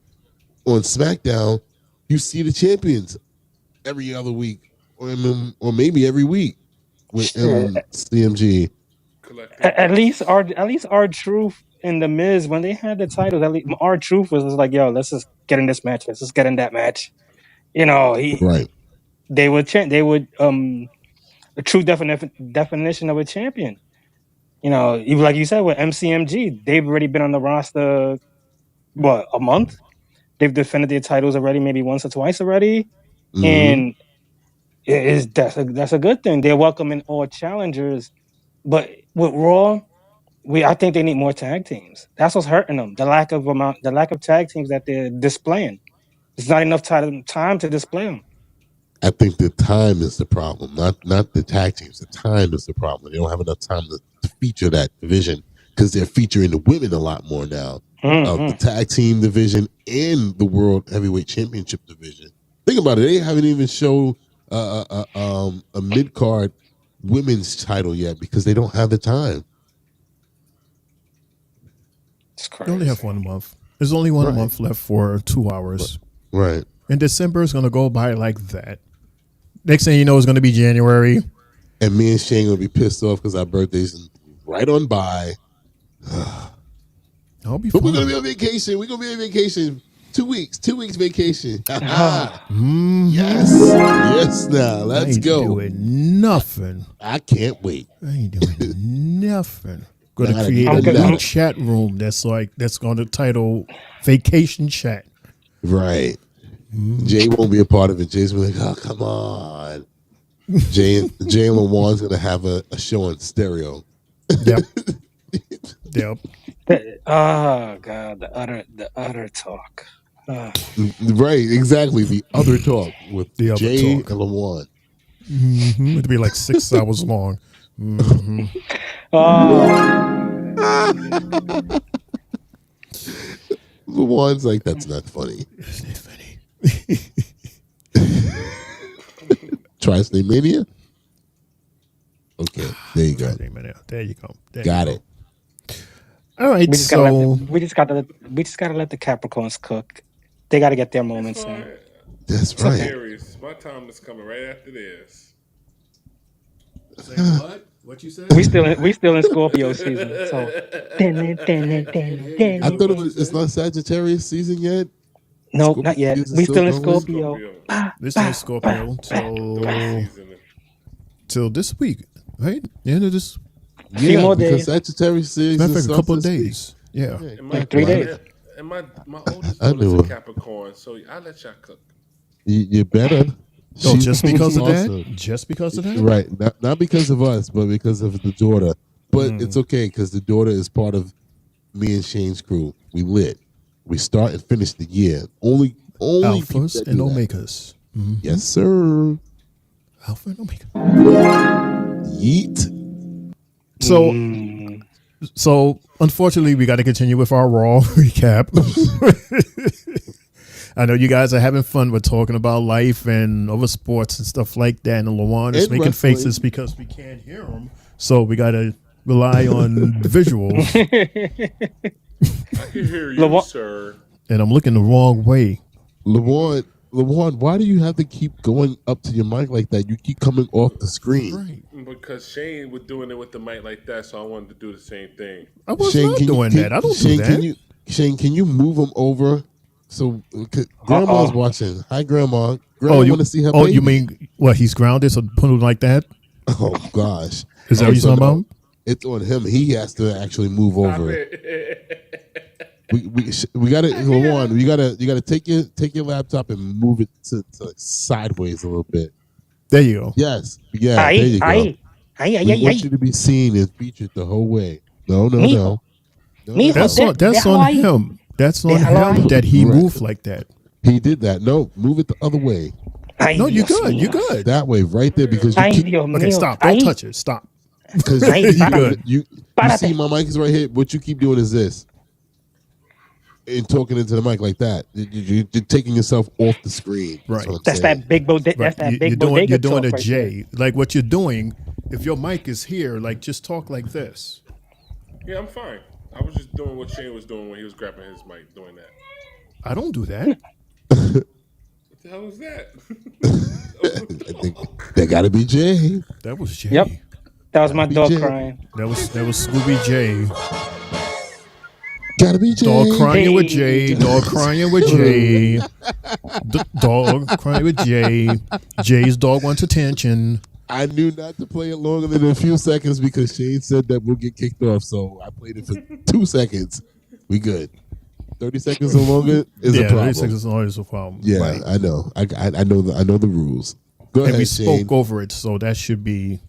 Speaker 2: on SmackDown, you see the champions every other week, or maybe every week with CMG.
Speaker 9: At least R-Truth and The Miz, when they had the titles, at least R-Truth was like, yo, let's just get in this match. Let's just get in that match.
Speaker 2: Right.
Speaker 9: They would a true definition of a champion. You know, even like you said with MCMG, they've already been on the roster, what, a month? They've defended their titles already, maybe once or twice already, and that's a good thing. They're welcoming all challengers, but with Raw, I think they need more tag teams. That's what's hurting them. The lack of tag teams that they're displaying. It's not enough time to display them.
Speaker 2: I think the time is the problem, not the tag teams. The time is the problem. They don't have enough time to feature that division because they're featuring the women a lot more now. The tag team division and the World Heavyweight Championship division. Think about it. They haven't even shown a mid-card women's title yet because they don't have the time.
Speaker 4: You only have 1 month. There's only one month left for 2 hours.
Speaker 2: Right.
Speaker 4: And December is going to go by like that. Next thing you know, it's going to be January.
Speaker 2: And me and Shane going to be pissed off because our birthday's right on by.
Speaker 4: I'll be
Speaker 2: but we're going to be on vacation. We're going to be on vacation. 2 weeks. 2 weeks vacation. Yes. Yes, now. Let's go.
Speaker 4: Doing nothing.
Speaker 2: I can't wait.
Speaker 4: I ain't doing nothing. Going to create a new chat room that's going to title Vacation Chat.
Speaker 2: Right. Jay won't be a part of it. Jay's gonna be like, oh, come on. Jay and LaJuan's gonna have a show on stereo.
Speaker 4: Yep. Yep.
Speaker 9: Oh God, the utter talk.
Speaker 2: Right, exactly. The other talk with Jay and LaJuan.
Speaker 4: It'd be like 6 hours long.
Speaker 2: LaJuan's like, that's not funny.
Speaker 4: Isn't it funny?
Speaker 2: Tri-State Mania? Okay, there you go.
Speaker 4: There you go.
Speaker 2: Got it.
Speaker 4: All right,
Speaker 9: we just gotta let the Capricorns cook. They gotta get their moments in.
Speaker 2: That's right.
Speaker 6: Aries, my time is coming right after this.
Speaker 4: Say what? What you said?
Speaker 9: We still in Scorpio season. So
Speaker 2: I thought it's not Sagittarius season yet.
Speaker 9: Nope, not yet. We still in Scorpio.
Speaker 4: This is Scorpio till this week, right? The end of this.
Speaker 2: Yeah, more because Sagittarius season
Speaker 4: a couple of days. Yeah,
Speaker 9: like 3 days.
Speaker 6: And my oldest daughter's a Capricorn, so I'll let y'all cook.
Speaker 2: You better.
Speaker 4: Oh, just because of that? Just because of that?
Speaker 2: Right. Not because of us, but because of the daughter. But it's okay because the daughter is part of me and Shane's crew. We lit. We start and finish the year. Only
Speaker 4: Alphas and Omegas.
Speaker 2: Mm-hmm. Yes, sir.
Speaker 4: Alpha and Omega.
Speaker 2: Yeet.
Speaker 4: So unfortunately, we got to continue with our Raw recap. I know you guys are having fun with talking about life and other sports and stuff like that. And LaJuan is making faces because we can't hear him. So we got to rely on visuals.
Speaker 6: I can hear you, sir.
Speaker 4: And I'm looking the wrong way.
Speaker 2: LaJuan, why do you have to keep going up to your mic like that? You keep coming off the screen.
Speaker 4: Right.
Speaker 6: Because Shane was doing it with the mic like that, so I wanted to do the same thing.
Speaker 4: I was not doing that. I don't do that.
Speaker 2: Shane, can you move him over? So Grandma's watching. Hi, Grandma. Grandma want to see her baby.
Speaker 4: You mean what? He's grounded, so put him like that?
Speaker 2: Oh, gosh.
Speaker 4: Is that what you're talking about?
Speaker 2: It's on him. He has to actually move over it. We got to LaJuan. You got to take your laptop and move it to sideways a little bit.
Speaker 4: There you go.
Speaker 2: Yes. Yeah. There you go. We want you to be seen and featured the whole way. No.
Speaker 4: That's on him. That's on him that he moved like that.
Speaker 2: He did that. No, move it the other way.
Speaker 4: No, you good. You good.
Speaker 2: That way, right there, because you keep...
Speaker 4: Okay, stop. Don't touch it. Stop.
Speaker 2: Because you see my mic is right here. What you keep doing is this. And talking into the mic like that. You're taking yourself off the screen.
Speaker 4: Right.
Speaker 9: That's that big bodega. That's that big bodega.
Speaker 4: You're doing a
Speaker 9: right
Speaker 4: J. Like what you're doing, if your mic is here, like just talk like this.
Speaker 6: Yeah, I'm fine. I was just doing what Shane was doing when he was grabbing his mic, doing that.
Speaker 4: I don't do that.
Speaker 6: What the hell was that?
Speaker 2: I think that got to be Jay.
Speaker 4: That was Jay.
Speaker 9: Yep. That was my dog crying.
Speaker 4: That was Scooby J.
Speaker 2: Gotta be Jay.
Speaker 4: Dog crying with Jay. Dog crying with Jay. Dog crying with Jay. Jay's dog wants attention.
Speaker 2: I knew not to play it longer than a few seconds because Shane said that we'll get kicked off. So I played it for 2 seconds. We good. 30 seconds or longer is a problem.
Speaker 4: 30 seconds or longer is a problem.
Speaker 2: Yeah,
Speaker 4: right.
Speaker 2: I know. I know the rules. Go
Speaker 4: and
Speaker 2: ahead,
Speaker 4: we
Speaker 2: Shane.
Speaker 4: spoke over it, so that should be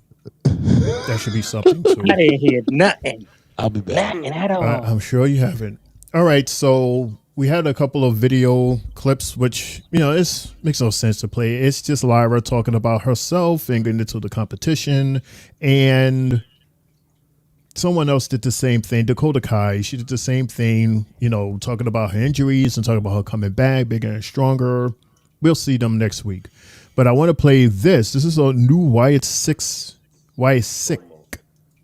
Speaker 4: something too.
Speaker 9: I didn't hear nothing.
Speaker 2: I'll be back.
Speaker 9: Nothing at all.
Speaker 4: I'm sure you haven't. All right, so we had a couple of video clips, which it makes no sense to play. It's just Lyra talking about herself and getting into the competition, and someone else did the same thing. Dakota Kai, she did the same thing. Talking about her injuries and talking about her coming back, bigger and stronger. We'll see them next week. But I want to play this. This is a new Wyatt Sick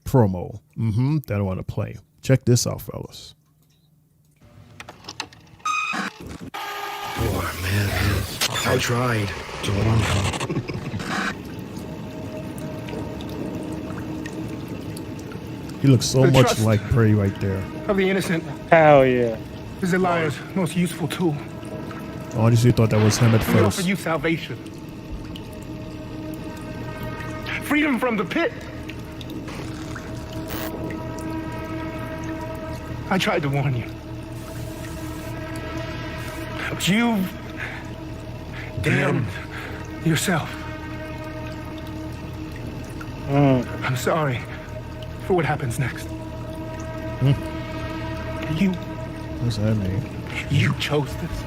Speaker 4: promo that I want to play. Check this out, fellas.
Speaker 12: Poor man. I tried to warn him.
Speaker 4: He looks so much like Bray right there.
Speaker 19: Of the innocent.
Speaker 9: Hell yeah.
Speaker 19: Is the liar's most useful tool.
Speaker 4: I honestly thought that was him at
Speaker 19: We
Speaker 4: first.
Speaker 19: offer you salvation. Freedom from the pit. I tried to warn you. But you've damned yourself. I'm sorry for what happens next. You.
Speaker 4: What's that mean?
Speaker 19: You chose this.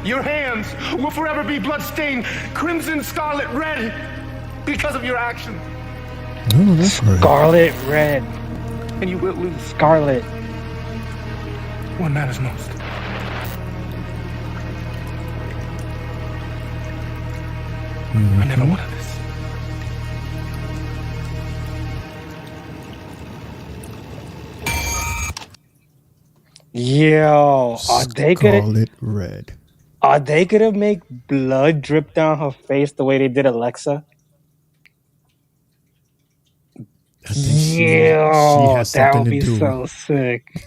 Speaker 19: Your hands will forever be bloodstained, crimson, scarlet, red, because of your actions.
Speaker 4: Oh, that's right.
Speaker 9: Scarlet red.
Speaker 19: And you will lose.
Speaker 9: Scarlet.
Speaker 19: What matters most. I never wanted this.
Speaker 9: Yo, are they gonna
Speaker 4: Scarlet red?
Speaker 9: Are they gonna make blood drip down her face the way they did Alexa? Yo, that would be so sick.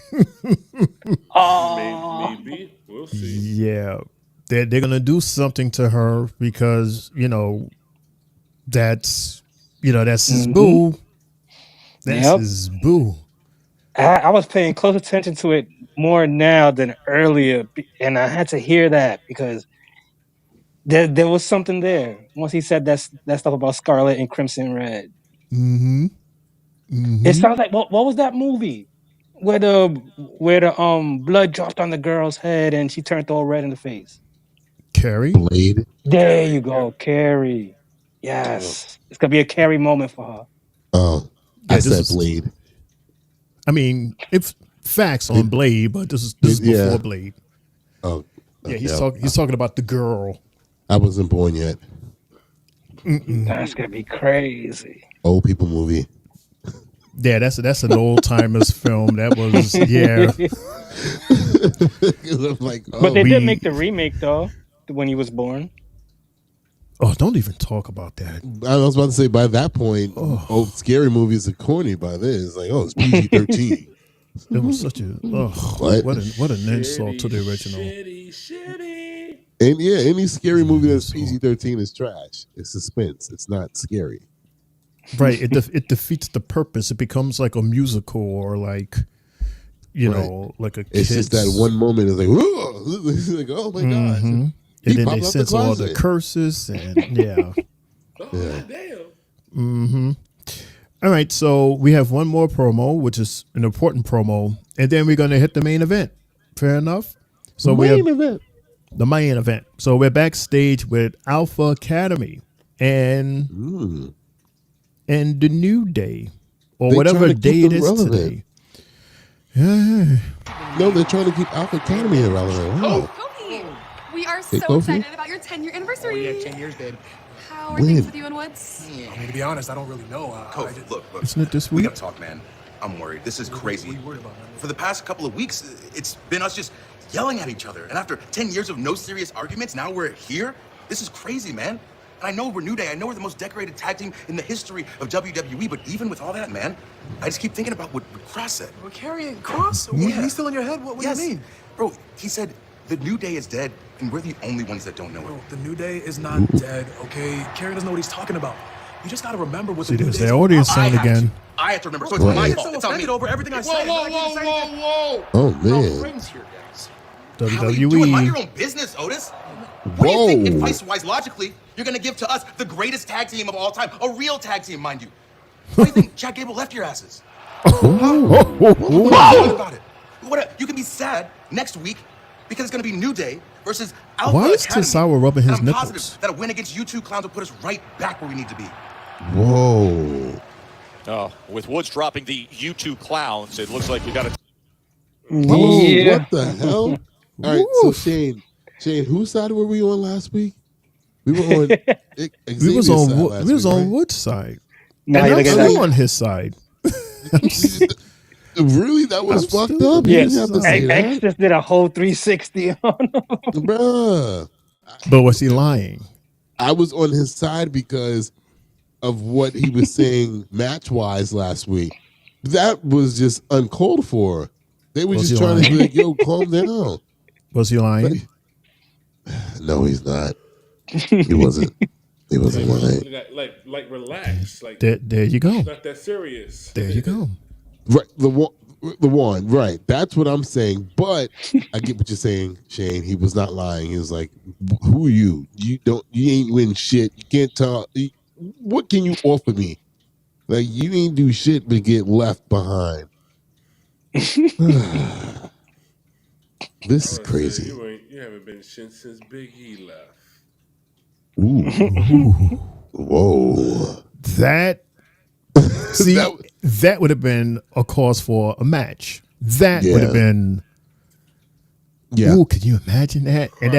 Speaker 9: Oh,
Speaker 6: maybe we'll see.
Speaker 4: Yeah, they're gonna do something to her because that's his boo. That's his boo.
Speaker 9: I was paying close attention to it more now than earlier, and I had to hear that because there was something there once he said that stuff about Scarlet and Crimson Red. It sounds like what was that movie where the blood dropped on the girl's head and she turned all red in the face?
Speaker 4: Carrie?
Speaker 2: Blade.
Speaker 9: There you go, Carrie. Yes, it's gonna be a Carrie moment for her.
Speaker 2: Oh, I said Blade.
Speaker 4: I mean, it's facts on Blade, but this is before Blade.
Speaker 2: Oh,
Speaker 4: yeah, he's talking about the girl.
Speaker 2: I wasn't born yet.
Speaker 9: That's gonna be crazy.
Speaker 2: Old people movie.
Speaker 4: Yeah, that's an old timers film. That was
Speaker 2: I'm like,
Speaker 9: but they did make the remake though when he was born.
Speaker 4: Oh, don't even talk about that.
Speaker 2: I was about to say, by that point, scary movies are corny by this. It's like, it's PG-13.
Speaker 4: It was such a what an insult to the original.
Speaker 2: And any scary movie that's PG-13 is trash. It's suspense. It's not scary.
Speaker 4: Right. It defeats the purpose. It becomes like a musical or like like a
Speaker 2: It's just that one moment is like, whoa! It's like, oh my gosh.
Speaker 4: And then they censor all the curses and
Speaker 6: Damn.
Speaker 4: All right, so we have one more promo, which is an important promo, and then we're going to hit the main event. Fair enough. So the main event. So we're backstage with Alpha Academy and the New Day or whatever day it is today.
Speaker 2: Yeah. No, they're trying to keep Alpha Academy irrelevant. Wow.
Speaker 20: We are so excited about your 10-year anniversary.
Speaker 11: Oh, yeah, 10 years, babe.
Speaker 20: How are things with you and Woods?
Speaker 11: I mean, to be honest, I don't really know.
Speaker 21: Look.
Speaker 4: Isn't it this
Speaker 21: We
Speaker 4: week?
Speaker 21: gotta talk, man. I'm worried. This is crazy.
Speaker 11: What are you worried about, man?
Speaker 21: For the past couple of weeks, it's been us just yelling at each other. And after 10 years of no serious arguments, now we're here? This is crazy, man. And I know we're New Day. I know we're the most decorated tag team in the history of WWE. But even with all that, man, I just keep thinking about what Cross said.
Speaker 11: We're carrying Cross?
Speaker 21: Yeah.
Speaker 11: He's still in your head? What do you mean?
Speaker 21: Bro, he said The New Day is dead, and we're the only ones that don't know it.
Speaker 7: The New Day is not dead, okay? Kerry doesn't know what he's talking about. You just gotta remember what
Speaker 4: See,
Speaker 7: the New
Speaker 4: there's
Speaker 7: Day is
Speaker 4: the
Speaker 7: all
Speaker 4: audience
Speaker 7: about.
Speaker 4: sound again.
Speaker 21: I have to remember. So it's my fault. It's on me.
Speaker 7: Over everything I say.
Speaker 2: Oh, man.
Speaker 21: How are you doing? Mind your
Speaker 4: WWE.
Speaker 21: own business, Otis. What do you think, advice-wise, logically, you're gonna give to us the greatest tag team of all time? A real tag team, mind you. Why do you think Chad Gable left your asses? What about it? You can be sad next week because it's gonna be New Day versus Alpha
Speaker 4: Why is
Speaker 21: Academy.
Speaker 4: Tosawa rubbing his
Speaker 21: And I'm
Speaker 4: nipples?
Speaker 21: positive that a win against you two clowns will put us right back where we need to be.
Speaker 2: Whoa.
Speaker 22: With Woods dropping the U2 clowns, it looks like you got to.
Speaker 2: Whoa, what the hell? All right, so Shane, whose side were we on last week? We were on
Speaker 4: We was on Wood's side.
Speaker 9: Now
Speaker 4: And
Speaker 9: you
Speaker 4: I'm
Speaker 9: look at
Speaker 4: still
Speaker 9: that.
Speaker 4: on his side.
Speaker 2: Really? That was fucked up? You
Speaker 9: Yes.
Speaker 2: didn't have to say
Speaker 9: X
Speaker 2: that.
Speaker 9: just did a whole 360 on him.
Speaker 2: Bruh.
Speaker 4: But was he lying?
Speaker 2: I was on his side because of what he was saying match-wise last week. That was just uncalled for. They were
Speaker 4: Was
Speaker 2: just
Speaker 4: he
Speaker 2: trying to be
Speaker 4: lying?
Speaker 2: like, yo, calm down.
Speaker 4: Was he lying?
Speaker 2: No, he's not. He wasn't. He wasn't lying.
Speaker 6: Like relax. Like
Speaker 4: There you go.
Speaker 6: It's not that serious.
Speaker 4: There you go.
Speaker 2: Right, the one, right. That's what I'm saying. But I get what you're saying, Shane. He was not lying. He was like, "Who are you? You ain't win shit. You can't talk. What can you offer me? Like you ain't do shit but get left behind." This is crazy.
Speaker 6: You haven't been shit since Big E left.
Speaker 2: Ooh. Whoa.
Speaker 4: That that would have been a cause for a match. That would have been.
Speaker 2: Yeah.
Speaker 4: Ooh, can you imagine that? And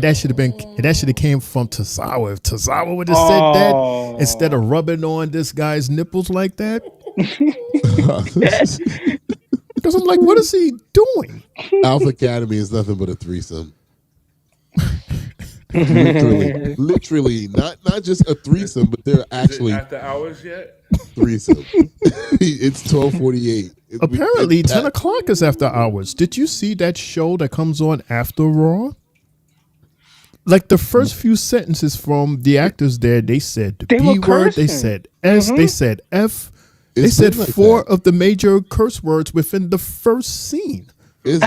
Speaker 4: that should have came from Tosawa. If Tosawa would have said that instead of rubbing on this guy's nipples like that. Because I'm like, what is he doing?
Speaker 2: Alpha Academy is nothing but a threesome. literally, not just a threesome, but they're actually
Speaker 6: after hours yet.
Speaker 2: Threesome. It's 12:48.
Speaker 4: Apparently, 10 o'clock is after hours. Did you see that show that comes on after Raw? Like the first few sentences from the actors there, they said the B word, they said S, they said F. They said like 4 of the major curse words within the first scene.
Speaker 2: It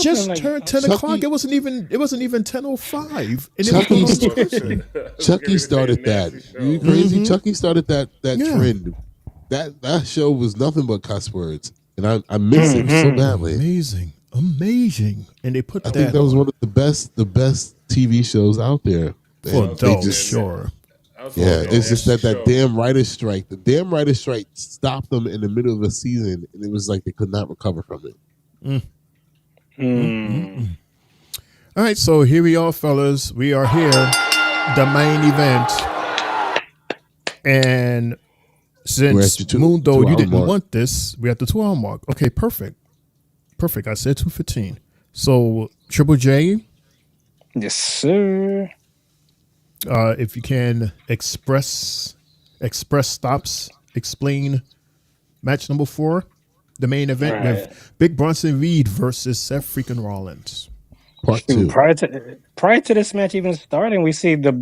Speaker 4: just turned 10 o'clock. It wasn't even 10:05.
Speaker 2: Chucky started that. You crazy? Chucky started that trend. That show was nothing but cuss words, and I miss it so badly.
Speaker 4: Amazing. And they put
Speaker 2: I think that was one of the best TV shows out there.
Speaker 4: For adults, sure.
Speaker 2: Yeah, it's just that damn writer's strike. The damn writer's strike stopped them in the middle of a season, and it was like they could not recover from it.
Speaker 4: All right, so here we are, fellas. We are here, the main event. And since Mundo, you didn't want this, we're at the 2-hour mark. Okay, perfect. I said 2:15. So, Triple J.
Speaker 9: Yes, sir.
Speaker 4: If you can express stops, explain match number 4, the main event with Big Bronson Reed versus Seth freaking Rollins.
Speaker 2: Part 2.
Speaker 9: Prior to this match even starting, we see the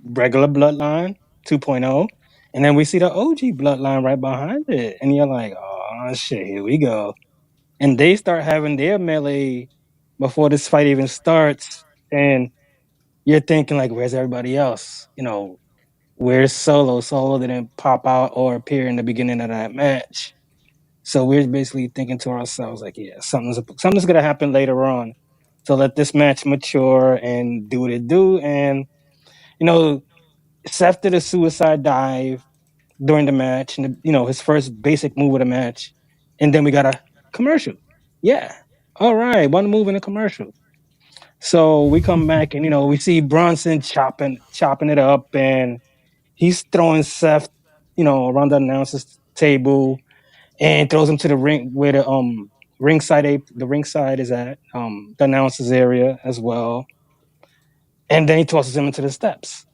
Speaker 9: regular Bloodline 2.0, and then we see the OG Bloodline right behind it. And you're like, oh, shit, here we go. And they start having their melee before this fight even starts. And you're thinking, like, where's everybody else? You know, where's Solo? Solo didn't pop out or appear in the beginning of that match. So we're basically thinking to ourselves, like, yeah, something's going to happen later on. So let this match mature and do what it do. And, you know, Seth did a suicide dive during the match, and, you know, his first basic move of the match. And then we got a commercial. Yeah. All right. One move in a commercial. So we come back and, you know, we see Bronson chopping it up, and he's throwing Seth, you know, around the announcer's table and throws him to the ring where the ringside is at, the announcer's area as well. And then he tosses him into the steps.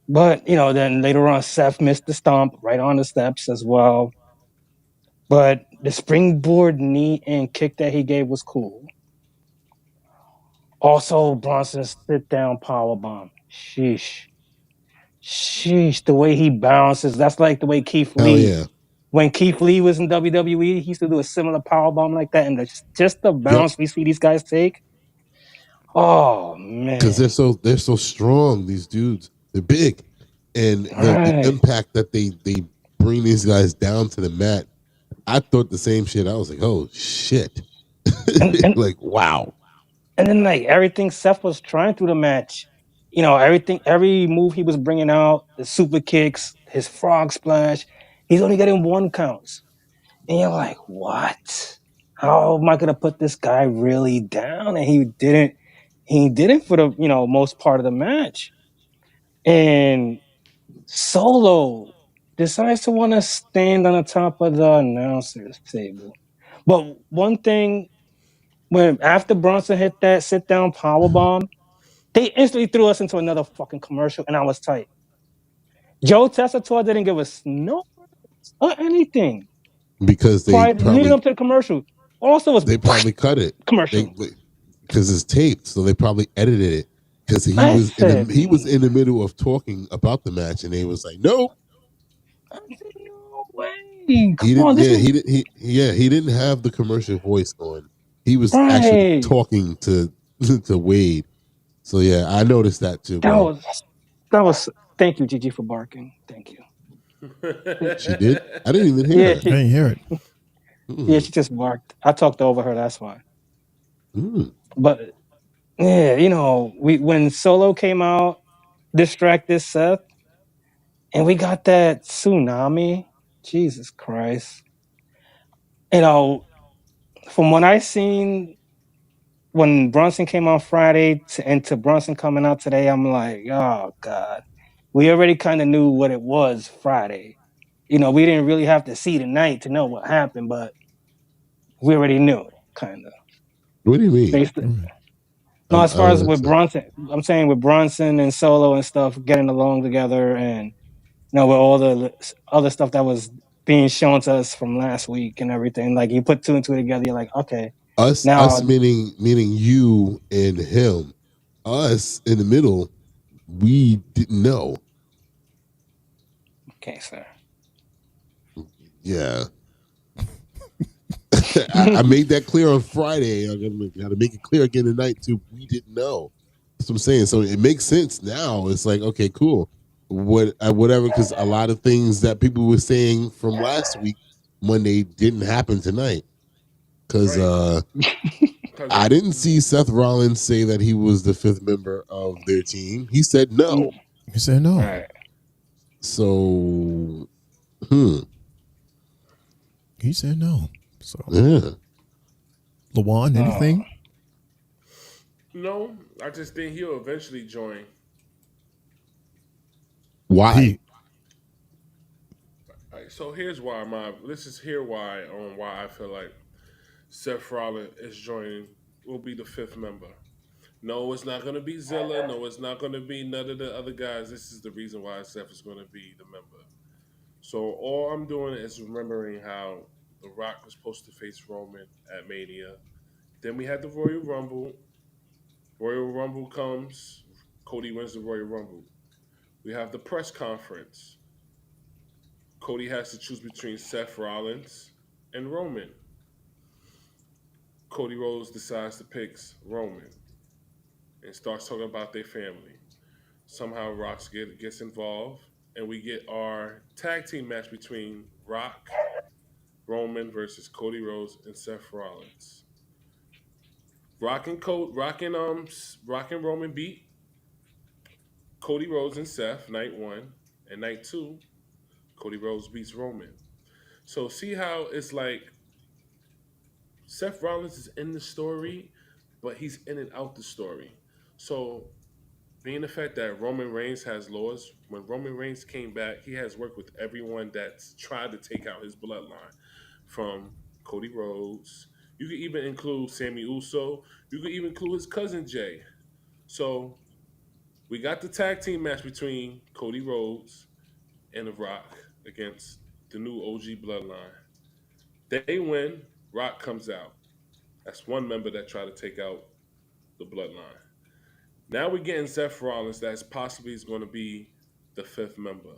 Speaker 9: But, you know, then later on, Seth missed the stomp right on the steps as well. But the springboard knee and kick that he gave was cool. Also, Bronson's sit down power bomb. Sheesh. The way he bounces. That's like the way Keith
Speaker 2: Hell
Speaker 9: Lee.
Speaker 2: yeah.
Speaker 9: When Keith Lee was in WWE, he used to do a similar power bomb like that. And just the
Speaker 2: Yep.
Speaker 9: bounce we see these guys take. Oh
Speaker 2: Because
Speaker 9: man.
Speaker 2: they're so strong. These dudes, they're big, and the
Speaker 9: Right.
Speaker 2: impact that they bring these guys down to the mat. I thought the same shit. I was like, oh shit,
Speaker 9: And
Speaker 2: like wow.
Speaker 9: And then like everything Seth was trying through the match, every move he was bringing out, the super kicks, his frog splash, he's only getting one counts. And you're like, what? How am I gonna put this guy really down? And he didn't. He didn't for the most part of the match. And Solo decides to want to stand on the top of the announcers table. But one thing, when after Bronson hit that sit down power bomb, they instantly threw us into another fucking commercial, and I was tight. Joe Tessitore didn't give us no or anything
Speaker 2: Because they
Speaker 9: prior leading
Speaker 2: probably
Speaker 9: up to the commercial. Also, was
Speaker 2: cut it.
Speaker 9: commercial.
Speaker 2: Because it's taped, so they probably edited it. Because he
Speaker 9: I
Speaker 2: was
Speaker 9: said,
Speaker 2: in the middle of talking about the match, and they was like, nope.
Speaker 9: no way.
Speaker 2: He
Speaker 9: Come on,
Speaker 2: didn't.
Speaker 9: this
Speaker 2: Yeah,
Speaker 9: is
Speaker 2: he didn't have the commercial voice on. He was actually
Speaker 9: right.
Speaker 2: talking to to Wade. So yeah, I noticed that too,
Speaker 9: That
Speaker 2: bro.
Speaker 9: was. Thank you, Gigi, for barking. Thank you.
Speaker 2: She did. I didn't even hear
Speaker 9: Yeah,
Speaker 2: her.
Speaker 4: I didn't hear it.
Speaker 9: yeah, she just barked. I talked over her. That's why.
Speaker 2: Mm.
Speaker 9: But yeah, we when Solo came out, distracted Seth, and we got that tsunami. Jesus Christ. From what I seen when Bronson came on Friday and to Bronson coming out today, I'm like, oh God. We already kind of knew what it was Friday. We didn't really have to see the night to know what happened, but we already knew, kind of.
Speaker 2: What do you mean?
Speaker 9: No, as
Speaker 2: I
Speaker 9: far
Speaker 2: don't
Speaker 9: as with
Speaker 2: understand.
Speaker 9: Bronson, I'm saying with Bronson and Solo and stuff getting along together, and with all the other stuff that was being shown to us from last week and everything. Like you put two and two together, you're like, okay,
Speaker 2: Us
Speaker 9: now
Speaker 2: meaning you and him. Us in the middle, we didn't know.
Speaker 9: okay, sir.
Speaker 2: Yeah. I made that clear on Friday. I gotta make it clear again tonight too. We didn't know. That's what I'm saying. So it makes sense now. It's like, okay, cool. Whatever, because a lot of things that people were saying from last week Monday didn't happen tonight. Because I didn't see Seth Rollins say that he was the fifth member of their team. He said no.
Speaker 4: He said no.
Speaker 9: Right.
Speaker 2: So,
Speaker 4: He said no. So,
Speaker 2: yeah.
Speaker 4: Lawan, anything?
Speaker 6: No, I just think he'll eventually join.
Speaker 2: Why?
Speaker 6: All right, so here's why why I feel like Seth Rollins is joining will be the fifth member. No, it's not going to be Zilla. No, it's not going to be none of the other guys. This is the reason why Seth is going to be the member. So all I'm doing is remembering how The Rock was supposed to face Roman at Mania. Then we had the Royal Rumble. Royal Rumble comes. Cody wins the Royal Rumble. We have the press conference. Cody has to choose between Seth Rollins and Roman. Cody Rhodes decides to pick Roman and starts talking about their family. Somehow Rock gets involved, and we get our tag team match between Rock, Roman versus Cody Rhodes and Seth Rollins. Rock and Roman beat Cody Rhodes and Seth night one, and night two, Cody Rhodes beats Roman. So see how it's like Seth Rollins is in the story, but he's in and out the story. So being the fact that Roman Reigns has laws, when Roman Reigns came back, he has worked with everyone that's tried to take out his bloodline, from Cody Rhodes. You could even include Sammy Uso. You could even include his cousin Jay. So we got the tag team match between Cody Rhodes and The Rock against the new OG bloodline. They win. Rock comes out. That's one member that tried to take out the bloodline. Now we're getting Seth Rollins that's possibly is going to be the fifth member.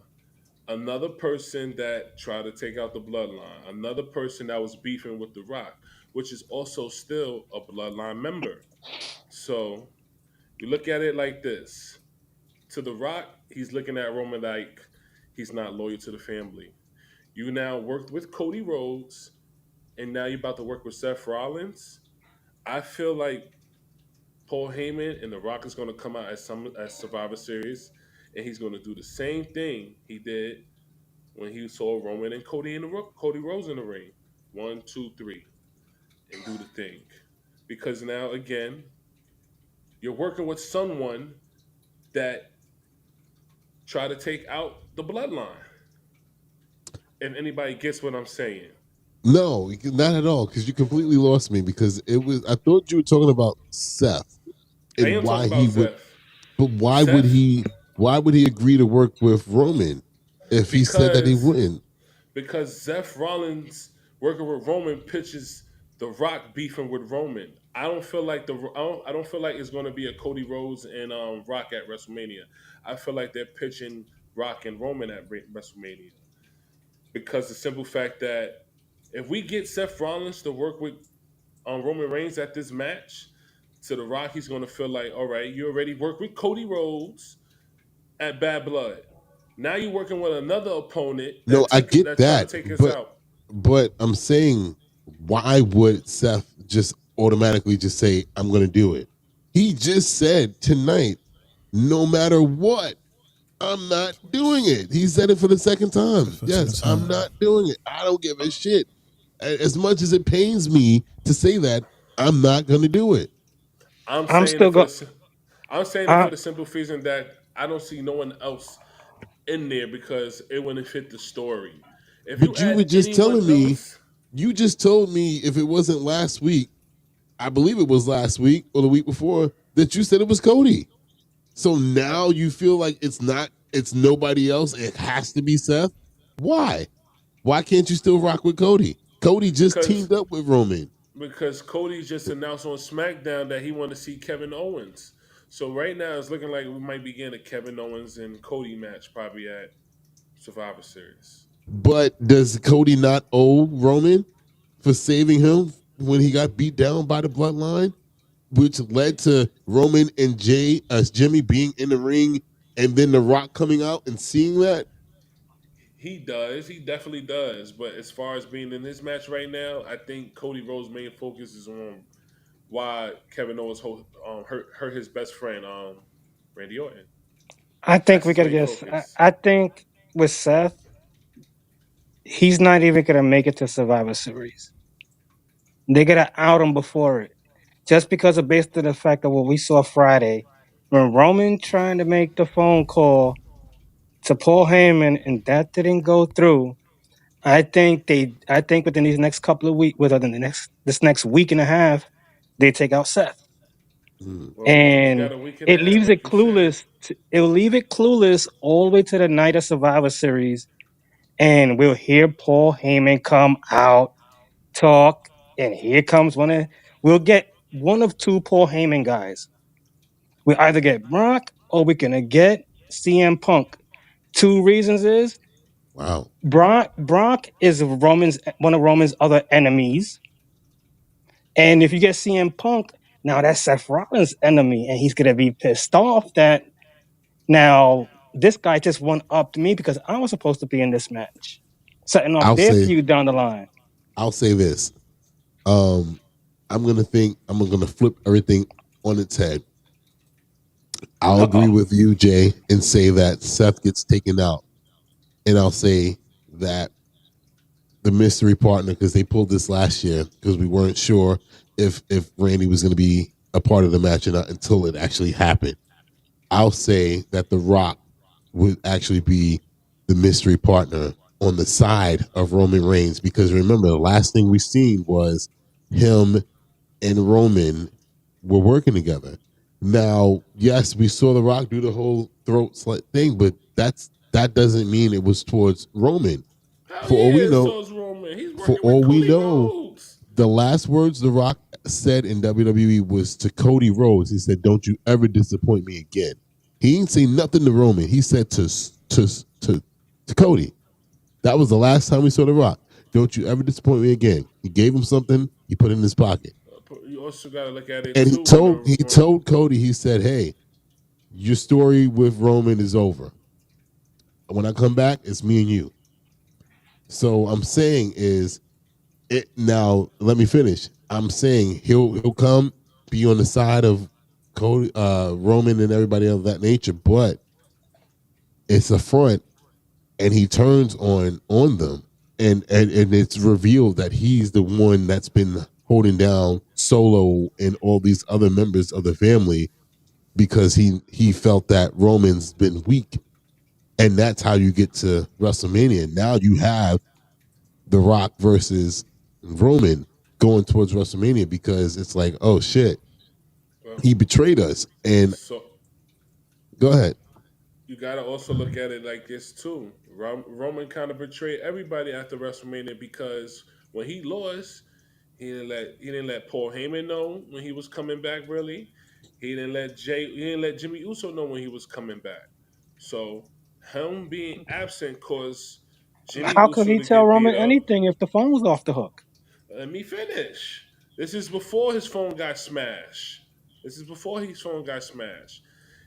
Speaker 6: Another person that tried to take out the bloodline. Another person that was beefing with The Rock, which is also still a bloodline member. So you look at it like this. To The Rock, he's looking at Roman like he's not loyal to the family. You now worked with Cody Rhodes, and now you're about to work with Seth Rollins. I feel like Paul Heyman and The Rock is going to come out as Survivor Series, and he's going to do the same thing he did when he saw Roman and Cody Rhodes in the ring. 1, 2, 3, and do the thing. Because now again, you're working with someone that tried to take out the bloodline. If anybody gets what I'm saying.
Speaker 2: No, not at all. Because you completely lost me. Because it was. I thought you were talking about Seth and
Speaker 6: I am
Speaker 2: why
Speaker 6: talking
Speaker 2: he
Speaker 6: about
Speaker 2: would.
Speaker 6: Seth.
Speaker 2: But why
Speaker 6: Seth,
Speaker 2: would he? Why would he agree to work with Roman if he said that he
Speaker 6: because
Speaker 2: wouldn't?
Speaker 6: because Seth Rollins working with Roman pitches The Rock beefing with Roman. I don't feel like I don't feel like it's going to be a Cody Rhodes and Rock at WrestleMania. I feel like they're pitching Rock and Roman at WrestleMania because the simple fact that if we get Seth Rollins to work with Roman Reigns at this match, to The Rock, he's going to feel like, all right, you already worked with Cody Rhodes at Bad Blood. Now you're working with another opponent
Speaker 2: No, I get
Speaker 6: that tried to
Speaker 2: that,
Speaker 6: take us out.
Speaker 2: but I'm saying, why would Seth just automatically just say, "I'm going to do it"? He just said tonight, no matter what, I'm not doing it. He said it for the second time. Yes, I'm not doing it. I don't give a shit. As much as it pains me to say that, I'm not going to do it.
Speaker 6: I'm saying it for the simple reason that I don't see no one else in there because it wouldn't fit the story. If you
Speaker 2: But you were
Speaker 6: add
Speaker 2: just
Speaker 6: anyone
Speaker 2: telling me,
Speaker 6: else,
Speaker 2: you just told me if it wasn't last week, I believe it was last week or the week before, that you said it was Cody. So now you feel like it's nobody else. It has to be Seth. Why? Why can't you still rock with Cody? Cody just teamed up with Roman.
Speaker 6: because Cody just announced on SmackDown that he wanted to see Kevin Owens. So right now it's looking like we might be getting a Kevin Owens and Cody match probably at Survivor Series.
Speaker 2: But does Cody not owe Roman for saving him when he got beat down by the bloodline, which led to Roman and Jimmy being in the ring, and then The Rock coming out and seeing that?
Speaker 6: He does. He definitely does. But as far as being in this match right now, I think Cody Rhodes' main focus is on why Kevin Owens hurt his best friend, Randy Orton.
Speaker 9: I think
Speaker 6: That's
Speaker 9: we
Speaker 6: his
Speaker 9: gotta
Speaker 6: main
Speaker 9: get.
Speaker 6: focus.
Speaker 9: I think with Seth, he's not even gonna make it to Survivor Series. They gotta out him before it, just because of based on the fact of what we saw Friday, when Roman trying to make the phone call to Paul Heyman and that didn't go through. I think within these next couple of weeks, within this next week and a half, they take out Seth.
Speaker 6: Well, we got
Speaker 9: And
Speaker 6: a week and a
Speaker 9: it
Speaker 6: half,
Speaker 9: leaves it
Speaker 6: like you said.
Speaker 9: clueless. It will leave it clueless all the way to the night of Survivor Series, and we'll hear Paul Heyman come out, talk, and here comes we'll get one of two Paul Heyman guys. We either get Brock or we're gonna get CM Punk. Two reasons is
Speaker 2: Wow.
Speaker 9: Brock is one of Roman's other enemies. And if you get CM Punk, now that's Seth Rollins' enemy, and he's gonna be pissed off that now this guy just one upped me because I was supposed to be in this match, setting off
Speaker 2: I'll
Speaker 9: their
Speaker 2: say
Speaker 9: feud down the line.
Speaker 2: this. I'm gonna flip everything on its head. I'll agree with you, Jay, and say that Seth gets taken out. And I'll say that the mystery partner, because they pulled this last year because we weren't sure if Randy was going to be a part of the match or not until it actually happened. I'll say that The Rock would actually be the mystery partner on the side of Roman Reigns, because remember, the last thing we seen was him and Roman were working together. Now, yes, we saw The Rock do the whole throat slit thing, but that doesn't mean it was towards Roman.
Speaker 6: Hell
Speaker 2: For all
Speaker 6: yeah,
Speaker 2: we
Speaker 6: it's
Speaker 2: know,
Speaker 6: towards Roman. He's working with
Speaker 2: we
Speaker 6: Cody
Speaker 2: know,
Speaker 6: Rhodes.
Speaker 2: The last words The Rock said in WWE was to Cody Rhodes. He said, "Don't you ever disappoint me again." He ain't say nothing to Roman. He said to Cody. That was the last time we saw The Rock. "Don't you ever disappoint me again." He gave him something. He put it in his pocket,
Speaker 6: You also got to look at it
Speaker 2: and
Speaker 6: too.
Speaker 2: he told Cody. He said, "Hey, your story with Roman is over. When I come back, it's me and you." So I'm saying is it now. Let me finish. I'm saying he'll come be on the side of Cody, Roman, and everybody of that nature, but it's a front, and he turns on them, and it's revealed that he's the one that's been holding down Solo and all these other members of the family because he felt that Roman's been weak, and that's how you get to WrestleMania. Now you have The Rock versus Roman going towards WrestleMania because it's like, oh shit, he betrayed us. And
Speaker 6: so
Speaker 2: go ahead.
Speaker 6: you got to also look at it like this too. Roman kind of betrayed everybody after WrestleMania because when he lost, he didn't let Paul Heyman know when he was coming back. Really, he didn't let Jimmy Uso know when he was coming back. So him being absent caused Jimmy
Speaker 9: How could
Speaker 6: Uso
Speaker 9: he
Speaker 6: to
Speaker 9: tell
Speaker 6: get beat
Speaker 9: Roman
Speaker 6: up.
Speaker 9: anything if the phone was off the hook?
Speaker 6: Let me finish. This is before his phone got smashed.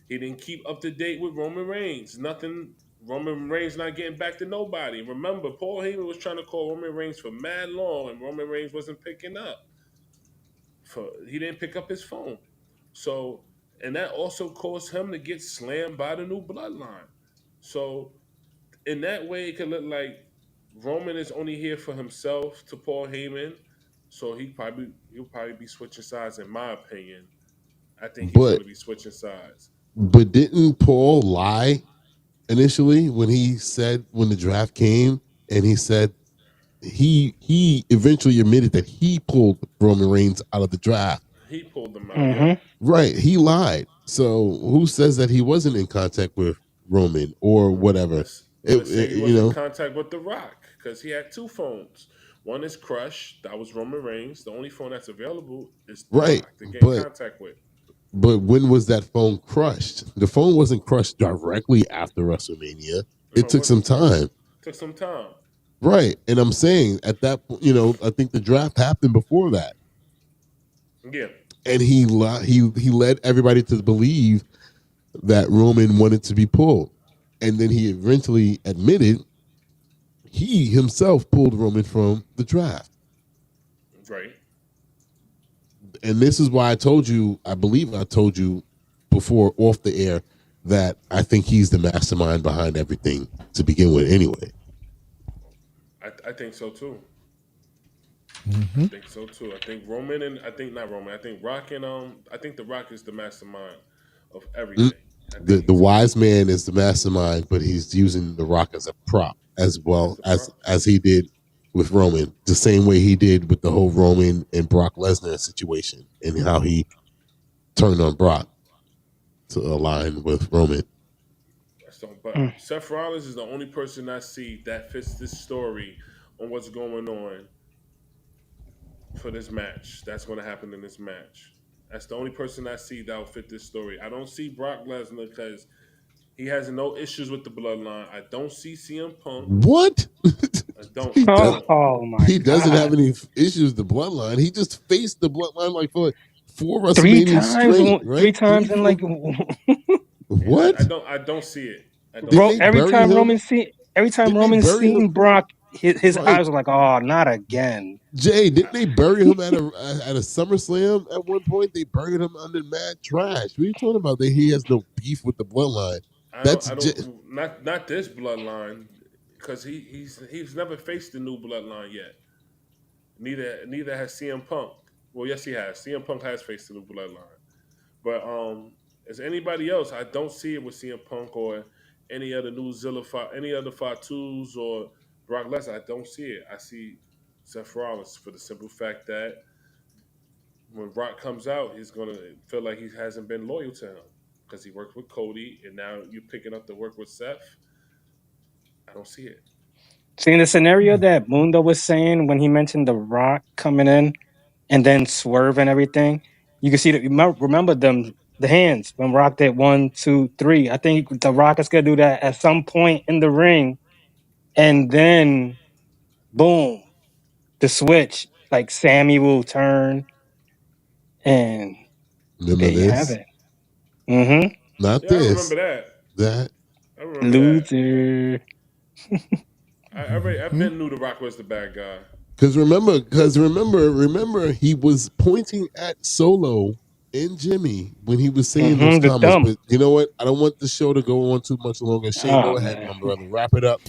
Speaker 6: He didn't keep up to date with Roman Reigns. Nothing. Roman Reigns not getting back to nobody. Remember, Paul Heyman was trying to call Roman Reigns for mad long, and Roman Reigns wasn't picking up. He didn't pick up his phone. So, and that also caused him to get slammed by the new bloodline. So, in that way, it could look like Roman is only here for himself to Paul Heyman. So he'll probably be switching sides, in my opinion. I think he's going
Speaker 2: But
Speaker 6: to be switching sides.
Speaker 2: didn't Paul lie initially when the draft came and he said he eventually admitted that he pulled Roman Reigns out of the draft.
Speaker 6: He pulled them out, yeah.
Speaker 2: Right, he lied. So who says that he wasn't in contact with Roman or whatever?
Speaker 6: Let's say he was in contact with The Rock because he had two phones. One is crushed. That was Roman Reigns. The only phone that's available is The
Speaker 2: Right,
Speaker 6: Rock to get in contact with.
Speaker 2: but when was that phone crushed? The phone wasn't crushed directly after WrestleMania. It took some time.
Speaker 6: Took some time.
Speaker 2: Right, and I'm saying at that point, I think the draft happened before that.
Speaker 6: Yeah.
Speaker 2: And he led everybody to believe that Roman wanted to be pulled. And then he eventually admitted he himself pulled Roman from the draft.
Speaker 6: Right.
Speaker 2: And this is why I believe I told you before off the air that I think he's the mastermind behind everything to begin with anyway.
Speaker 6: I think so too.
Speaker 2: Mm-hmm.
Speaker 6: I think so too. I think Roman and I think not Roman. I think Rock and I think The Rock is the mastermind of everything.
Speaker 2: The wise man is the mastermind, but he's using The Rock as a prop as well as he did with Roman, the same way he did with the whole Roman and Brock Lesnar situation and how he turned on Brock to align with Roman.
Speaker 6: But Seth Rollins is the only person I see that fits this story on what's going on for this match. That's going to happen in this match. That's the only person I see that will fit this story. I don't see Brock Lesnar because he has no issues with the bloodline. I don't see CM Punk.
Speaker 2: What?
Speaker 6: I don't.
Speaker 2: He doesn't have any issues with the bloodline. He just faced the bloodline like for 4 WrestleManias
Speaker 9: Three times,
Speaker 2: straight, right?
Speaker 9: Three times in like
Speaker 2: what?
Speaker 6: I don't see it.
Speaker 9: Every time Roman seen Brock, his
Speaker 2: Right.
Speaker 9: eyes were like, "Oh, not again."
Speaker 2: Jay, didn't they bury him at a SummerSlam at one point? They buried him under mad trash. What are you talking about? That he has no beef with the bloodline.
Speaker 6: Not this bloodline because he's never faced the new bloodline yet. Neither has CM Punk. Well, yes, he has. CM Punk has faced the new bloodline, but as anybody else, I don't see it with CM Punk or any other new any other Fatus or Brock Lesnar. I don't see it. I see Seth Rollins for the simple fact that when Brock comes out, he's gonna feel like he hasn't been loyal to him because he worked with Cody, and now you're picking up the work with Seth. I don't see it.
Speaker 9: See, in the scenario that Mundo was saying when he mentioned The Rock coming in and then Swerve and everything, you can see that. Remember them, the hands when Rock did 1, 2, 3. I think The Rock is gonna do that at some point in the ring, and then boom, the switch. Like Sammy will turn, and
Speaker 2: Remember
Speaker 9: there you have
Speaker 2: this?
Speaker 9: it. Mm-hmm.
Speaker 2: Not
Speaker 6: Yeah, I remember
Speaker 2: this.
Speaker 6: that.
Speaker 2: That.
Speaker 6: I remember that.
Speaker 9: Loser.
Speaker 6: I been knew The Rock was the bad guy.
Speaker 2: Because remember, he was pointing at Solo and Jimmy when he was saying those
Speaker 9: The
Speaker 2: comments.
Speaker 9: thumb.
Speaker 2: But you know what? I don't want the show to go on too much longer. Shane,
Speaker 9: Oh
Speaker 2: go ahead,
Speaker 9: man.
Speaker 2: my brother. Wrap it up.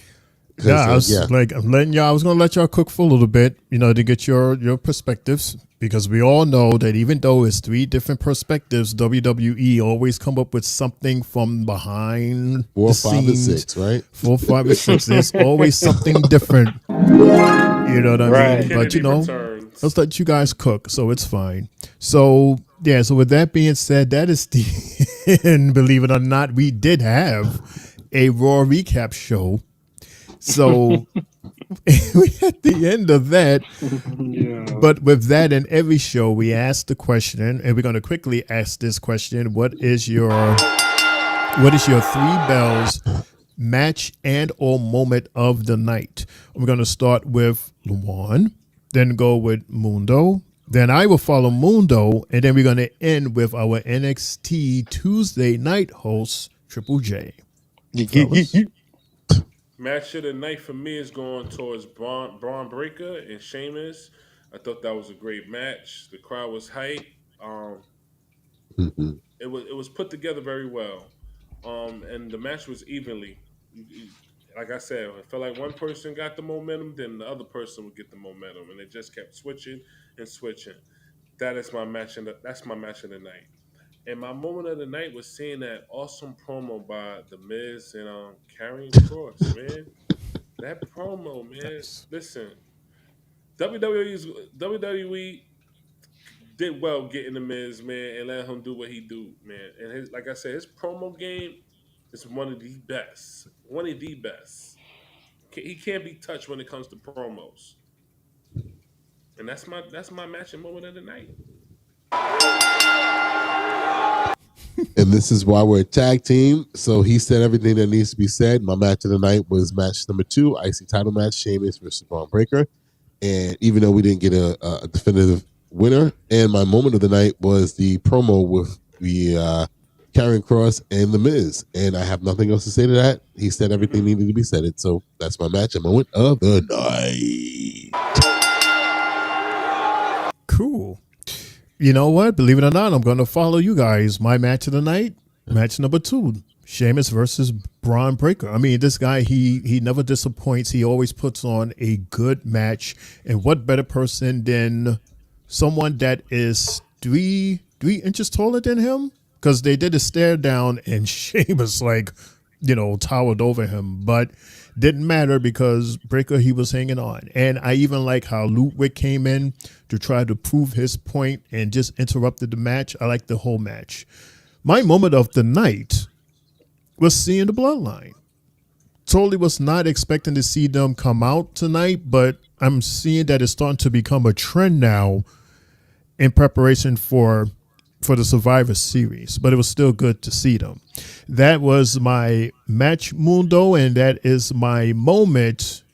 Speaker 4: Yeah, I
Speaker 2: Yeah.
Speaker 4: was like, I'm letting y'all. I was gonna let y'all cook for a little bit, to get your perspectives, because we all know that even though it's 3 different perspectives, WWE always come up with something from behind
Speaker 2: 4,
Speaker 4: the
Speaker 2: 5, and
Speaker 4: scenes.
Speaker 2: 6, right?
Speaker 4: 4, 5, and 6. There's always something different. You know what I
Speaker 9: Right.
Speaker 4: mean? But
Speaker 6: Kennedy returns.
Speaker 4: let's let you guys cook, so it's fine. So yeah. So with that being said, that is the end. Believe it or not, we did have a Raw recap show. So we at the end of that.
Speaker 9: Yeah.
Speaker 4: But with that, in every show, we ask the question, and we're going to quickly ask this question: What is your 3 bells match and or moment of the night? We're going to start with Luan, then go with Mundo, then I will follow Mundo, and then we're going to end with our NXT Tuesday night host Triple J. Fellas?
Speaker 6: Match of the night for me is going towards Braun Breaker and Sheamus. I thought that was a great match. The crowd was hype.
Speaker 2: Mm-hmm.
Speaker 6: It was put together very well, and the match was evenly. Like I said, I felt like one person got the momentum, then the other person would get the momentum, and it just kept switching and switching. That's my match of the night. And my moment of the night was seeing that awesome promo by The Miz and Karrion Kross, man. That promo, man. Listen, WWE did well getting The Miz, man, and let him do what he do, man. And like I said, his promo game is one of the best. One of the best. He can't be touched when it comes to promos. And that's my matching moment of the night.
Speaker 2: And this is why we're a tag team. So he said everything that needs to be said. My match of the night was match number 2, IC title match, Sheamus versus Braun Breaker. And even though we didn't get a definitive winner, and my moment of the night was the promo with the Karrion Kross and The Miz. And I have nothing else to say to that. He said everything needed to be said. So that's my match and moment of the night.
Speaker 4: Cool. You know what? Believe it or not, I'm going to follow you guys. My match of the night, match number 2, Sheamus versus Braun Breaker. I mean, this guy, he never disappoints. He always puts on a good match. And what better person than someone that is 3 inches taller than him? Because they did a stare down and Sheamus towered over him. But didn't matter because Breaker, he was hanging on. And I even like how Ludwig came in to try to prove his point and just interrupted the match. I like the whole match. My moment of the night was seeing the Bloodline. Totally was not expecting to see them come out tonight, but I'm seeing that it's starting to become a trend now in preparation for the Survivor Series, but it was still good to see them. That was my match, Mundo, and that is my moment,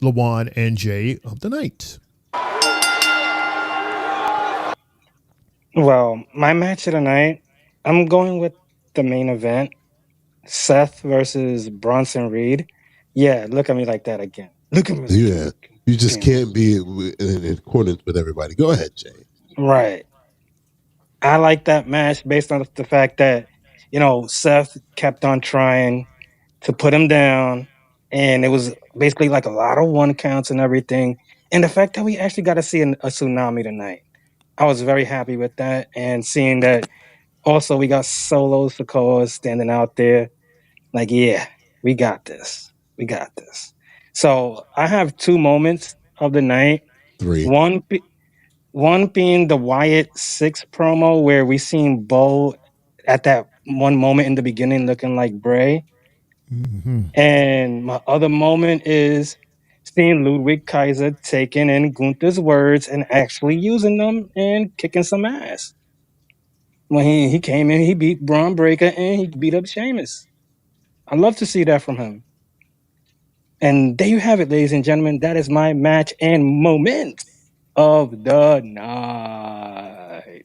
Speaker 4: Lawan and Jay, of the night.
Speaker 9: Well, my match of the night, I'm going with the main event, Seth versus Bronson Reed. Yeah, look at me like that again. Look at me.
Speaker 2: Yeah, you just can't be in accordance with everybody. Go ahead, Jay.
Speaker 9: Right. I like that match based on the fact that, Seth kept on trying to put him down, and it was basically like a lot of 1 counts and everything. And the fact that we actually got to see a tsunami tonight, I was very happy with that. And seeing that also we got Solo Sikoa standing out there, like, yeah, we got this. We got this. So I have 2 moments of the night.
Speaker 2: 3.
Speaker 9: One being the Wyatt 6 promo where we seen Bo at that one moment in the beginning looking like Bray.
Speaker 4: Mm-hmm.
Speaker 9: And my other moment is seeing Ludwig Kaiser taking in Gunther's words and actually using them and kicking some ass. When he came in, he beat Braun Breaker and he beat up Sheamus. I love to see that from him. And there you have it, ladies and gentlemen. That is my match and moment of the night.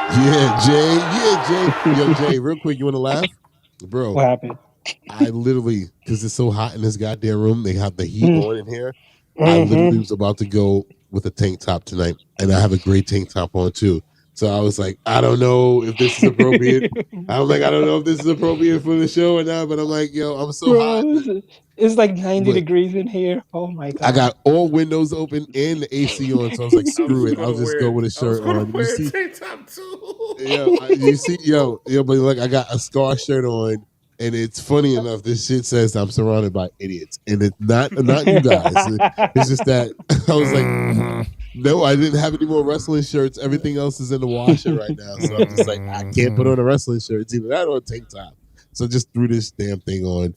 Speaker 2: Yeah, Jay. Yo, Jay, real quick, you want to laugh? Bro.
Speaker 9: What happened?
Speaker 2: I literally, because it's so hot in this goddamn room, they have the heat on in here. I
Speaker 9: Mm-hmm.
Speaker 2: literally was about to go with a tank top tonight, and I have a great tank top on too. So I was like, I don't know if this is appropriate. I don't know if this is appropriate for the show or not, but I'm like, yo, I'm so hot.
Speaker 9: It's like 90 degrees in here. Oh my God.
Speaker 2: I got all windows open and the AC on, so I was like, screw it. I'll just go with a shirt on. You see,
Speaker 6: tank top too.
Speaker 2: you see, but like I got a Scar shirt on, and it's funny enough. This shit says I'm surrounded by idiots, and it's not you guys. It's just that I was like, no, I didn't have any more wrestling shirts. Everything else is in the washer right now, so I'm just like, I can't put on a wrestling shirt. It's either that or a tank top. So I just threw this damn thing on.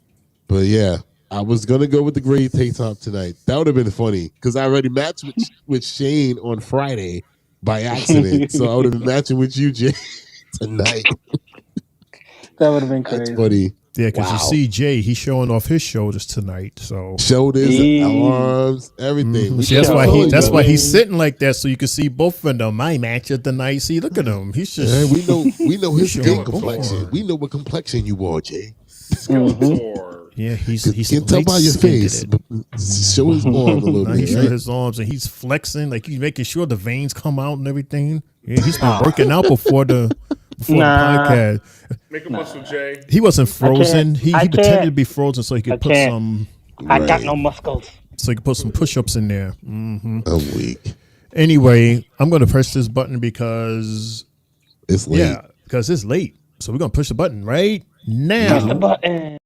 Speaker 2: But yeah, I was gonna go with the gray tank top tonight. That would have been funny because I already matched with Shane on Friday by accident. So I would have been matching with you, Jay, tonight.
Speaker 9: That would have been crazy.
Speaker 2: That's funny.
Speaker 4: Yeah, because you see Jay, he's showing off his shoulders tonight. So
Speaker 2: shoulders, arms, everything.
Speaker 4: See, that's why he's sitting like that, so you can see both of them. My match of the night. See, look at him. He's just
Speaker 2: we know his skin complexion. We know what complexion you are, Jay.
Speaker 4: Yeah, he's
Speaker 2: can't tell by your face. Show his arm a little bit.
Speaker 4: He showed his arms and he's flexing, like he's making sure the veins come out and everything. Yeah, he's been working out before the podcast.
Speaker 6: Make a muscle, Jay.
Speaker 4: He wasn't frozen. He pretended to be frozen so he could put some.
Speaker 9: I got no muscles.
Speaker 4: So he could put some push-ups in there. Mm-hmm.
Speaker 2: A week.
Speaker 4: Anyway, I'm going to press this button because
Speaker 2: it's late.
Speaker 4: Yeah, because it's late. So we're going to push the button right now.
Speaker 9: Push the button.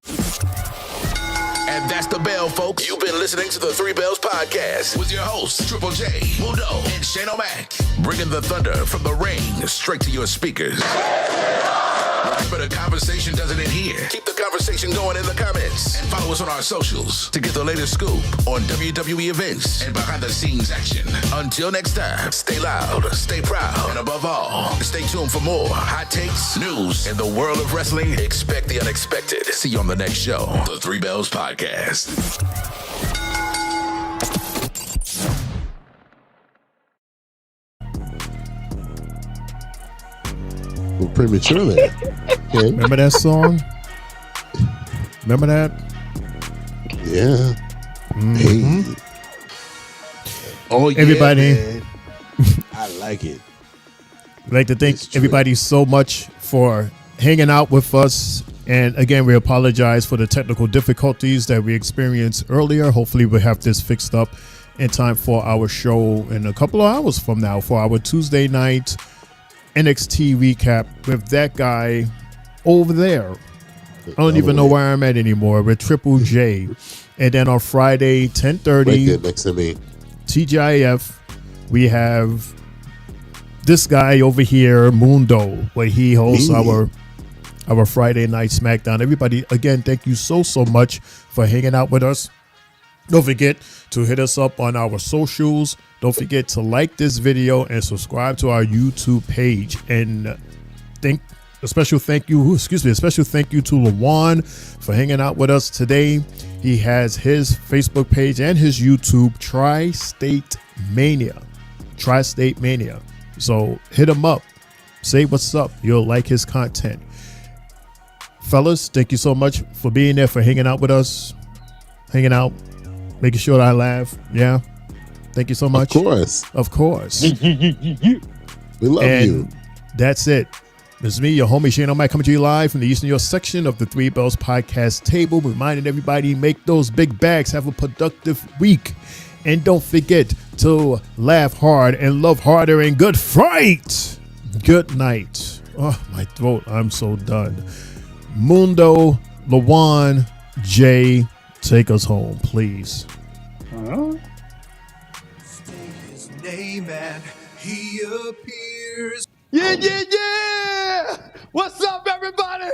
Speaker 1: And that's the bell, folks. You've been listening to the Three Bells Podcast with your hosts, Triple J, Mundo, and Shane O'Mac. Bringing the thunder from the ring straight to your speakers. But the conversation doesn't end here. Keep the conversation going in the comments. And follow us on our socials to get the latest scoop on WWE events and behind-the-scenes action. Until next time, stay loud, stay proud, and above all, stay tuned for more hot takes, news, in the world of wrestling. Expect the unexpected. See you on the next show, the Three Bells Podcast.
Speaker 2: We're premature there. Okay.
Speaker 4: Remember that song? Remember that?
Speaker 2: Yeah.
Speaker 4: Mm-hmm.
Speaker 2: Hey. Oh, yeah,
Speaker 4: everybody.
Speaker 2: Man. I like it.
Speaker 4: I'd like to thank everybody so much for hanging out with us. And again, we apologize for the technical difficulties that we experienced earlier. Hopefully we'll have this fixed up in time for our show in a couple of hours from now for our Tuesday night NXT recap with that guy over there. I don't even know where I'm at anymore. With Triple J. And then on Friday, 10:30,
Speaker 2: right there next to me,
Speaker 4: TGIF, we have this guy over here, Mundo, where he hosts our Friday night SmackDown. Everybody, again, thank you so much for hanging out with us. Don't forget to hit us up on our socials. Don't forget to like this video and subscribe to our YouTube page. And a special thank you to Lawan for hanging out with us today. He has his Facebook page and his YouTube, Tri-State Mania. So hit him up. Say what's up. You'll like his content. Fellas, thank you so much for being there, for hanging out with us. Hanging out. Making sure that I laugh. Yeah. Thank you so much. Of course.
Speaker 2: We love you.
Speaker 4: That's it. This is me, your homie Shane O'Mac, coming to you live from the Eastern York section of the Three Bells Podcast table. Reminding everybody, make those big bags. Have a productive week. And don't forget to laugh hard and love harder and good fright. Good night. Oh, my throat. I'm so done. Mundo, Lawan, Jay, take us home, please.
Speaker 3: His name and he appears.
Speaker 8: Yeah! What's up, everybody?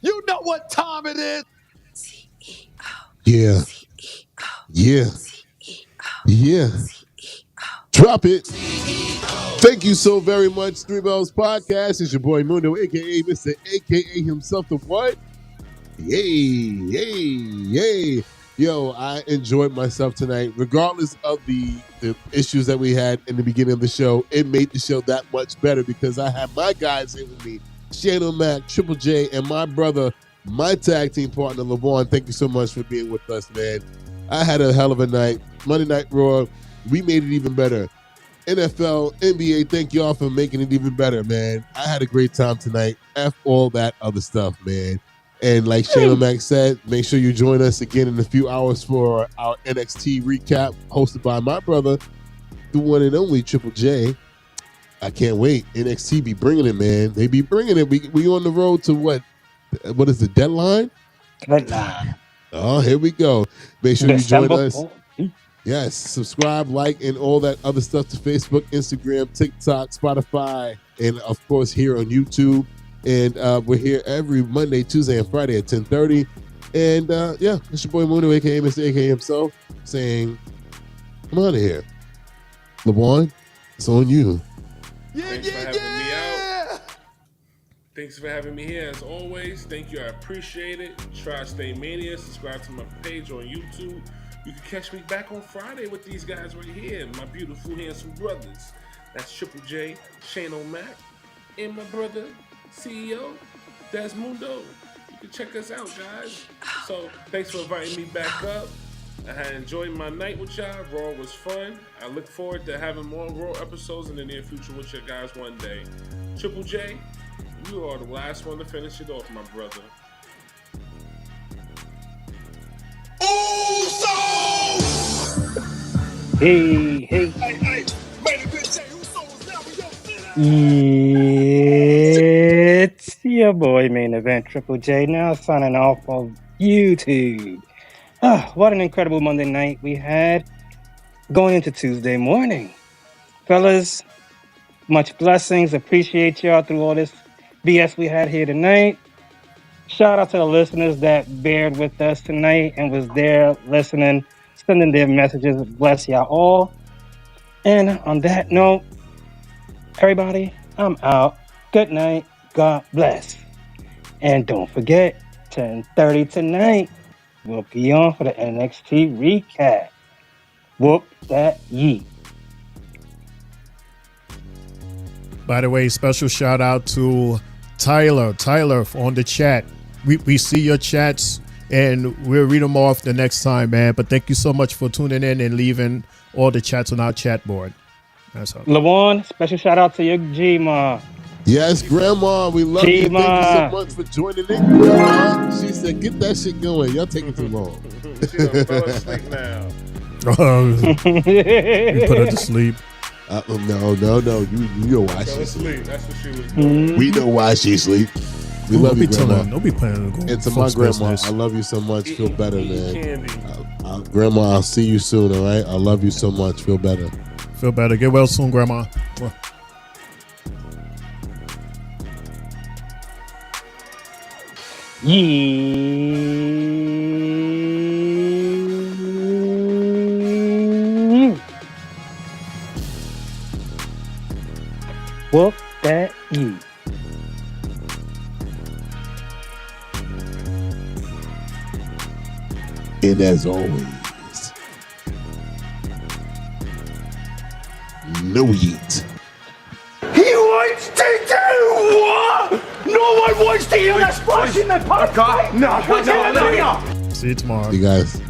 Speaker 8: You know what time it is.
Speaker 2: Yeah. Yeah. Yeah. Drop it. Thank you so very much, Three Bells Podcast. It's your boy Mundo, a.k.a. Mr. A.K.A. himself, the what? Yay. Yo, I enjoyed myself tonight. Regardless of the issues that we had in the beginning of the show, it made the show that much better because I had my guys here with me, Shane O'Mac, Triple J, and my brother, my tag team partner, LeVon. Thank you so much for being with us, man. I had a hell of a night. Monday Night Raw, we made it even better. NFL, NBA, thank y'all for making it even better, man. I had a great time tonight. F all that other stuff, man. And like Shane O'Mac said, make sure you join us again in a few hours for our NXT recap hosted by my brother, the one and only Triple J. I can't wait. NXT be bringing it, man. They be bringing it. We on the road to what? What is the deadline?
Speaker 9: Deadline.
Speaker 2: Oh, here we go. Make sure
Speaker 9: December
Speaker 2: you join us. Yes, subscribe, like, and all that other stuff to Facebook, Instagram, TikTok, Spotify, and of course here on YouTube. And we're here every Monday, Tuesday, and Friday at 10:30. And yeah, it's your boy Mundo, aka Mr. AKA himself, saying, "I'm out of here." LeBron, it's on you.
Speaker 6: Thanks for having me out. Thanks for having me here as always. Thank you, I appreciate it. Tri-State Mania. Subscribe to my page on YouTube. You can catch me back on Friday with these guys right here, my beautiful, handsome brothers. That's Triple J, Shane O'Mac, and my brother, CEO, Desmundo. You can check us out, guys. So, thanks for inviting me back up. I had enjoyed my night with y'all. Raw was fun. I look forward to having more Raw episodes in the near future with you guys one day. Triple J, you are the last one to finish it off, my brother.
Speaker 9: Hey. It's your boy Main Event Triple J now signing off of YouTube. What an incredible Monday night we had going into Tuesday morning. Fellas, much blessings. Appreciate y'all through all this BS we had here tonight. Shout out to the listeners that bared with us tonight and was there listening, sending their messages. Bless y'all all. And on that note, everybody, I'm out. Good night. God bless. And don't forget, 10:30 tonight, we'll be on for the NXT recap. Whoop that yeet.
Speaker 4: By the way, special shout out to Tyler on the chat. We see your chats and we'll read them off the next time, man. But thank you so much for tuning in and leaving all the chats on our chat board. That's all.
Speaker 9: LeVon, special shout out to your G-Ma.
Speaker 2: Yes, Grandma, we love you. Thank you so much for joining in, Grandma. She said, get that shit going. Y'all taking too long.
Speaker 6: She done fell asleep now.
Speaker 4: You put her to sleep.
Speaker 2: No. You know why she sleep.
Speaker 6: That's what she was doing.
Speaker 2: We know why she sleep. We love you, Grandma.
Speaker 4: Don't be playing.
Speaker 2: And to my grandma, I love you so much. Feel better, man. Grandma, I'll see you soon, all right? I love you so much. Feel better.
Speaker 4: Feel better. Get well soon, Grandma.
Speaker 9: Whoop that you.
Speaker 2: And as always, no yeet.
Speaker 3: He wants to do what? No one wants to hear that splash in the park.
Speaker 4: See you tomorrow.
Speaker 2: You guys.